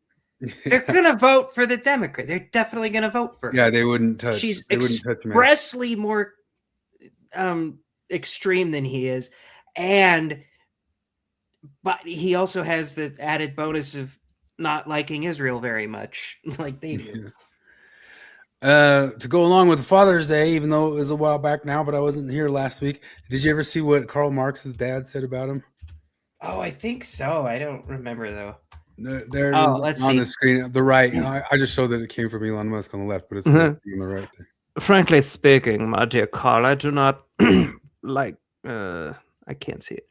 they're gonna vote for the Democrat. They're definitely gonna vote for her. Yeah, they wouldn't touch. She's they wouldn't touch Massey. expressly more extreme than he is, but he also has the added bonus of not liking Israel very much, like they do. To go along with Father's Day, even though it was a while back now, but I wasn't here last week. Did you ever see what Karl Marx's dad said about him? Oh, I think so. I don't remember though. No, there it is let's on see. the screen. The right. I just showed that it came from Elon Musk on the left, but it's on the right there. Frankly speaking, my dear Carl, I do not like. I can't see it.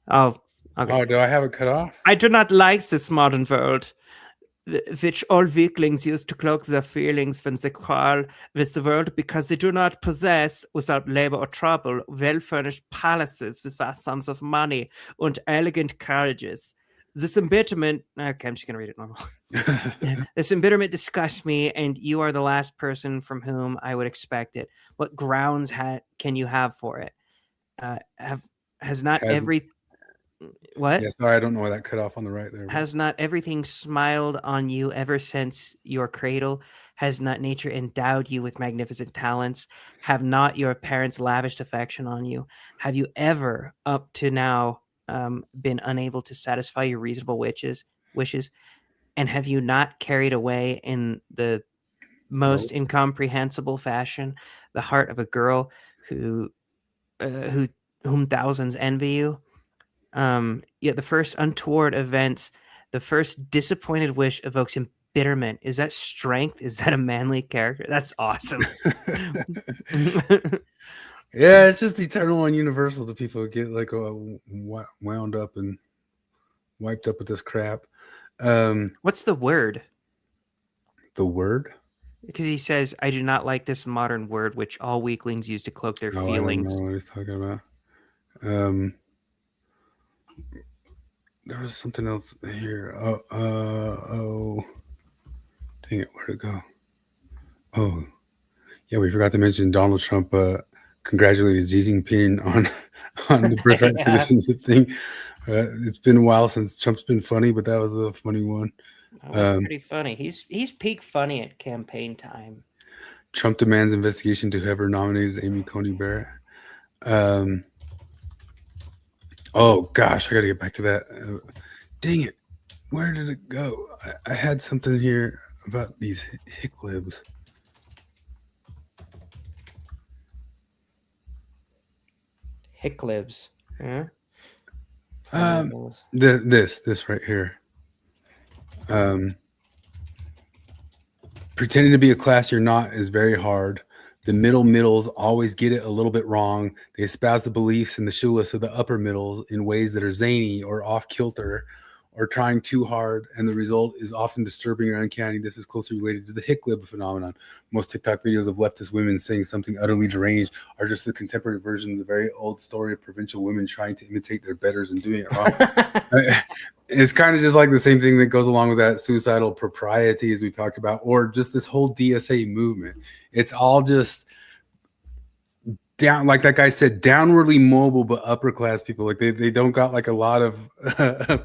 Oh, okay. Oh, do I have it cut off? I do not like this modern world, which all weaklings use to cloak their feelings when they quarrel with the world, because they do not possess, without labor or trouble, well-furnished palaces with vast sums of money and elegant carriages. This embitterment... Okay, I'm just going to read it normal. This embitterment disgusts me, and you are the last person from whom I would expect it. What grounds can you have for it? Has not every... What? Yeah, sorry, I don't know why that cut off on the right there. Has not everything smiled on you ever since your cradle? Has not nature endowed you with magnificent talents? Have not your parents lavished affection on you? Have you ever, up to now, been unable to satisfy your reasonable wishes? And have you not carried away in the most incomprehensible fashion the heart of a girl who, who whom thousands envy you? Yet the first untoward events, the first disappointed wish evokes embitterment. Is that strength? Is that a manly character? That's awesome. Yeah, it's just eternal and universal that people get like wound up and wiped up with this crap. What's the word? The word? Because he says, I do not like this modern word which all weaklings use to cloak their Oh, I don't feelings. know what he's talking about. There was something else here. Oh, dang it, where'd it go? Oh, yeah, we forgot to mention Donald Trump congratulated Xi Jinping on the birthright Yeah. citizenship thing. It's been a while since Trump's been funny, but that was a funny one. That was pretty funny. He's peak funny at campaign time. Trump demands investigation to whoever nominated Amy Coney Barrett. Oh gosh, I gotta get back to that. Dang it, where did it go? I had something here about these hicklibs. Hicklibs. Yeah. This right here. Pretending to be a class you're not is very hard. The middles always get it a little bit wrong. They espouse the beliefs and the shoeless of the upper middles in ways that are zany or off kilter or trying too hard, and the result is often disturbing or uncanny. This is closely related to the hicklib phenomenon. Most TikTok videos of leftist women saying something utterly deranged are just the contemporary version of the very old story of provincial women trying to imitate their betters and doing it wrong. It's kind of just like the same thing that goes along with that suicidal propriety as we talked about, or just this whole DSA movement. It's all just down, like that guy said, downwardly mobile but upper class people. Like they don't got like a lot of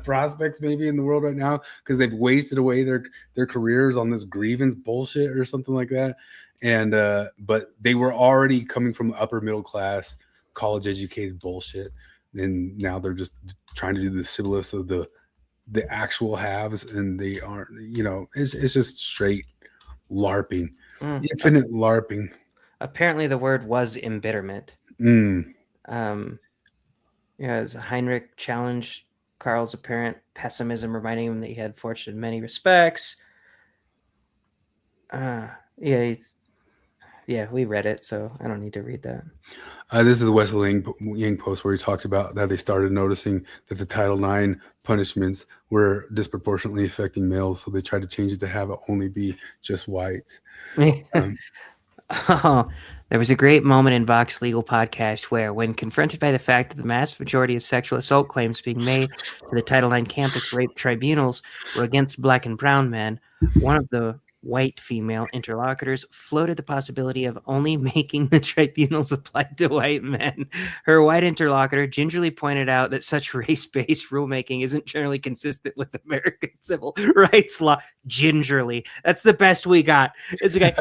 prospects maybe in the world right now because they've wasted away their careers on this grievance bullshit or something like that. And but they were already coming from the upper middle class, college educated bullshit, and now they're just trying to do the civilist of the actual haves, and they aren't. You know, it's just straight LARPing, infinite LARPing. Apparently, the word was embitterment. As Heinrich challenged Karl's apparent pessimism, reminding him that he had fortune in many respects. We read it, so I don't need to read that. This is the Wesley Yang post where he talked about that they started noticing that the Title IX punishments were disproportionately affecting males, so they tried to change it to have it only be just whites. There was a great moment in Vox Legal podcast where, when confronted by the fact that the vast majority of sexual assault claims being made to the Title IX campus rape tribunals were against black and brown men, one of the white female interlocutors floated the possibility of only making the tribunals apply to white men. Her white interlocutor gingerly pointed out that such race-based rulemaking isn't generally consistent with American civil rights law. Gingerly. That's the best we got. It's okay.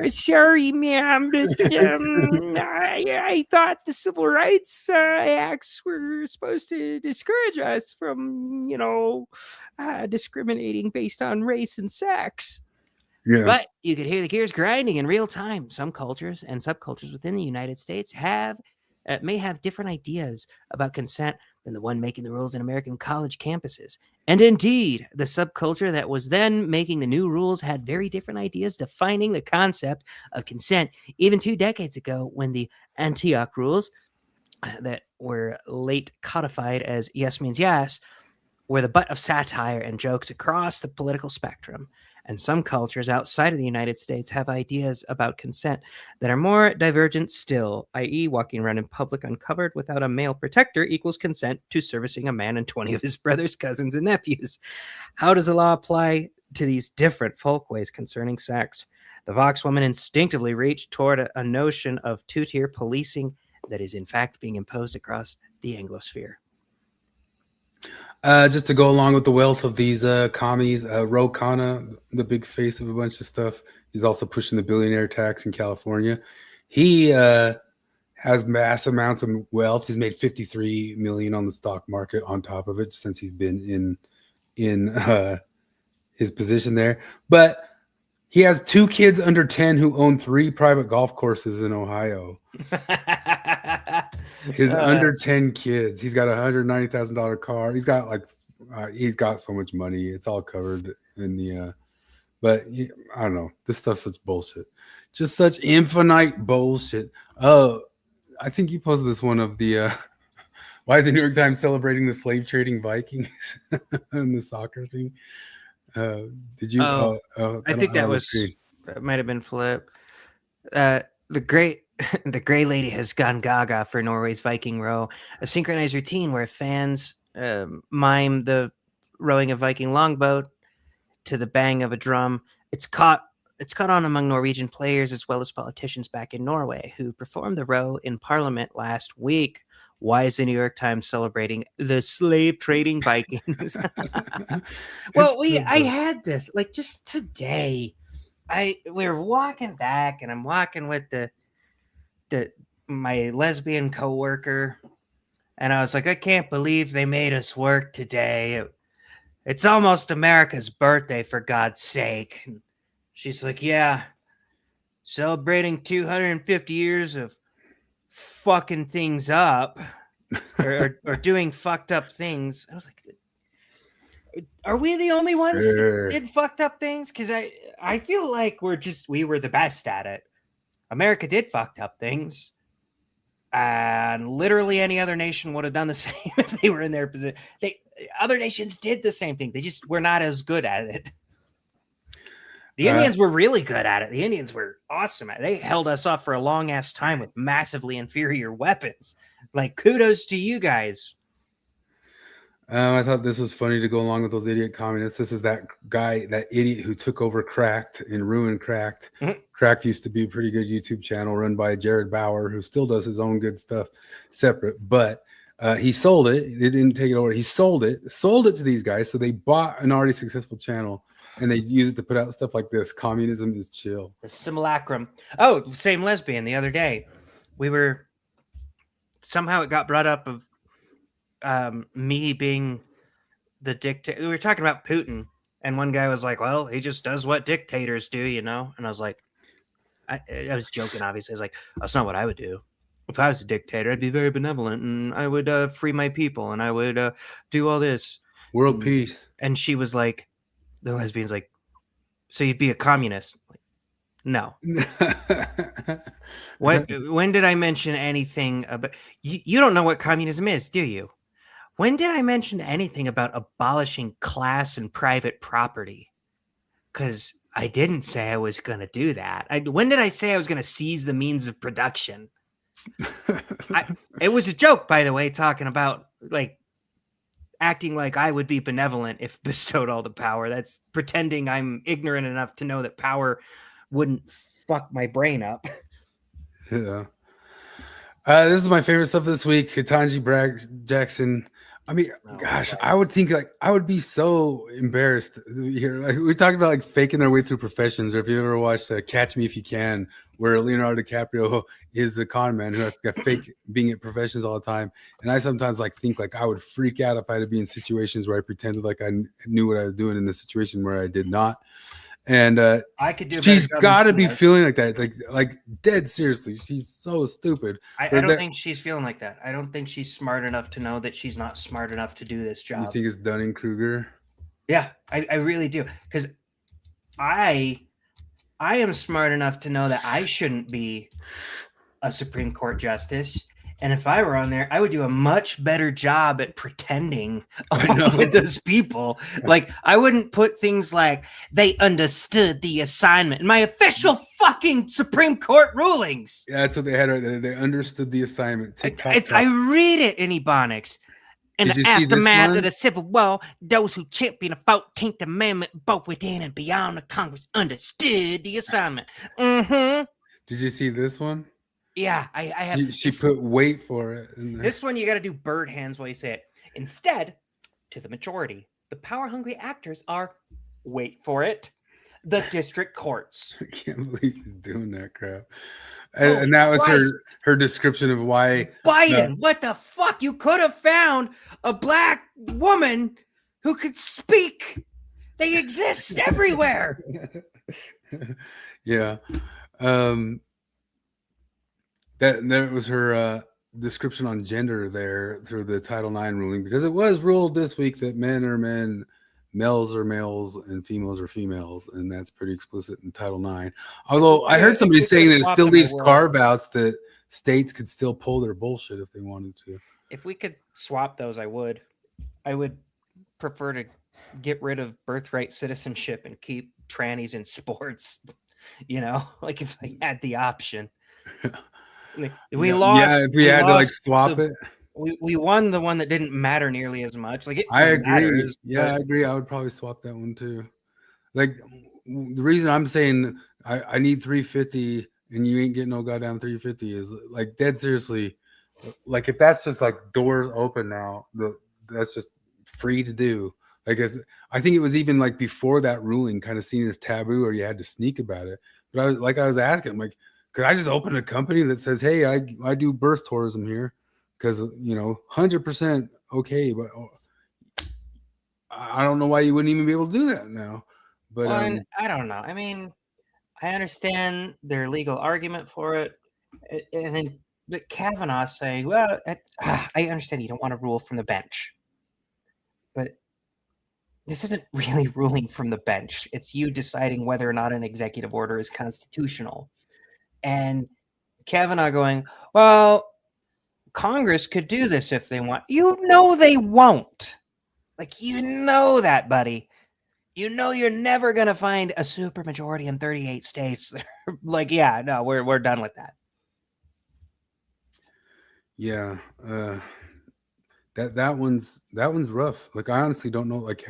Sorry, ma'am, but I thought the civil rights acts were supposed to discourage us from, discriminating based on race and sex. Yeah. But you could hear the gears grinding in real time. Some cultures and subcultures within the United States may have different ideas about consent than the one making the rules in American college campuses. And indeed, the subculture that was then making the new rules had very different ideas defining the concept of consent even 2 decades ago, when the Antioch rules that were late codified as yes means yes were the butt of satire and jokes across the political spectrum. And some cultures outside of the United States have ideas about consent that are more divergent still, i.e., walking around in public uncovered without a male protector equals consent to servicing a man and 20 of his brothers, cousins, and nephews. How does the law apply to these different folkways concerning sex? The Vox woman instinctively reached toward a notion of two-tier policing that is in fact being imposed across the Anglosphere. Just to go along with the wealth of these commies, Ro Khanna, the big face of a bunch of stuff, he's also pushing the billionaire tax in California. He has mass amounts of wealth. He's made 53 million on the stock market on top of it since he's been in his position there. But he has 2 kids under 10 who own 3 private golf courses in Ohio. His under 10 kids. He's got a $190,000 car. He's got so much money. It's all covered in the but I don't know. This stuff's such bullshit. Just such infinite bullshit. Oh, I think you posted this one of the why is the New York Times celebrating the slave trading Vikings and the soccer thing? Did you? I think that might have been Flip. The gray lady has gone gaga for Norway's Viking row, a synchronized routine where fans mime the rowing a Viking longboat to the bang of a drum. It's caught on among Norwegian players as well as politicians back in Norway who performed the row in Parliament last week. Why is the New York Times celebrating the slave trading Vikings? Well, I had this like just today. We were walking back, and I'm walking with my lesbian coworker, and I was like, I can't believe they made us work today. It's almost America's birthday, for God's sake. And she's like, yeah, celebrating 250 years of fucking things up or doing fucked up things. I was like, are we the only ones that did fucked up things? Because I feel like we were the best at it. America did fucked up things, and literally any other nation would have done the same if they were in their position. Other nations did the same thing. They just were not as good at it. The Indians were really good at it. The Indians were awesome at it. They held us off for a long ass time with massively inferior weapons. Like, kudos to you guys. I thought this was funny to go along with those idiot communists. This is that idiot who took over Cracked and ruined Cracked. Mm-hmm. Cracked used to be a pretty good YouTube channel run by Jared Bauer, who still does his own good stuff separate. But he sold it. They didn't take it over. He sold it to these guys. So they bought an already successful channel and they use it to put out stuff like this. Communism is chill. The simulacrum. Oh, same lesbian the other day. Somehow it got brought up of me being the dictator. We were talking about Putin, and one guy was like, well, he just does what dictators do, you know? And I was like, I was joking, obviously. I was like, that's not what I would do. If I was a dictator, I'd be very benevolent, and I would free my people, and I would do all this. World peace. And she was like, the lesbian's like, so you'd be a communist? Like, no. When did I mention anything about... You don't know what communism is, do you? When did I mention anything about abolishing class and private property? Because I didn't say I was going to do that. When did I say I was going to seize the means of production? It was a joke, by the way, talking about like acting like I would be benevolent if bestowed all the power. That's pretending I'm ignorant enough to know that power wouldn't fuck my brain up. Yeah. This is my favorite stuff this week. Ketanji Jackson. I mean, gosh, I would think like I would be so embarrassed here. Like we talked about like faking their way through professions, or if you ever watched Catch Me If You Can, where Leonardo DiCaprio is a con man who has to fake being at professions all the time. And I sometimes like think like I would freak out if I had to be in situations where I pretended like I knew what I was doing in a situation where I did not. And I could do. She's got to be feeling like that, like dead seriously. She's so stupid. I don't think she's feeling like that. I don't think she's smart enough to know that she's not smart enough to do this job. You think it's Dunning-Kruger? Yeah, I really do. Because I am smart enough to know that I shouldn't be a Supreme Court justice. And if I were on there, I would do a much better job at pretending with those people. Like, I wouldn't put things like, they understood the assignment in my official fucking Supreme Court rulings. Yeah, that's what they had right there. They understood the assignment. I read it in Ebonics. In the aftermath of the Civil War, those who championed the 14th Amendment, both within and beyond the Congress, understood the assignment. Mm-hmm. Did you see this one? Yeah, I have. She put weight for it. This one, you got to do bird hands while you say it. Instead, to the majority. The power-hungry actors are, wait for it, the district courts. I can't believe she's doing that crap. Holy And that was Christ. her description of why Biden, what the fuck? You could have found a black woman who could speak. They exist everywhere. Yeah. That was her description on gender there through the Title IX ruling, because it was ruled this week that men are men, males are males, and females are females, and that's pretty explicit in Title IX. Although I heard somebody saying that it still leaves carve-outs that states could still pull their bullshit if they wanted to. If we could swap those, I would. I would prefer to get rid of birthright citizenship and keep trannies in sports. You know, like if I had the option. We lost. Yeah, if we had to like swap it. We won the one that didn't matter nearly as much. Like I agree. Matters, I agree. I would probably swap that one too. Like the reason I'm saying I need 350 and you ain't getting no goddamn 350 is like dead seriously. Like if that's just like doors open now, that's just free to do. Like I think it was even like before that ruling, kind of seen as taboo, or you had to sneak about it. But I was asking, I'm like, could I just open a company that says, hey, I do birth tourism here? Because, 100% okay, but I don't know why you wouldn't even be able to do that now. But I don't know. I mean, I understand their legal argument for it, and then but Kavanaugh saying, "Well, I understand you don't want to rule from the bench, but this isn't really ruling from the bench. It's you deciding whether or not an executive order is constitutional." And Kavanaugh going, "Well, Congress could do this if they want." You know they won't. Like, you know that, buddy. You know you're never going to find a super majority in 38 states. Like, yeah, no, we're done with that. Yeah. That one's rough. Like, I honestly don't know, like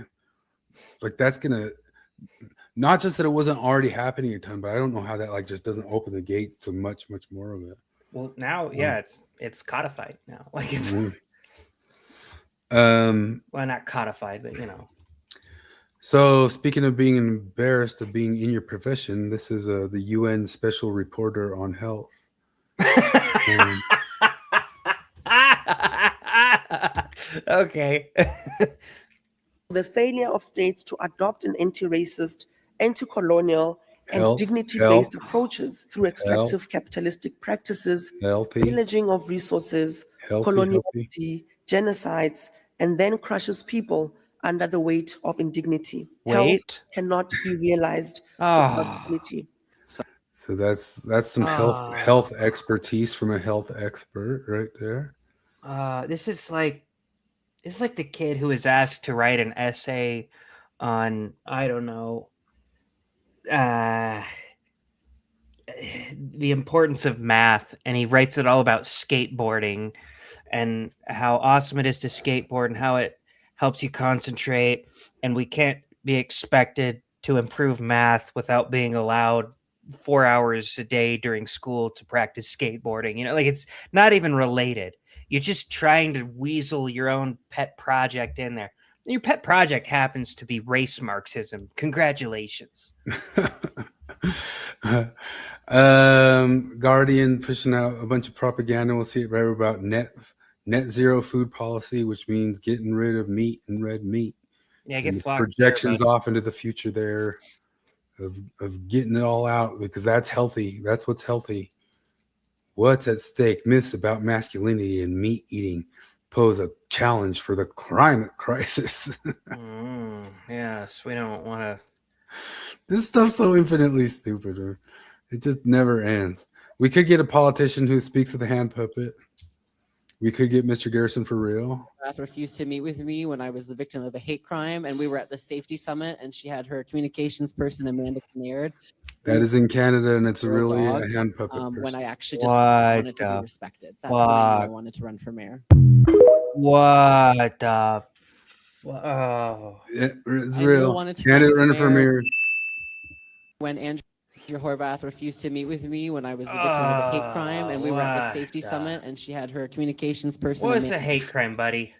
that's going to, not just that it wasn't already happening a ton, but I don't know how that like just doesn't open the gates to much more of it. Well, now, yeah, it's codified now. Like it's, well, not codified, but So speaking of being embarrassed of being in your profession, this is the UN Special Reporter on Health. Okay. The failure of states to adopt an anti-racist, anti-colonial, and dignity-based approaches through extractive capitalistic practices, pillaging of resources, coloniality, genocides, and then crushes people under the weight of indignity. Health cannot be realized without dignity. So that's some health expertise from a health expert right there. This is like the kid who was asked to write an essay on, I don't know, the importance of math, and he writes it all about skateboarding and how awesome it is to skateboard and how it helps you concentrate, and we can't be expected to improve math without being allowed 4 hours a day during school to practice skateboarding. Like it's not even related. You're just trying to weasel your own pet project in there. Your pet project happens to be race Marxism. Congratulations. Guardian pushing out a bunch of propaganda. We'll see it right about net zero food policy, which means getting rid of meat and red meat. Yeah, get fucked. Projections off into the future there of getting it all out, because that's healthy. That's what's healthy. What's at stake? Myths about masculinity and meat eating pose a challenge for the climate crisis. Yes, we don't want to. This stuff's so infinitely stupid. It just never ends. We could get a politician who speaks with a hand puppet. We could get Mr. Garrison for real. Refused to meet with me when I was the victim of a hate crime, and we were at the safety summit, and she had her communications person, Amanda Kinnaird. That is in Canada, and it's really a hand puppet person. When I actually just wanted to be respected. That's when I knew I wanted to run for mayor. What the? It's real. Canada running for mayor. When Andrew Horvath refused to meet with me when I was the victim of a hate crime, and we were at the safety summit, and she had her communications person. What was a hate crime, buddy?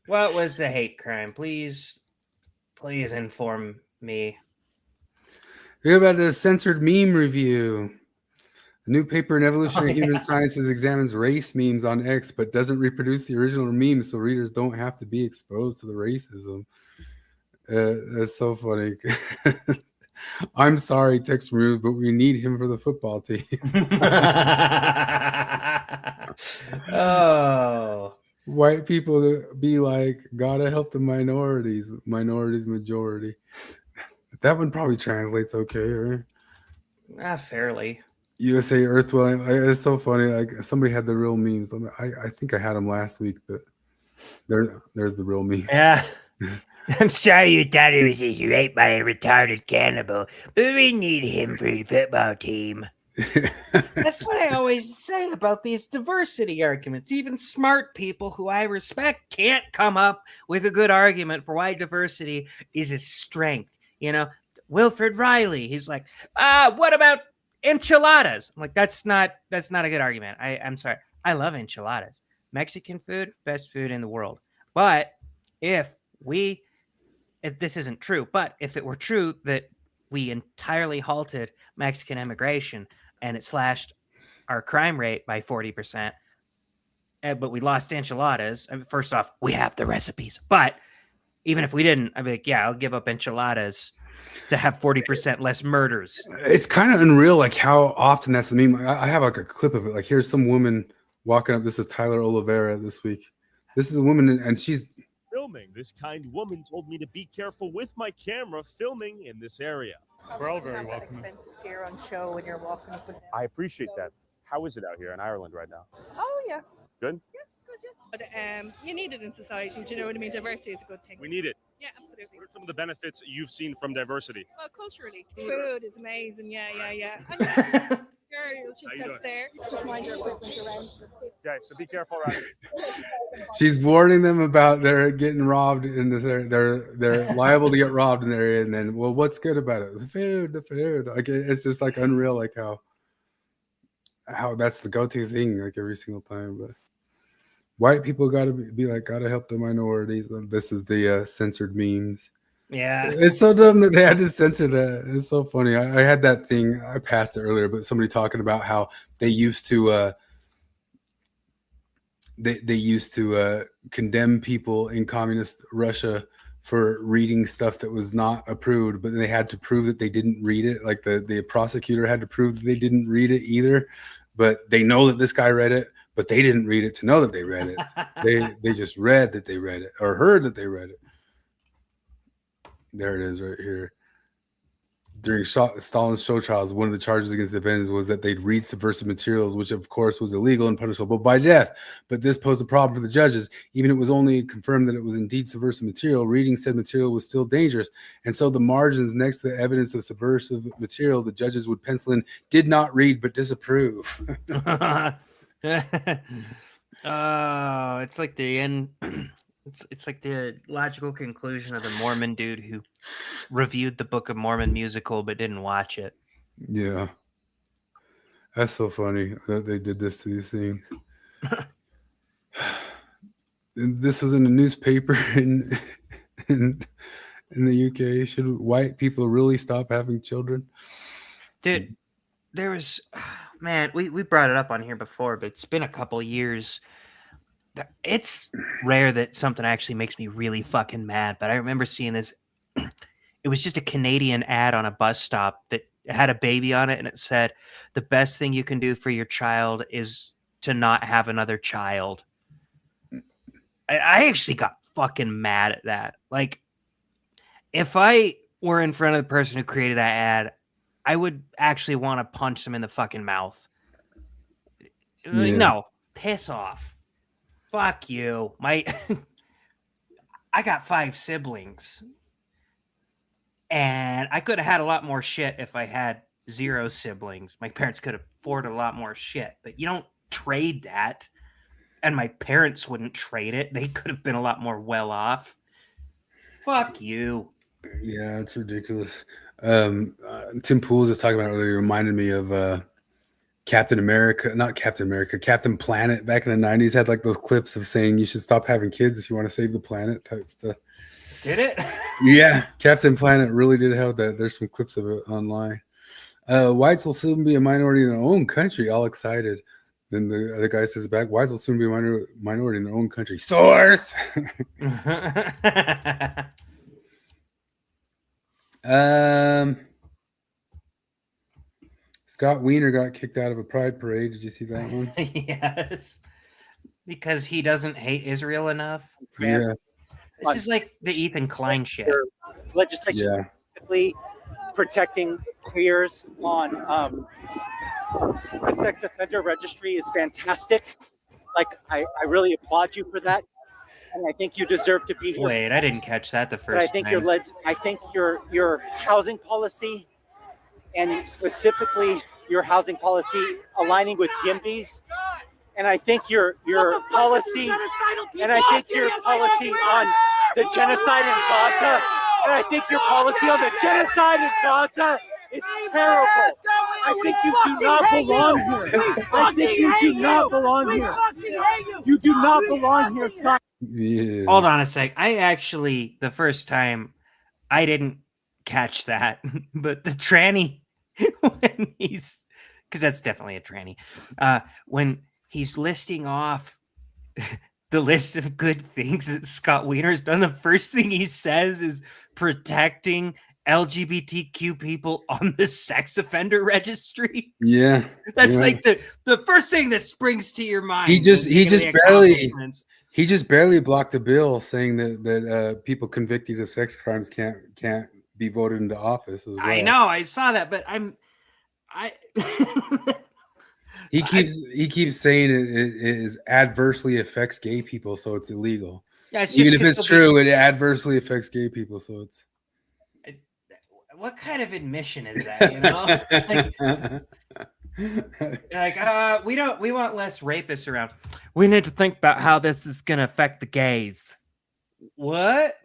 What was the hate crime? Please inform me. Hear about the censored meme review. A new paper in Evolutionary Oh, Human yeah. Sciences examines race memes on X, but doesn't reproduce the original memes, so readers don't have to be exposed to the racism. That's so funny. I'm sorry, text removed, but we need him for the football team. Oh. White people be like, gotta help the minorities. Minorities majority. That one probably translates okay, right? Fairly. USA Earth dwelling. It's so funny. Like somebody had the real memes. I think I had them last week, but there's the real memes. Yeah. I'm sorry you thought he was raped by a retarded cannibal, but we need him for the football team. That's what I always say about these diversity arguments. Even smart people who I respect can't come up with a good argument for why diversity is a strength. You know, Wilfred Riley, he's like, what about enchiladas? I'm like, that's not a good argument. I'm sorry. I love enchiladas. Mexican food, best food in the world. But if this isn't true, but if it were true that we entirely halted Mexican immigration and it slashed our crime rate by 40%, but we lost enchiladas. I mean, first off, we have the recipes, but even if we didn't, I'd be like, yeah, I'll give up enchiladas to have 40% less murders. It's kind of unreal, like how often that's the meme. I have like a clip of it. Like here's some woman walking up. This is Tyler Oliveira this week. This is a woman, and she's filming. This kind woman told me to be careful with my camera filming in this area. We're all very welcome. Expensive here on show when you're walking up and down. I appreciate that. How is it out here in Ireland right now? Oh yeah. Good? Yeah, it's good, yeah. But you need it in society, do you know what I mean? Diversity is a good thing. We need it. Yeah, absolutely. What are some of the benefits you've seen from diversity? Well, culturally, food is amazing. Yeah. And that's there. Just mind your equipment around. Okay, so be careful around she's warning them about they're getting robbed in this area. They're liable to get robbed in the area, and then, well, what's good about it? The food. Like it's just like unreal, like how that's the go-to thing, like every single time. But white people gotta be like, gotta help the minorities. This is the censored memes. Yeah, it's so dumb that they had to censor that. It's so funny. I had that thing. I passed it earlier, but somebody talking about how they used to they used to condemn people in communist Russia for reading stuff that was not approved, but they had to prove that they didn't read it. Like the prosecutor had to prove that they didn't read it either, but they know that this guy read it, but they didn't read it to know that they read it. They just read that they read it or heard that they read it. There it is right here. During Stalin's show trials, one of the charges against the defendants was that they'd read subversive materials, which of course was illegal and punishable by death. But this posed a problem for the judges. Even if it was only confirmed that it was indeed subversive material, reading said material was still dangerous. And so the margins next to the evidence of subversive material, the judges would pencil in, did not read but disapprove. Oh, it's like the end. It's like the logical conclusion of the Mormon dude who reviewed the Book of Mormon musical but didn't watch it. Yeah. That's so funny that they did this to these things. And this was in a newspaper in the UK. Should white people really stop having children? Dude, there was, man, we brought it up on here before, but it's been a couple years. It's rare that something actually makes me really fucking mad, but I remember seeing this. It was just a Canadian ad on a bus stop that had a baby on it, and it said, the best thing you can do for your child is to not have another child. I actually got fucking mad at that. Like, if I were in front of the person who created that ad, I would actually want to punch them in the fucking mouth. Like, no, piss off. Fuck you. I got 5 siblings. And I could have had a lot more shit if I had 0 siblings. My parents could have afforded a lot more shit. But you don't trade that. And my parents wouldn't trade it. They could have been a lot more well off. Fuck you. Yeah, it's ridiculous. Tim Pool was just talking about it earlier. Reminded me of Captain America, not Captain America, Captain Planet back in the 90s had like those clips of saying you should stop having kids if you want to save the planet type stuff. Did it? Yeah, Captain Planet really did have that. There's some clips of it online. Whites will soon be a minority in their own country, all excited. Then the other guy says back, whites will soon be a minority in their own country. Source! Scott Wiener got kicked out of a pride parade. Did you see that one? Yes. Because he doesn't hate Israel enough. Yeah. This is like the Ethan Klein shit. Legislation protecting queers on the sex offender registry is fantastic. Like, I really applaud you for that. And I think you deserve to be here. Wait, I didn't catch that the first But I think your housing policy, and specifically your housing policy aligning with Gimby's, and I think your policy, and I think your policy on the genocide in Gaza, and I think your policy on the genocide in Gaza is terrible. I think you do not belong here. I think you do not belong here. You do not belong here, Scott. Yeah. Hold on a sec. I actually, the first time, I didn't catch that, but the tranny, when he's, because that's definitely a tranny, when he's listing off the list of good things that Scott Wiener's done, the first thing he says is protecting LGBTQ people on the sex offender registry. Yeah. That's like the first thing that springs to your mind. He just barely blocked a bill saying that people convicted of sex crimes can't be voted into office as well. I know, I saw that, but he keeps saying it is adversely affects gay people, so it's illegal. Yeah, it's even if it's true, it adversely affects gay people, so it's. What kind of admission is that? You know, we want less rapists around. We need to think about how this is going to affect the gays. What?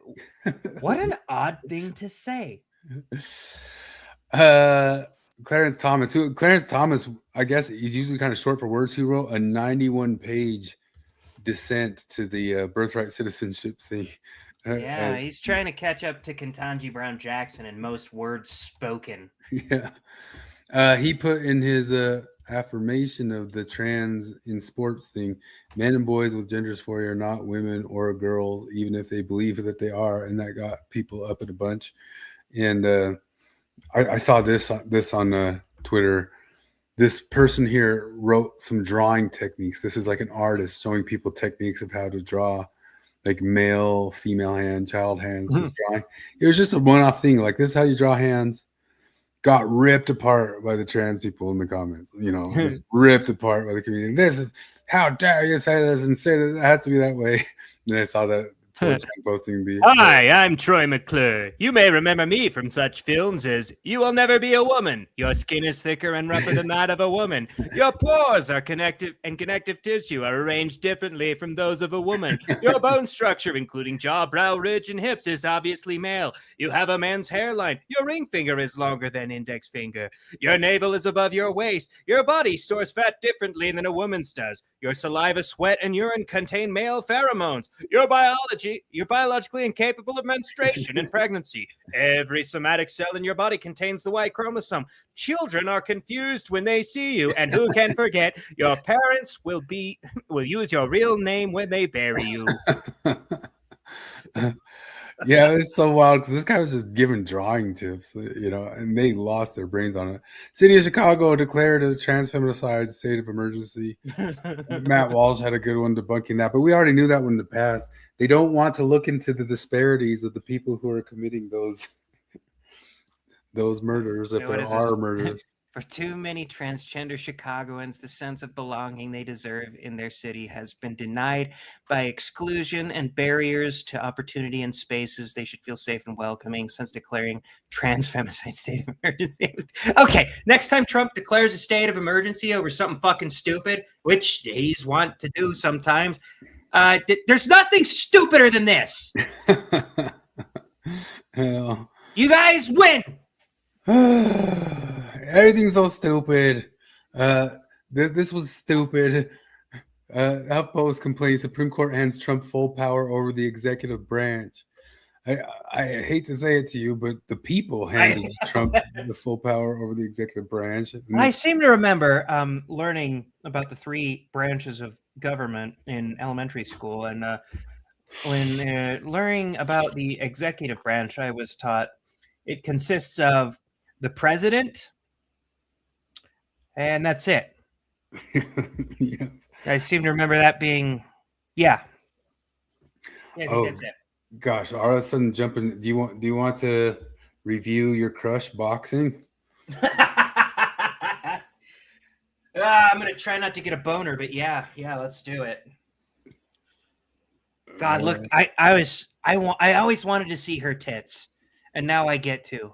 What an odd thing to say. Clarence Thomas, I guess he's usually kind of short for words. He wrote a 91-page dissent to the birthright citizenship thing. Yeah, he's trying to catch up to Ketanji Brown Jackson in most words spoken. Yeah. He put in his affirmation of the trans in sports thing, men and boys with gender dysphoria are not women or girls, even if they believe that they are. And that got people up in a bunch. And I saw this on Twitter. This person here wrote some drawing techniques. This is like an artist showing people techniques of how to draw, like male, female hand, child hands, just drawing. It was just a one-off thing. Like, this is how you draw hands. Got ripped apart by the trans people in the comments. Just ripped apart by the community. This is, how dare you say this and say that it has to be that way. And I saw that posting. Hi, I'm Troy McClure. You may remember me from such films as You Will Never Be a Woman. Your skin is thicker and rougher than that of a woman. Your pores are connective tissue are arranged differently from those of a woman. Your bone structure, including jaw, brow, ridge, and hips, is obviously male. You have a man's hairline. Your ring finger is longer than index finger. Your navel is above your waist. Your body stores fat differently than a woman's does. Your saliva, sweat, and urine contain male pheromones. You're biologically incapable of menstruation and pregnancy. Every somatic cell in your body contains the Y chromosome. Children are confused when they see you, and who can forget, your parents will use your real name when they bury you. Yeah, it's so wild because this guy was just giving drawing tips, and they lost their brains on it. City of Chicago declared a trans feminicide state of emergency. Matt Walsh had a good one debunking that, but we already knew that one in the past. They don't want to look into the disparities of the people who are committing those murders, if there are murders. For too many transgender Chicagoans, the sense of belonging they deserve in their city has been denied by exclusion and barriers to opportunity and spaces they should feel safe and welcoming since declaring trans femicide state of emergency. Okay, next time Trump declares a state of emergency over something fucking stupid, which he's want to do sometimes, there's nothing stupider than this. Hell. You guys win. Everything's so stupid. This was stupid. HuffPost complains Supreme Court hands Trump full power over the executive branch. I hate to say it to you, but the people handed Trump the full power over the executive branch. I seem to remember learning about the three branches of government in elementary school, and when learning about the executive branch, I was taught it consists of the president, and that's it. Yeah. I seem to remember that being, yeah. I think that's it. Gosh, all of a sudden jumping. Do you want to review your crush boxing? I'm gonna try not to get a boner, but yeah, let's do it. God, look, I always wanted to see her tits, and now I get to.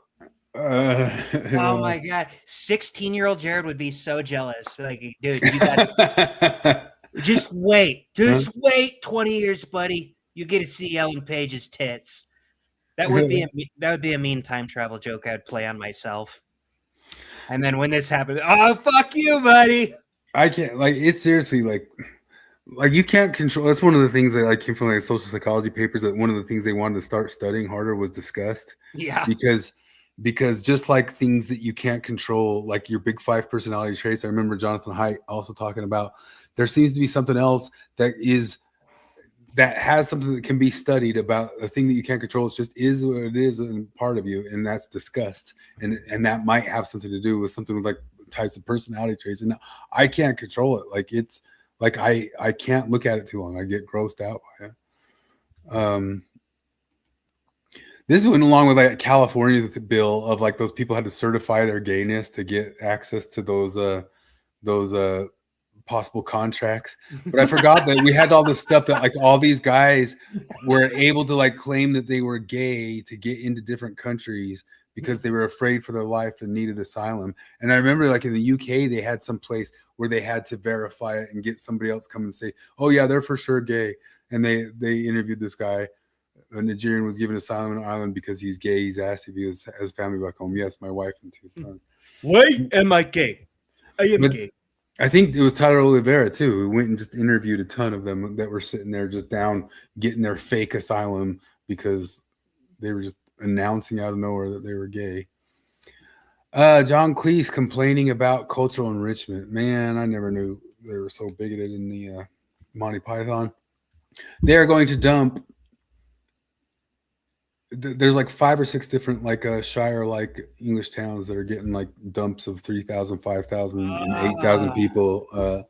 Oh my God, 16-year-old Jared would be so jealous. Like, dude, you got just wait 20 years, buddy. You get to see Ellen Page's tits. That would be a mean time travel joke I'd play on myself. And then when this happened, oh fuck you, buddy. I can't, like, it's seriously like you can't control. That's one of the things that came from like social psychology papers, that one of the things they wanted to start studying harder was disgust. Yeah. Because just like things that you can't control, like your big five personality traits, I remember Jonathan Haidt also talking about, there seems to be something else that has something that can be studied about a thing that you can't control. It just is what it is and part of you, and that's disgust. And that might have something to do with something with like types of personality traits. And I can't control it. Like it's like I can't look at it too long. I get grossed out by it. This went along with like California bill of like those people had to certify their gayness to get access to those possible contracts. But I forgot that we had all this stuff that like all these guys were able to like claim that they were gay to get into different countries because they were afraid for their life and needed asylum. And I remember like in the UK, they had some place where they had to verify it and get somebody else come and say, oh yeah, they're for sure gay. And they interviewed this guy. A Nigerian was given asylum in Ireland because he's gay. He's asked if he has family back home. Yes, my wife and two sons. Why am I gay? I am gay. I think it was Tyler Oliveira too, who went and just interviewed a ton of them that were sitting there just down getting their fake asylum because they were just announcing out of nowhere that they were gay. John Cleese complaining about cultural enrichment. Man, I never knew they were so bigoted in the Monty Python. They are going to dump. There's like 5 or 6 different like Shire like English towns that are getting like dumps of 3,000, 5,000, and 8,000 people,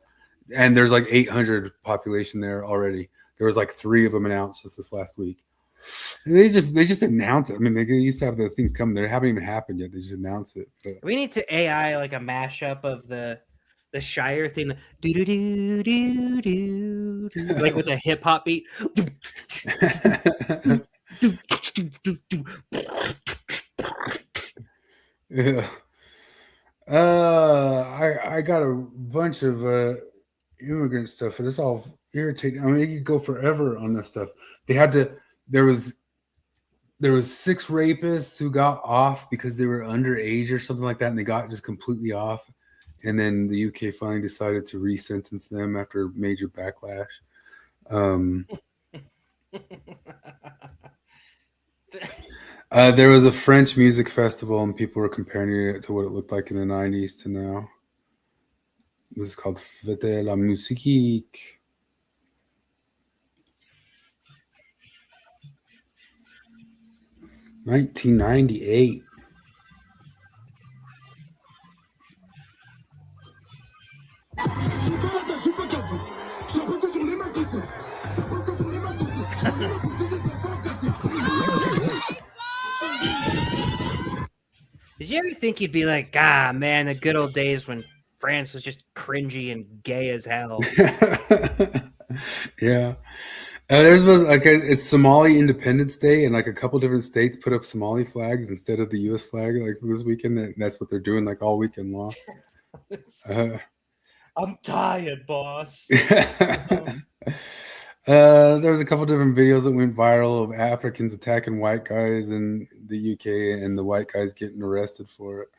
and there's like 800 population there already. There was like 3 of them announced just this last week. And they just announced it. I mean, they used to have the things coming. They haven't even happened yet. They just announced it. But we need to AI like a mashup of the Shire thing, do do do do do, like with a hip hop beat. Yeah. I got a bunch of immigrant stuff, and it's all irritating. I mean, you could go forever on this stuff. There was 6 rapists who got off because they were underage or something like that, and they got just completely off. And then the UK finally decided to re-sentence them after major backlash. There was a French music festival, and people were comparing it to what it looked like in the 90s to now. It was called Fête la Musique. $1998. Did you ever think you'd be like, man, the good old days when France was just cringy and gay as hell? Yeah. There's like it's Somali Independence Day, and like a couple different states put up Somali flags instead of the U.S. flag like for this weekend. And that's what they're doing like all weekend long. I'm tired, boss. There was a couple different videos that went viral of Africans attacking white guys in the UK and the white guys getting arrested for it.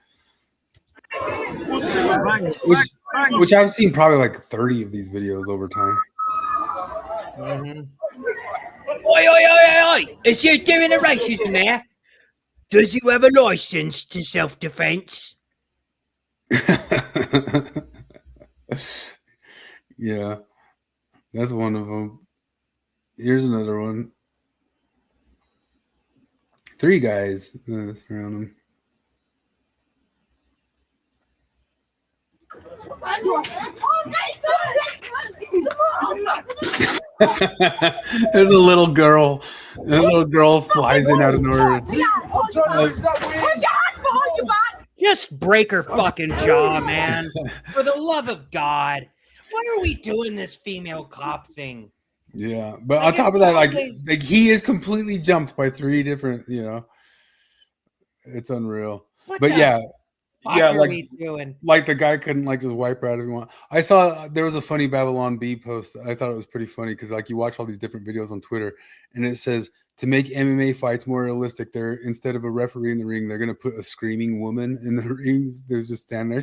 Which I've seen probably like 30 of these videos over time. Oi, oi, oi, oi! Is you doing a racism there? Does you have a license to self-defense? Yeah, that's one of them. Here's another one. 3 guys around him. There's a little girl. A little girl flies in out of nowhere. Just break her fucking jaw, man. For the love of God. Why are we doing this female cop thing? Yeah, but on top of that, like he is completely jumped by 3 different, it's unreal. But yeah, like the guy couldn't like just wipe out if he want. I saw there was a funny Babylon Bee post. I thought it was pretty funny because like you watch all these different videos on Twitter, and it says to make MMA fights more realistic, they're instead of a referee in the ring, they're gonna put a screaming woman in the ring. They're just standing there.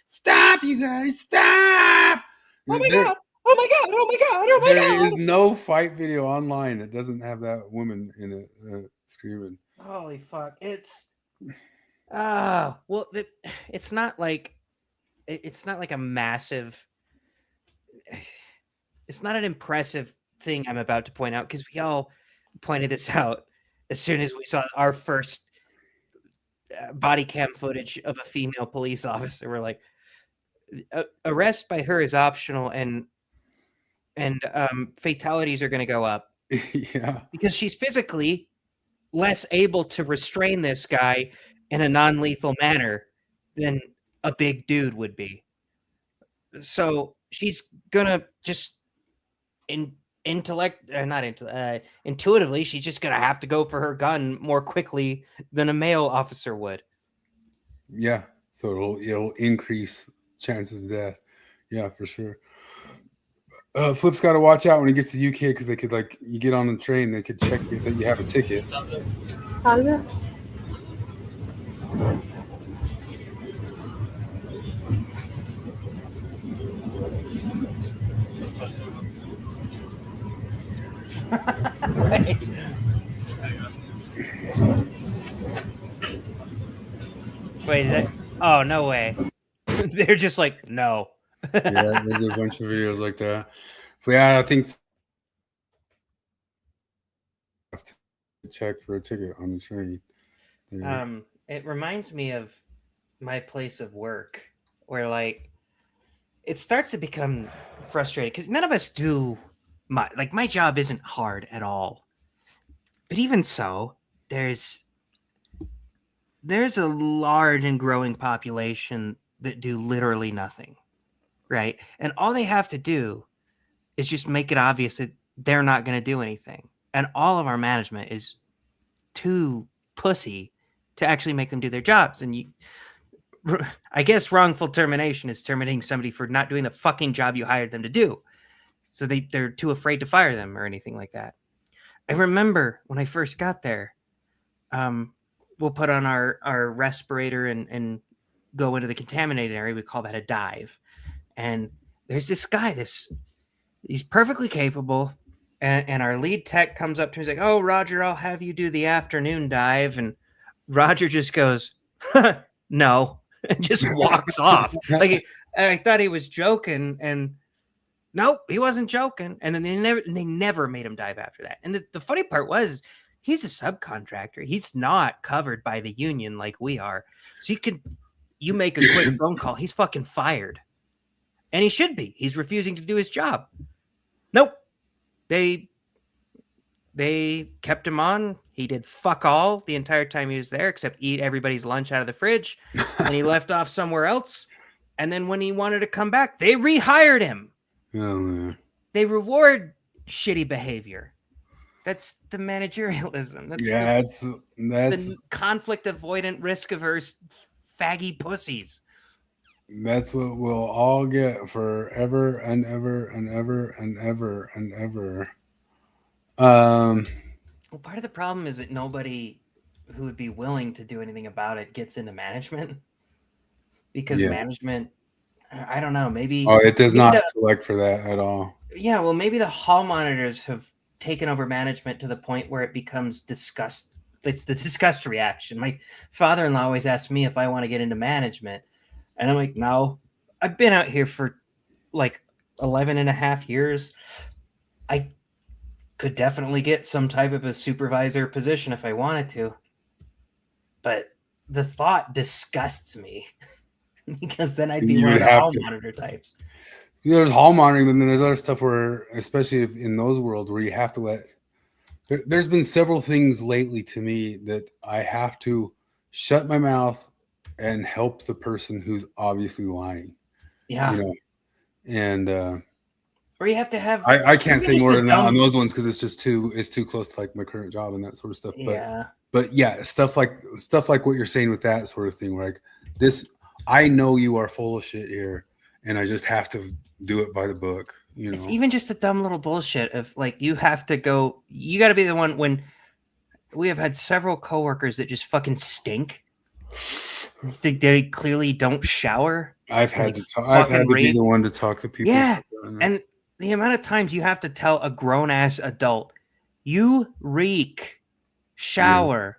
Stop, you guys, stop! Oh my god! Oh my god! Oh my god! Oh my god! There is no fight video online that doesn't have that woman in it screaming. Holy fuck! It's well, it's not like a massive. It's not an impressive thing I'm about to point out because we all pointed this out as soon as we saw our first body cam footage of a female police officer. We're like, arrest by her is optional, and fatalities are going to go up. Yeah, because she's physically less able to restrain this guy in a non-lethal manner than a big dude would be. So she's gonna just intuitively, she's just gonna have to go for her gun more quickly than a male officer would. Yeah, so it'll increase chances of death. Yeah, for sure. Flip's got to watch out when he gets to the UK because they could you get on the train, they could check you that you have a ticket. Wait, oh no way! They're just like no. Yeah, there's a bunch of videos like that. So yeah, I think I have to check for a ticket on the train. It reminds me of my place of work where it starts to become frustrating because none of us do my job isn't hard at all. But even so, there's a large and growing population that do literally nothing. Right. And all they have to do is just make it obvious that they're not going to do anything. And all of our management is too pussy to actually make them do their jobs. And I guess wrongful termination is terminating somebody for not doing the fucking job you hired them to do. So they're too afraid to fire them or anything like that. I remember when I first got there, we'll put on our respirator and go into the contaminated area. We call that a dive. And there's this guy, he's perfectly capable. And our lead tech comes up to him. He's like, "Oh, Roger, I'll have you do the afternoon dive." And Roger just goes, "No," and just walks off. I thought he was joking. And nope, he wasn't joking. And then they never made him dive after that. And the funny part was he's a subcontractor. He's not covered by the union like we are. So you make a quick phone call. He's fucking fired. And he should be. He's refusing to do his job. Nope. They kept him on. He did fuck all the entire time he was there, except eat everybody's lunch out of the fridge. And he left off somewhere else. And then when he wanted to come back, they rehired him. Oh, man. They reward shitty behavior. That's the managerialism. That's the conflict avoidant, risk averse, faggy pussies. That's what we'll all get forever and ever and ever and ever and ever. Well, part of the problem is that nobody who would be willing to do anything about it gets into management because management I don't know. Maybe. Oh, it does maybe not the- select for that at all. Yeah, well, maybe the hall monitors have taken over management to the point where it becomes disgust. It's the disgust reaction. My father-in-law always asks me if I want to get into management. And I'm like, no. I've been out here for like 11 and a half years. I could definitely get some type of a supervisor position if I wanted to. But the thought disgusts me because then I'd be You one of would the have hall to. monitor types. There's hall monitoring, but then there's other stuff where, especially in those worlds, where you have to let. There's been several things lately to me that I have to shut my mouth and help the person who's obviously lying. Yeah. You know, and Or you have to have. I can't even say just more a than that on dumb- those ones because it's too close to like my current job and that sort of stuff. Yeah. But yeah, stuff like what you're saying with that sort of thing, like this. I know you are full of shit here, and I just have to do it by the book. You know, It's even just a dumb little bullshit of like you have to go. You got to be the one when we have had several coworkers that just fucking stink. They clearly don't shower. I've had They to talk, I've had to be reek. the one to talk to people. Yeah, about that. and the amount of times you have to tell a grown ass adult, "You reek, shower."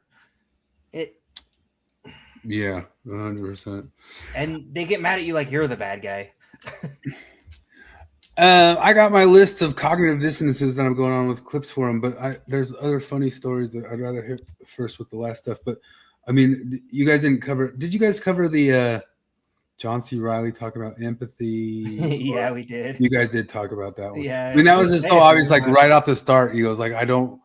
Yeah, 100%. And they get mad at you like you're the bad guy. I got my list of cognitive dissonances that I'm going on with clips for them, but there's other funny stories that I'd rather hit first with the last stuff. But I mean, you guys didn't cover. Did you guys cover the John C. Reilly talking about empathy? Yeah, we did. You guys did talk about that one. Yeah, I mean, that was just so obvious. Like right right off the start, he goes like, "I don't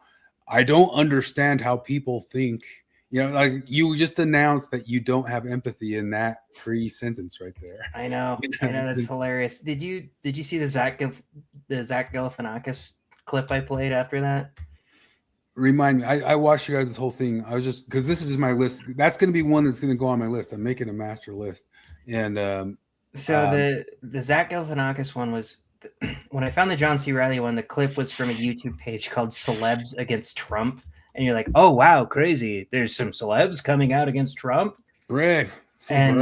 understand how people think." You know, like you just announced that you don't have empathy in that pre-sentence right there. I know. That's hilarious. Did you see the Zach Galifianakis clip I played after that? Remind me. I watched you guys' whole thing. I was just because this is just my list. That's going to be one that's going to go on my list. I'm making a master list, and so the Zach Galifianakis one was when I found the John C. Reilly one. The clip was from a YouTube page called "Celebs Against Trump." And you're like, oh, wow, crazy. There's some celebs coming out against Trump. Brave. And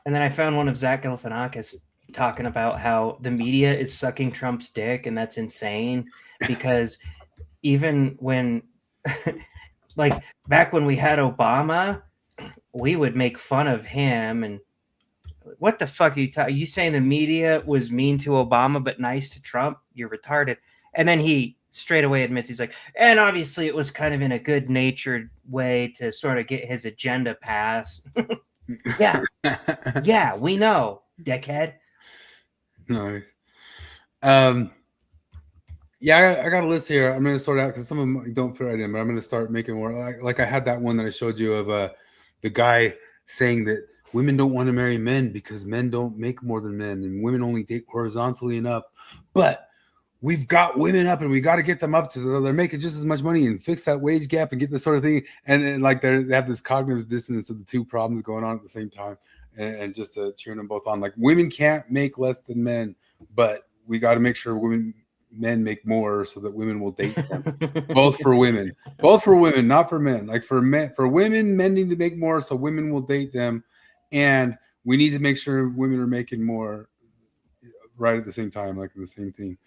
then I found one of Zach Galifianakis talking about how the media is sucking Trump's dick. And that's insane because even when, like back when we had Obama, we would make fun of him. And what the fuck are you talking? Are you saying the media was mean to Obama but nice to Trump? You're retarded. And then he straight away admits he's like, and obviously it was kind of in a good natured way to sort of get his agenda passed. Yeah, we know, dickhead. No. Yeah, I got a list here. I'm going to sort out because some of them don't fit right in, but I'm going to start making more. Like I had that one that I showed you of the guy saying that women don't want to marry men because men don't make more than men and women only date horizontally and up. But we've got women up and we got to get them up to so they're making just as much money and fix that wage gap and get this sort of thing. And then like they have this cognitive dissonance of the two problems going on at the same time and just cheering them both on. Like women can't make less than men, but we got to make sure men make more so that women will date them. both for women, not for men. Like for women, men need to make more so women will date them. And we need to make sure women are making more right at the same time, like the same thing.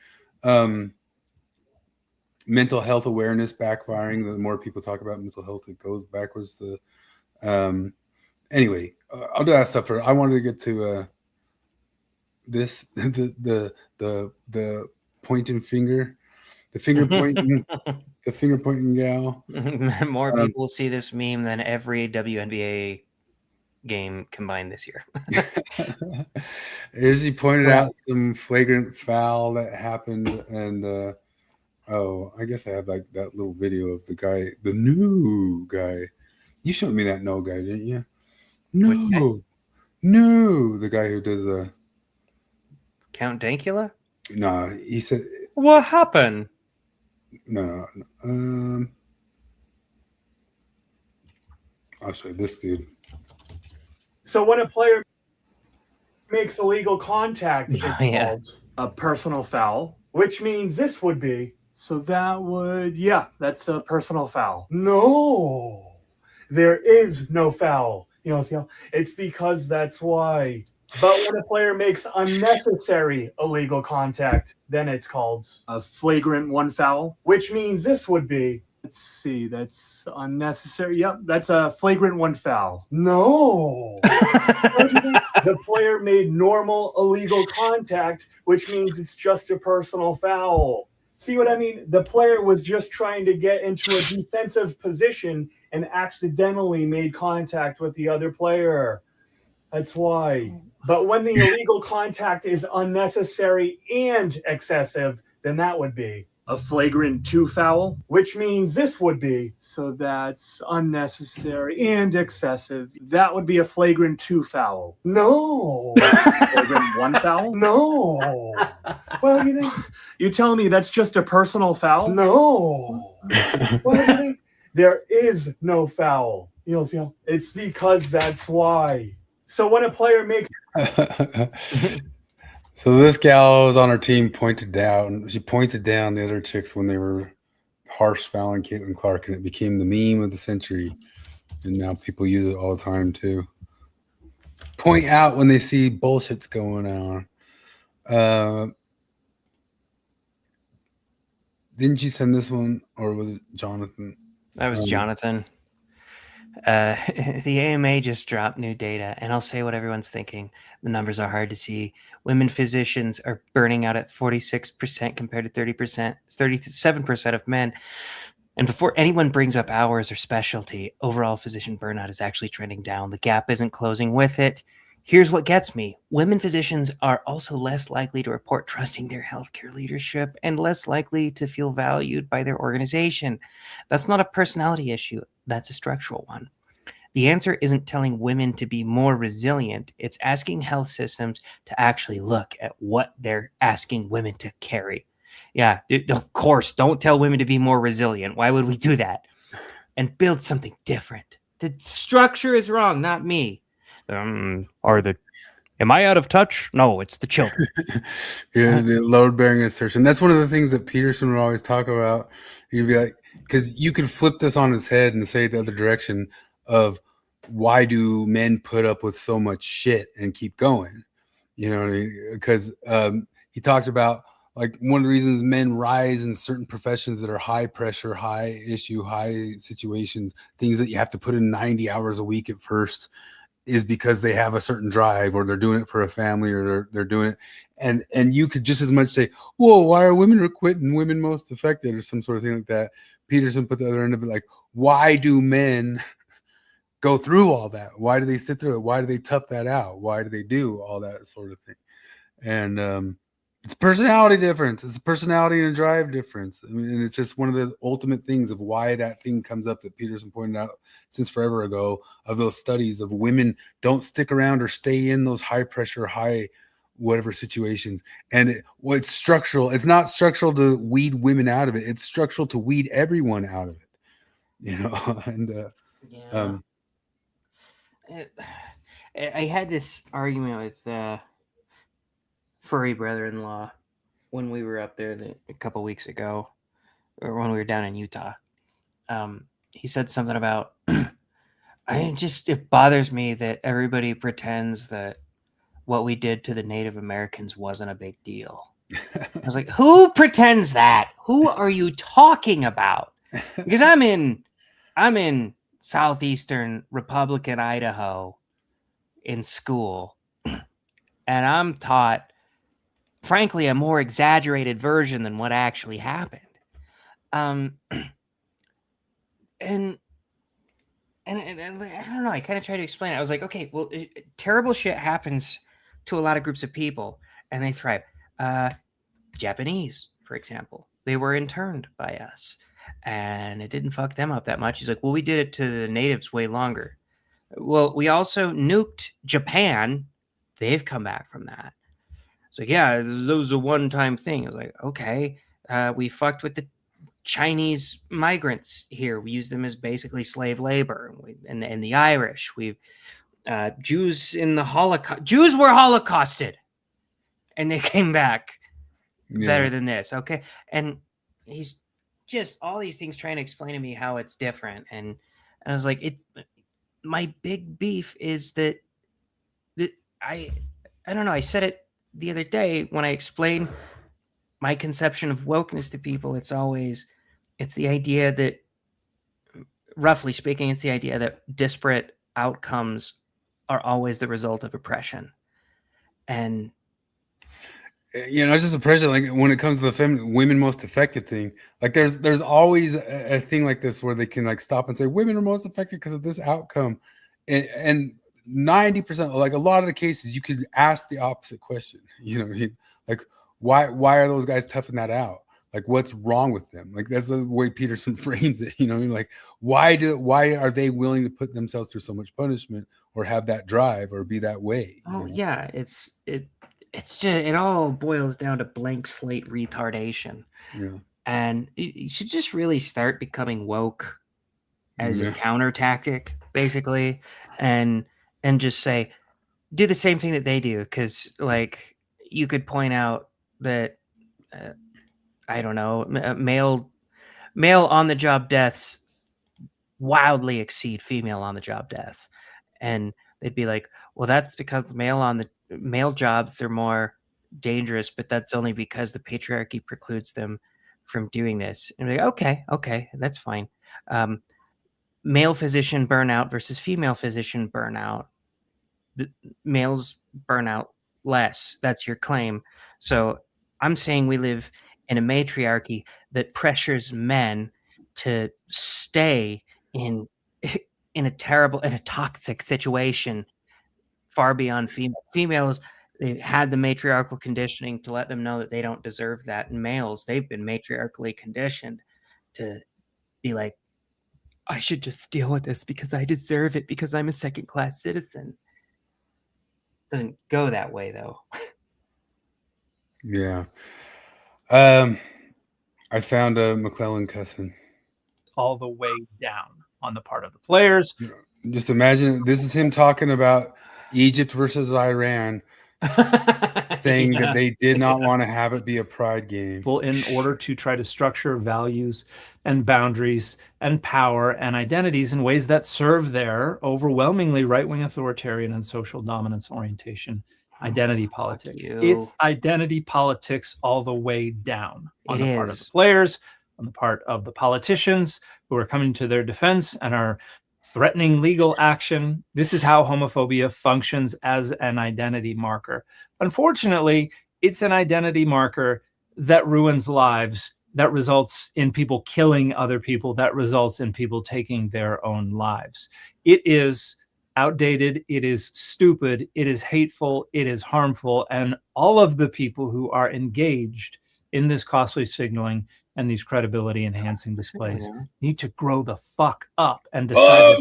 Mental health awareness backfiring. The more people talk about mental health, it goes backwards. Anyway, I'll do that stuff for. I wanted to get to this the pointing finger, the finger pointing, the finger pointing gal. More people see this meme than every WNBA game combined this year. As he pointed out some flagrant foul that happened, and I guess I have like that little video of the guy, the new guy. You showed me that no guy, didn't you? No, the guy who does the Count Dankula. No, he said. What happened? No. I'll show you this dude. So when a player makes illegal contact, it's called a personal foul, which means this would be. So that would, that's a personal foul. No, there is no foul. It's because that's why But when a player makes unnecessary illegal contact, then it's called a flagrant one foul, which means this would be, let's see, that's unnecessary. Yep, that's a flagrant one foul. No. The player made normal illegal contact, which means it's just a personal foul. See what I mean? The player was just trying to get into a defensive position and accidentally made contact with the other player. That's why. But when the illegal contact is unnecessary and excessive, then that would be a flagrant 2 foul, which means this would be, so that's unnecessary and excessive. That would be a flagrant 2 foul. No. Flagrant 1 foul? No. Well, you think? You telling me that's just a personal foul? No. Well, you think? There is no foul. You know, it's because that's why. So when a player makes So this gal was on her team pointed down. She pointed down the other chicks when they were harsh fouling Caitlin Clark, and it became the meme of the century. And now people use it all the time too. Point out when they see bullshit's going on. Didn't you send this one, or was it Jonathan? That was Jonathan. The AMA just dropped new data, and I'll say what everyone's thinking. The numbers are hard to see. Women physicians are burning out at 46% compared to 30%, 37% of men. And before anyone brings up hours or specialty, overall physician burnout is actually trending down. The gap isn't closing with it. Here's what gets me. Women physicians are also less likely to report trusting their healthcare leadership and less likely to feel valued by their organization. That's not a personality issue. That's a structural one. The answer isn't telling women to be more resilient. It's asking health systems to actually look at what they're asking women to carry. Yeah, of course, don't tell women to be more resilient. Why would we do that? And build something different. The structure is wrong, not me. Am I out of touch? No, it's the children. Yeah, the load-bearing assertion. That's one of the things that Peterson would always talk about. He'd be like, because you could flip this on its head and say the other direction of why do men put up with so much shit and keep going? You know what I mean? Because he talked about like one of the reasons men rise in certain professions that are high pressure, high issue, high situations, things that you have to put in 90 hours a week at first, is because they have a certain drive, or they're doing it for a family, or they're doing it. And you could just as much say, whoa, why are women quitting, women most affected, or some sort of thing like that. Peterson put the other end of it, like, why do men go through all that? Why do they sit through it? Why do they tough that out? Why do they do all that sort of thing? And it's personality difference. It's a personality and a drive difference. I mean, and it's just one of the ultimate things of why that thing comes up that Peterson pointed out since forever ago, of those studies of women don't stick around or stay in those high pressure, high whatever situations. And it's structural. It's not structural to weed women out of it. It's structural to weed everyone out of it. You know, and I had this argument with furry brother-in-law when we were up there a couple weeks ago, or when we were down in Utah. He said something about it bothers me that everybody pretends that what we did to the Native Americans wasn't a big deal. I was like, who pretends that? Who are you talking about? Because I'm in southeastern Republican Idaho in school, and I'm taught, frankly, a more exaggerated version than what actually happened. And I don't know, I kind of tried to explain it. I was like, okay, well, terrible shit happens to a lot of groups of people, and they thrive. Japanese, for example, they were interned by us, and it didn't fuck them up that much. He's like, well, we did it to the natives way longer. Well, we also nuked Japan. They've come back from that. It's like, yeah, that was a one-time thing. I was like, okay, we fucked with the Chinese migrants here. We use them as basically slave labor. And the Irish, we've Jews in the Holocaust. Jews were Holocausted, and they came back better than this. Okay, and he's just all these things trying to explain to me how it's different, and I was like, my big beef is that I don't know. I said it the other day when I explained my conception of wokeness to people. It's the idea that, roughly speaking, it's the idea that disparate outcomes are always the result of oppression. And it's just oppression. Like when it comes to the women most affected thing, like there's always a thing like this where they can like stop and say women are most affected because of this outcome, and 90%, like a lot of the cases, you could ask the opposite question. Like why are those guys toughing that out? Like what's wrong with them? Like that's the way Peterson frames it. Like why are they willing to put themselves through so much punishment or have that drive or be that way? Yeah, it's just, it all boils down to blank slate retardation. Yeah. And you should just really start becoming woke as a counter tactic, basically, and just say, do the same thing that they do. Because like you could point out that I don't know, male on the job deaths wildly exceed female on the job deaths, and they'd be like, well, that's because male jobs are more dangerous, but that's only because the patriarchy precludes them from doing this. And we're like, okay, that's fine. Male physician burnout versus female physician burnout. The males burn out less. That's your claim. So I'm saying we live in a matriarchy that pressures men to stay in a toxic situation far beyond females. They had the matriarchal conditioning to let them know that they don't deserve that. And males, they've been matriarchally conditioned to be like, I should just deal with this because I deserve it because I'm a second-class citizen. Doesn't go that way, though. Yeah. I found a McClellan cussing all the way down on the part of the players. Just imagine this is him talking about Egypt versus Iran, saying that they did not want to have it be a pride game. Well, in order to try to structure values and boundaries and power and identities in ways that serve their overwhelmingly right-wing authoritarian and social dominance orientation. Identity politics. It's identity politics all the way down on the part of the players, on the part of the politicians who are coming to their defense and are threatening legal action. This is how homophobia functions as an identity marker. Unfortunately, it's an identity marker that ruins lives, that results in people killing other people, that results in people taking their own lives. It is outdated, it is stupid, it is hateful, it is harmful, and all of the people who are engaged in this costly signaling and these credibility enhancing displays need to grow the fuck up and decide.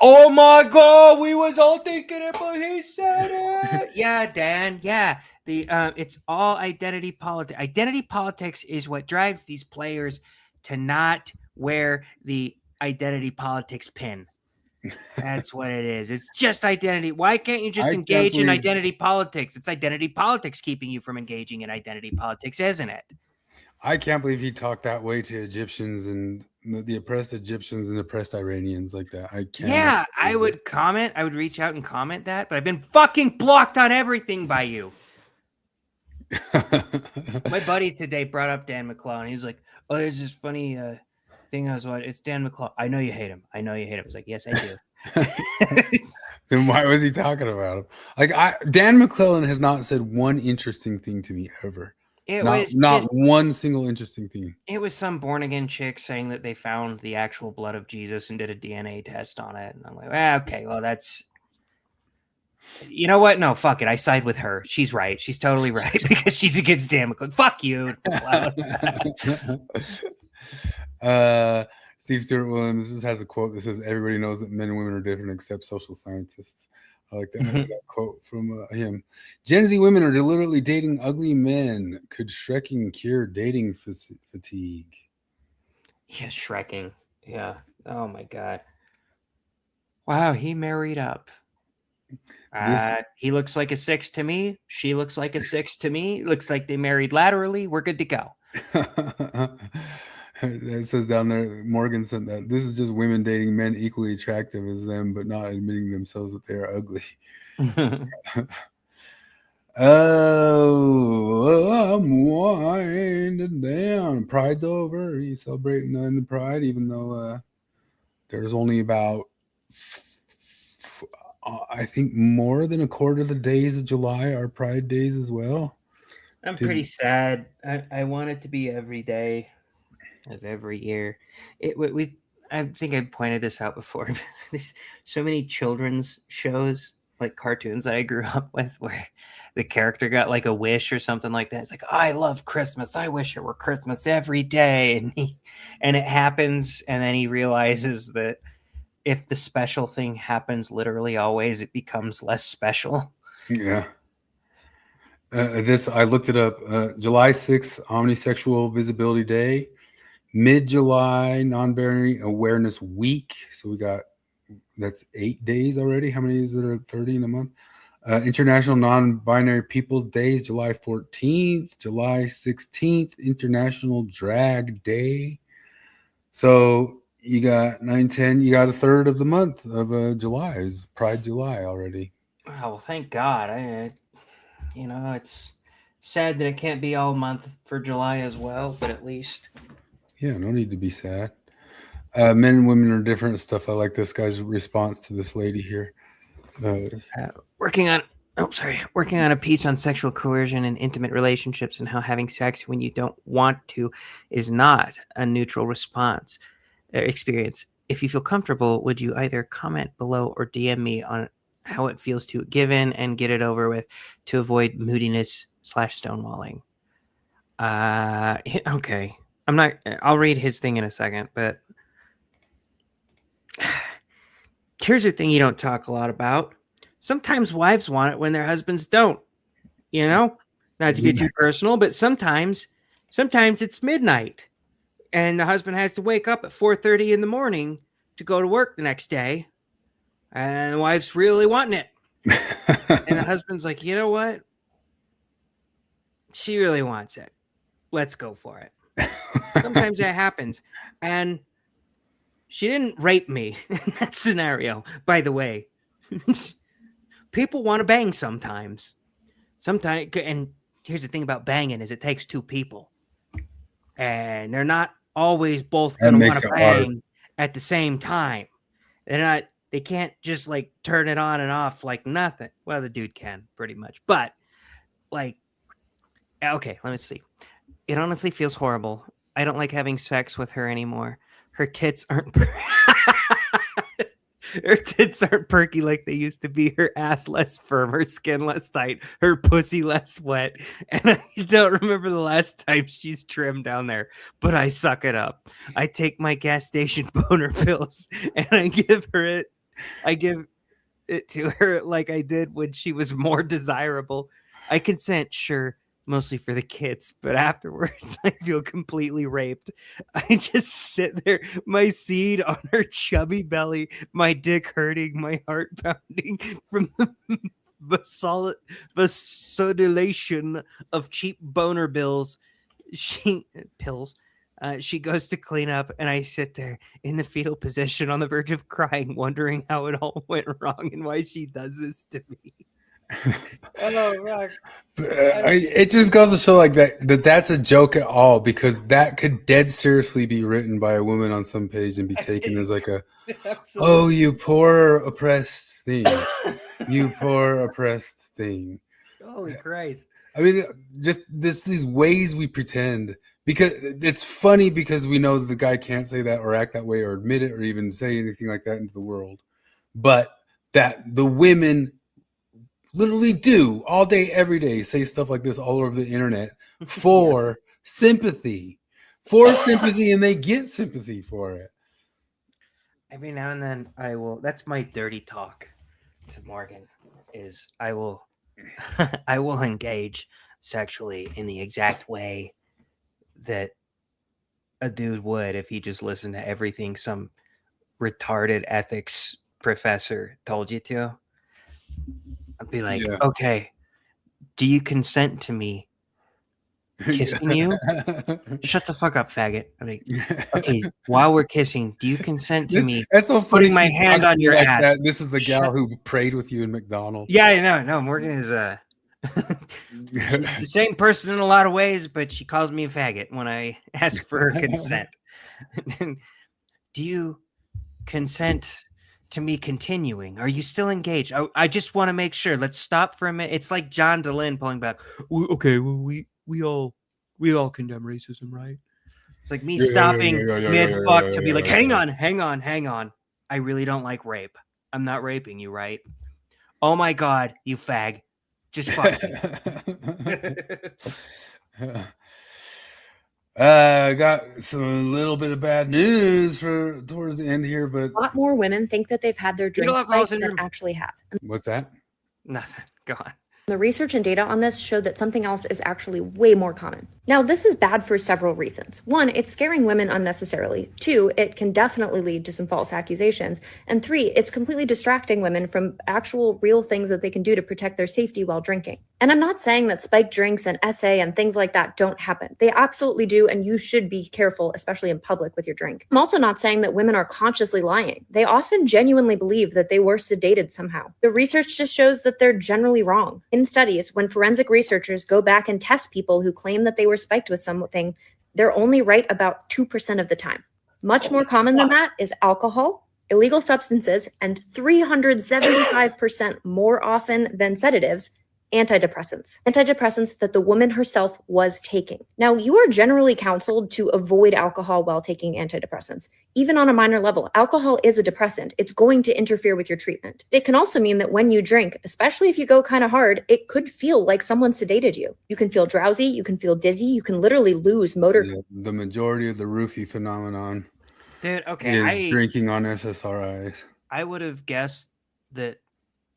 Oh my god, we was all thinking it, but he said it. Yeah, Dan. Yeah, it's all identity politics. Identity politics is what drives these players to not wear the identity politics pin. That's what it is. It's just identity. Why can't you just engage in identity politics? It's identity politics keeping you from engaging in identity politics, isn't it? I can't believe he talked that way to Egyptians and the oppressed Egyptians and oppressed Iranians like that. I can't. Yeah, I would comment. I would reach out and comment that, but I've been fucking blocked on everything by you. My buddy today brought up Dan McClellan. He's like, oh, there's this funny thing I was watching. It's Dan McClellan. I know you hate him. I was like, yes, I do. Then why was he talking about him? Like Dan McClellan has not said one interesting thing to me ever. Not one single interesting thing. It was some born again chick saying that they found the actual blood of Jesus and did a DNA test on it. And I'm like, okay, well, that's, you know what? No, fuck it. I side with her. She's right. She's totally right because she's against Dan McClellan. Fuck you. Steve Stewart Williams has a quote that says, everybody knows that men and women are different except social scientists. I like that, that quote from him. Gen Z women are deliberately dating ugly men. Could Shrekking cure dating fatigue? Yeah, Shrekking. Yeah. Oh, my God. Wow, he married up. He looks like a 6 to me. She looks like a 6 to me. Looks like they married laterally. We're good to go. It says down there, Morgan said that this is just women dating men equally attractive as them, but not admitting themselves that they are ugly. Oh, I'm winding down. Pride's over. You celebrating the Pride, even though there's only about, I think, more than a quarter of the days of July are Pride days as well. I'm pretty sad. I want it to be every day of every year. I think I pointed this out before. There's so many children's shows, like cartoons that I grew up with, where the character got like a wish or something like that. It's like, I love Christmas. I wish it were Christmas every day. And it happens, and then he realizes that if the special thing happens literally always, it becomes less special. Yeah. I looked it up. July 6th, Omnisexual Visibility Day. Mid-July, Non-Binary Awareness Week. So that's 8 days already. How many is there? 30 in a month. International Non-Binary Peoples Days, July 14th. July 16th, International Drag Day. So you got 9, 10. You got a third of the month of July. Is Pride July already. Oh, well, thank God. It's sad that it can't be all month for July as well, but at least. Yeah, no need to be sad. Men and women are different stuff. I like this guy's response to this lady here. Working on a piece on sexual coercion in intimate relationships and how having sex when you don't want to is not a neutral response experience. If you feel comfortable, would you either comment below or DM me on how it feels to give in and get it over with to avoid moodiness / stonewalling? Okay. I'll read his thing in a second, but here's the thing you don't talk a lot about. Sometimes wives want it when their husbands don't, not to get too personal, but sometimes it's midnight and the husband has to wake up at 4:30 in the morning to go to work the next day. And the wife's really wanting it. And the husband's like, you know what? She really wants it. Let's go for it. Sometimes that happens. And she didn't rape me in that scenario, by the way. People want to bang sometimes. And here's the thing about banging is it takes two people. And they're not always both going to want to bang at the same time. They can't just like turn it on and off like nothing. Well, the dude can pretty much. But like, okay, let me see. It honestly feels horrible. I don't like having sex with her anymore. Her tits aren't perky like they used to be. Her ass less firm, her skin less tight, her pussy less wet. And I don't remember the last time she's trimmed down there, but I suck it up. I take my gas station boner pills and I give it to her like I did when she was more desirable. I consent, sure, mostly for the kids, but afterwards I feel completely raped. I just sit there, my seed on her chubby belly, my dick hurting, my heart pounding from the vasodilation of cheap boner pills. She goes to clean up, and I sit there in the fetal position on the verge of crying, wondering how it all went wrong and why she does this to me. Oh, right. It just goes to show like that's a joke at all, because that could dead seriously be written by a woman on some page and be taken as like oh, you poor oppressed thing. You poor oppressed thing. Holy Christ. I mean, just these ways we pretend, because it's funny because we know that the guy can't say that or act that way or admit it or even say anything like that into the world. But that the women literally do all day, every day, say stuff like this all over the internet for sympathy, and they get sympathy for it. Every now and then that's my dirty talk to Morgan, is I will engage sexually in the exact way that a dude would if he just listened to everything some retarded ethics professor told you to. I'd be like, okay, do you consent to me kissing you? Shut the fuck up, faggot. I'm like, okay, while we're kissing, do you consent to me That's so funny. putting my she hand talks on to your you like ass? that. This is the gal who prayed with you in McDonald's. Yeah, I know. No, Morgan is she's the same person in a lot of ways, but she calls me a faggot when I ask for her consent. Do you consent to me continuing? Are you still engaged? I just want to make sure. Let's stop for a minute. It's like John DeLynn pulling back. Okay, well, we all condemn racism, right? It's like me stopping mid-fuck to be like, hang on. I really don't like rape. I'm not raping you, right? Oh my God, you fag. Just fuck me. Got some little bit of bad news for towards the end here, but A lot more women think that they've had their drink spiked than actually have. what's that? Nothing. Go on. The research and data on this showed that something else is actually way more common. Now, this is bad for several reasons. One, it's scaring women unnecessarily. Two, it can definitely lead to some false accusations. And three, it's completely distracting women from actual real things that they can do to protect their safety while drinking. And I'm not saying that spiked drinks and SA and things like that don't happen. They absolutely do, and you should be careful, especially in public with your drink. I'm also not saying that women are consciously lying. They often genuinely believe that they were sedated somehow. The research just shows that they're generally wrong. In studies, when forensic researchers go back and test people who claim that they were spiked with something, they're only right about 2% of the time. Much more common than that is alcohol, illegal substances, and 375% more often than sedatives, antidepressants that the woman herself was taking. Now, you are generally counseled to avoid alcohol while taking antidepressants. Even on a minor level, alcohol is a depressant. It's going to interfere with your treatment. It can also mean that when you drink, especially if you go kind of hard, it could feel like someone sedated you. You can feel drowsy, you can feel dizzy, you can literally lose motor. Yeah, the majority of the roofie phenomenon Dude, okay, is drinking on SSRIs. I would have guessed that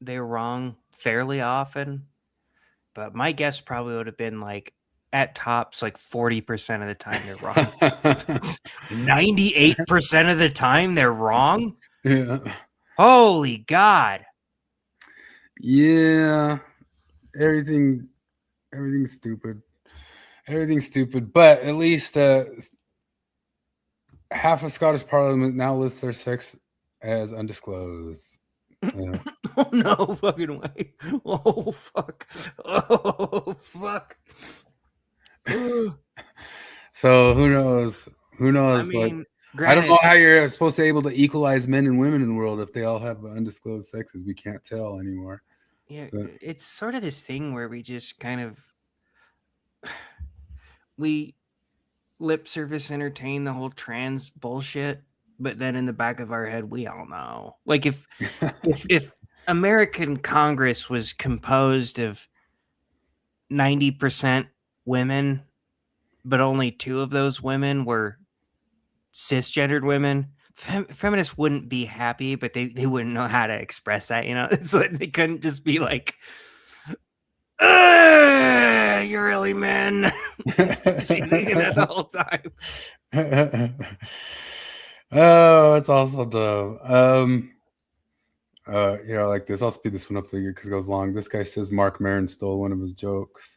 they're wrong fairly often, but my guess probably would have been like at tops like 40% of the time they're wrong. 98% of the time they're wrong? Yeah. Holy God. Yeah. Everything's stupid. Everything's stupid. But at least half of Scottish Parliament now lists their sex as undisclosed. Yeah. Oh no fucking way. Oh fuck. Oh fuck. So who knows? Who knows? I mean, I don't know how you're supposed to be able to equalize men and women in the world if they all have undisclosed sexes. We can't tell anymore. Yeah, it's sort of this thing where we just kind of we lip service entertain the whole trans bullshit, but then in the back of our head we all know. Like if American Congress was composed of 90% women, but only 2 of those women were cisgendered women, feminists wouldn't be happy, but they wouldn't know how to express that, you know? So they couldn't just be like, you're really men. Just be thinking that the whole time. Oh, it's also dumb. Here, I like this. I'll speed this one up because it goes long. This guy says Mark Maron stole one of his jokes.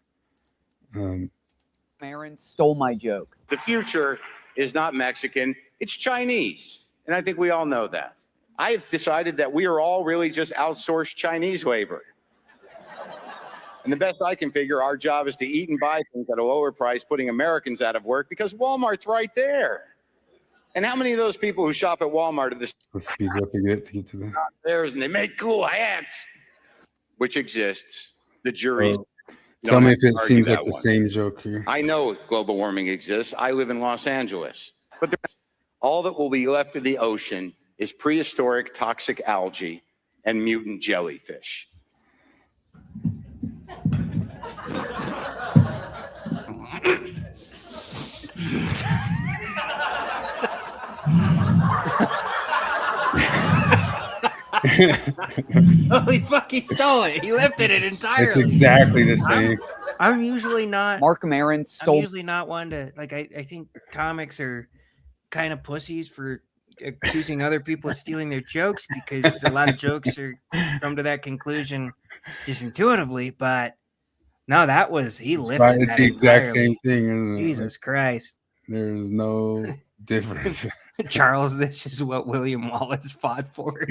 Maron stole my joke. The future is not Mexican, it's Chinese. And I think we all know that. I've decided that we are all really just outsourced Chinese labor. And the best I can figure, our job is to eat and buy things at a lower price, putting Americans out of work because Walmart's right there. And how many of those people who shop at Walmart are the Let's speed up a bit to get to that. theirs and they make cool hats, which exists. The jury. Tell me if it seems like the same joke here. I know global warming exists. I live in Los Angeles. But all that will be left of the ocean is prehistoric toxic algae and mutant jellyfish. Holy fuck, he stole it. He lifted it entirely. It's exactly the same. I'm usually not. Mark Maron stole. I'm usually not one to like. I think comics are kind of pussies for accusing other people of stealing their jokes because a lot of jokes are come to that conclusion just intuitively. But No, that was he lifted. Right, it's that the exact entirely. same thing, isn't it? Jesus Christ. There's no difference. Charles, this is what William Wallace fought for.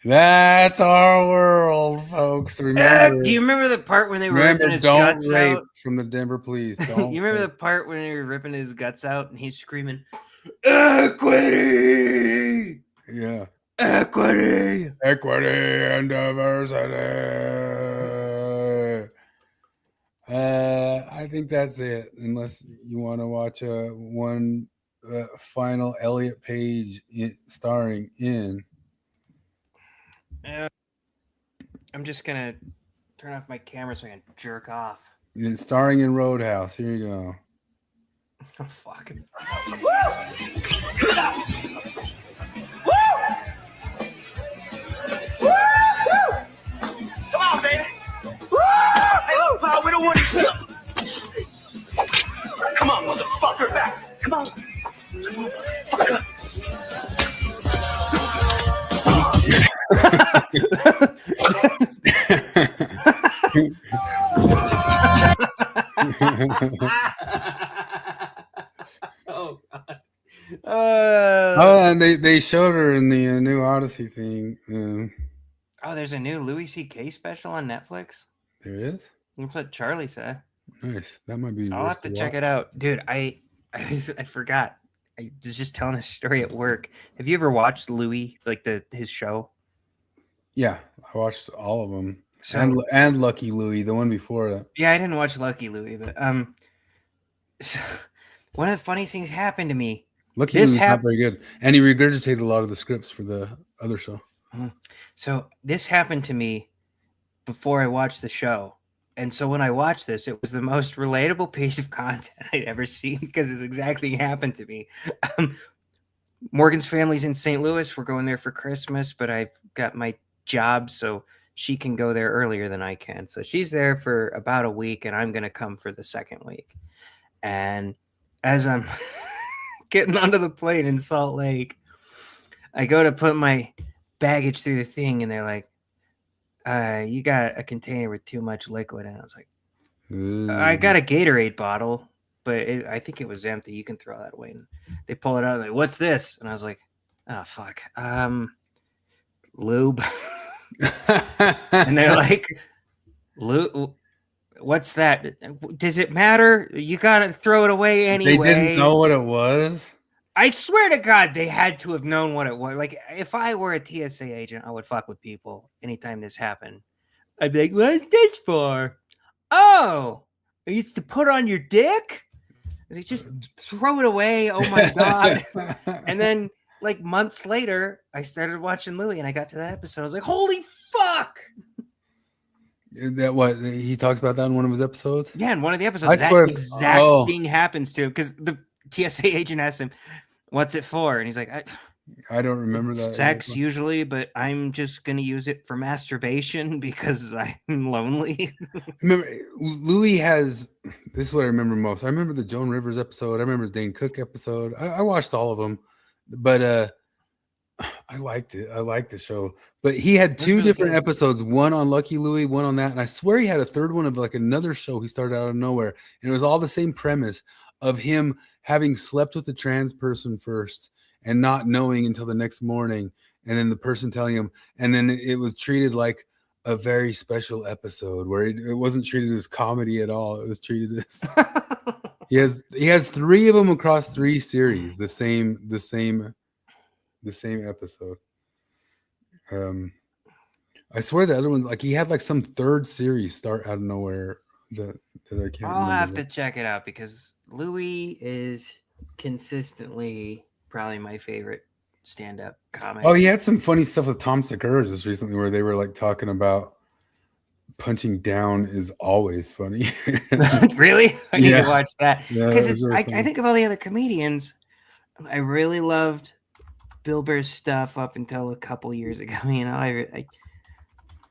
That's our world, folks. Remember. Do you remember the part when they were ripping his guts rape out? From the Denver police. You remember the part when they were ripping his guts out and he's screaming, "Equity! Yeah. Equity! Equity and diversity." I think that's it. Unless you want to watch one final Elliot Page starring in. I'm just gonna turn off my camera so I can jerk off. Starring in Roadhouse. Here you go. Oh, fuck. Come on, baby. Hey, look, pal, we don't want you. Come on, motherfucker, back. Come on. Oh, God. And they showed her in the new Odyssey thing. Oh, there's a new Louis C.K. special on Netflix. There is? That's what Charlie said. Nice. That might be. I'll have to check it out, dude. I forgot. I was just telling a story at work. Have you ever watched Louis, like his show? Yeah, I watched all of them. So, and Lucky Louie, the one before that. Yeah, I didn't watch Lucky Louie, but so, one of the funniest things happened to me. Lucky Louie's not very good, and he regurgitated a lot of the scripts for the other show. So this happened to me before I watched the show. And so when I watched this, it was the most relatable piece of content I'd ever seen because it's exactly happened to me. Morgan's family's in St. Louis. We're going there for Christmas, but I've got my job, so she can go there earlier than I can. So she's there for about a week, and I'm going to come for the second week. And as I'm getting onto the plane in Salt Lake, I go to put my baggage through the thing, and they're like, you got a container with too much liquid. And I was like, I got a Gatorade bottle, but I think it was empty. You can throw that away. And they pull it out. Like, what's this? And I was like, oh, fuck. Lube. And they're like, lube. What's that? Does it matter? You got to throw it away anyway. They didn't know what it was. I swear to God, they had to have known what it was. Like, if I were a TSA agent, I would fuck with people anytime this happened. I'd be like, what's this for? Oh, it's to put on your dick? They just throw it away. Oh, my God. And then, like, months later, I started watching Louis, and I got to that episode. I was like, holy fuck. That what he talks about that in one of his episodes? Yeah, in one of the episodes. I swear, exact thing happens to him because the TSA agent asked him, what's it for? And he's like, I don't remember that. Sex usually, but I'm just going to use it for masturbation because I'm lonely. Remember, Louis has, this is what I remember most. I remember the Joan Rivers episode. I remember the Dane Cook episode. I watched all of them, but I liked it. I liked the show. But he had two different episodes, one on Lucky Louie, one on that. And I swear he had a third one of like another show he started out of nowhere. And it was all the same premise of him having slept with a trans person first and not knowing until the next morning, and then the person telling him, and then it was treated like a very special episode where it wasn't treated as comedy at all. It was treated as he has three of them across three series, the same episode. I swear the other ones, like he had like some third series start out of nowhere that I can't I'll have remember. to check it out because Louis is consistently probably my favorite stand-up comic. Oh, he had some funny stuff with Tom Segura just recently where they were like talking about punching down is always funny. Really? I need to watch that because really I think of all the other comedians. I really loved Bill Burr's stuff up until a couple years ago. You know,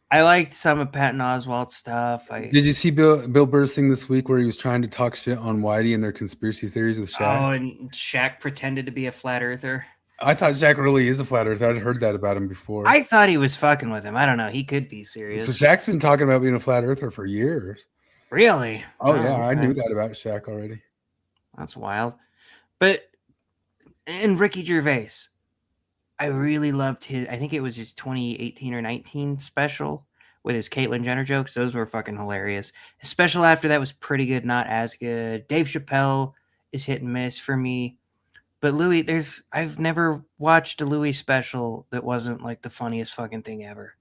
I liked some of Patton Oswalt's stuff. Did you see Bill Burr's thing this week where he was trying to talk shit on Whitey and their conspiracy theories with Shaq? Oh, and Shaq pretended to be a flat earther. I thought Shaq really is a flat earther. I'd heard that about him before. I thought he was fucking with him. I don't know. He could be So serious. Shaq's been talking about being a flat earther for years. Really? Oh yeah, I okay. knew that about Shaq already. That's wild. But and Ricky Gervais, I really loved his. I think it was his 2018 or 19 special with his Caitlyn Jenner jokes. Those were fucking hilarious. His special after that was pretty good, not as good. Dave Chappelle is hit and miss for me. But Louis, I've never watched a Louis special that wasn't like the funniest fucking thing ever.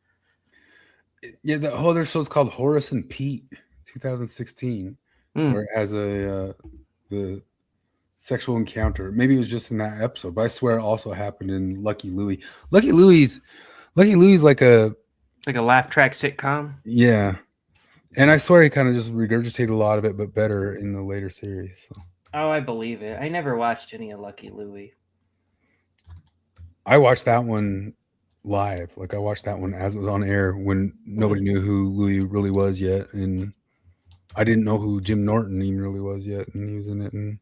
Yeah, the whole other show's called Horace and Pete, 2016, where it has the sexual encounter. Maybe it was just in that episode, but I swear it also happened in Lucky Louie. Lucky Louie's like a laugh track sitcom. Yeah, and I swear he kind of just regurgitated a lot of it, but better in the later series. So. Oh, I believe it. I never watched any of Lucky Louie. I watched that one live. Like I watched that one as it was on air when nobody knew who Louis really was yet, and I didn't know who Jim Norton even really was yet, and he was in it, and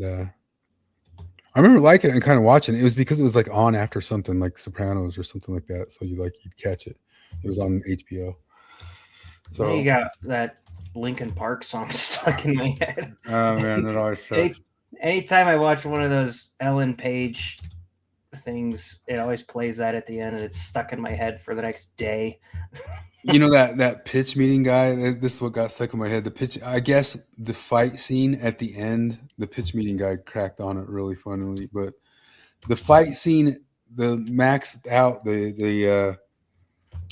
I remember liking it and kind of watching it. It was because it was like on after something like Sopranos or something like that, so you'd catch it. It was on HBO. So you got that Linkin Park song stuck in my head. Oh man, that always sucks. Anytime I watch one of those Ellen Page things, it always plays that at the end, and it's stuck in my head for the next day. You know that pitch meeting guy. This is what got stuck in my head. The pitch. I guess the fight scene at the end. The pitch meeting guy cracked on it really funnily, but the fight scene, the maxed out, the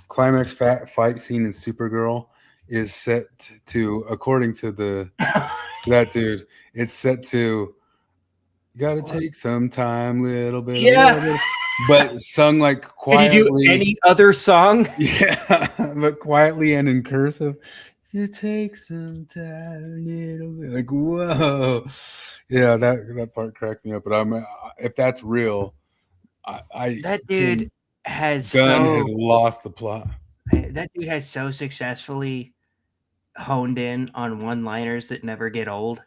climax fight scene in Supergirl is set to, according to that dude, it's set to, you gotta take some time, little bit, but sung like quietly. Did you do any other song? Yeah, but quietly and in cursive. It takes some time, little bit. Like, whoa. Yeah, that part cracked me up. But if that's real, that dude has lost the plot. That dude has so successfully honed in on one-liners that never get old.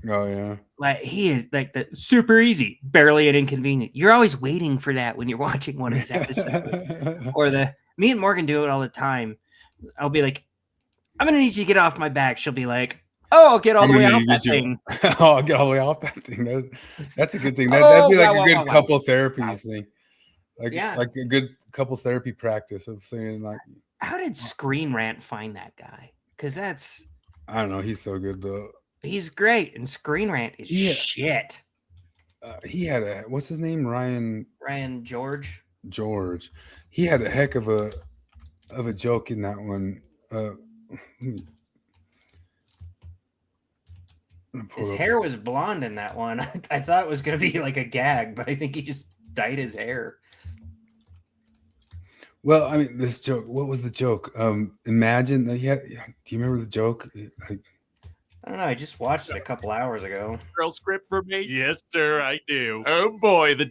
Oh yeah, like he is like the super easy, barely an inconvenient. You're always waiting for that when you're watching one of his episodes. Or me and Morgan do it all the time. I'll be like, I'm gonna need you to get off my back. She'll be like, oh, I'll get all the way off that thing. Oh, I'll get all the way off that thing. That's a good thing. That'd be like a good couple therapy thing. Like a good couple therapy practice of saying like, how did Screen Rant find that guy? Because I don't know. He's so good though. He's great, and Screen Rant is shit. He had what's his name? Ryan George. He had a heck of a joke in that one. His hair was blonde in that one. I thought it was going to be like a gag, but I think he just dyed his hair. Well, I mean, this joke. What was the joke? Imagine that. Do you remember the joke? I don't know. I just watched it a couple hours ago. Girl script for me? Yes, sir, I do. Oh boy, the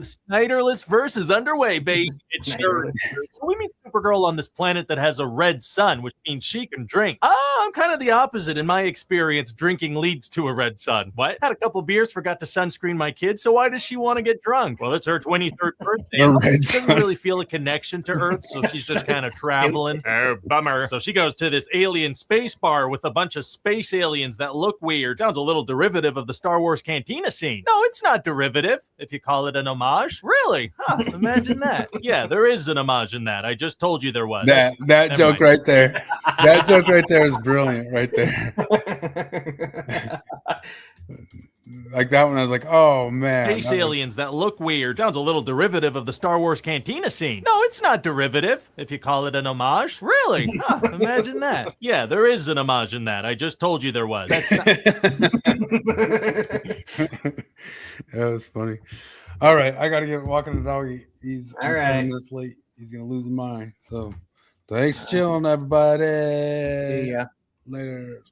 Snyderless verse is underway, baby. It sure is. So we meet Supergirl on this planet that has a red sun, which means she can drink. I'm kind of the opposite. In my experience, drinking leads to a red sun. What? Had a couple beers, forgot to sunscreen my kids, so why does she want to get drunk? Well, it's her 23rd birthday. She doesn't really feel a connection to Earth, so she's just kind of traveling. Oh, bummer. So she goes to this alien space bar with a bunch of space aliens that look weird. Sounds a little derivative of the Star Wars cantina scene. No, it's not derivative, if you call it an homage. Really? Huh, imagine that. Yeah, there is an homage in that. I just told you there was. That joke right there. That joke right there is brilliant right there. Like that one, I was like, oh man. Space aliens that look weird. Sounds a little derivative of the Star Wars cantina scene. No, it's not derivative, if you call it an homage. Really? Huh, imagine that. Yeah, there is an homage in that. I just told you there was. That was funny. All right, I gotta get walking the doggy. He's 7 minutes late. He's gonna lose his mind. So thanks for chilling, everybody. See ya. Later.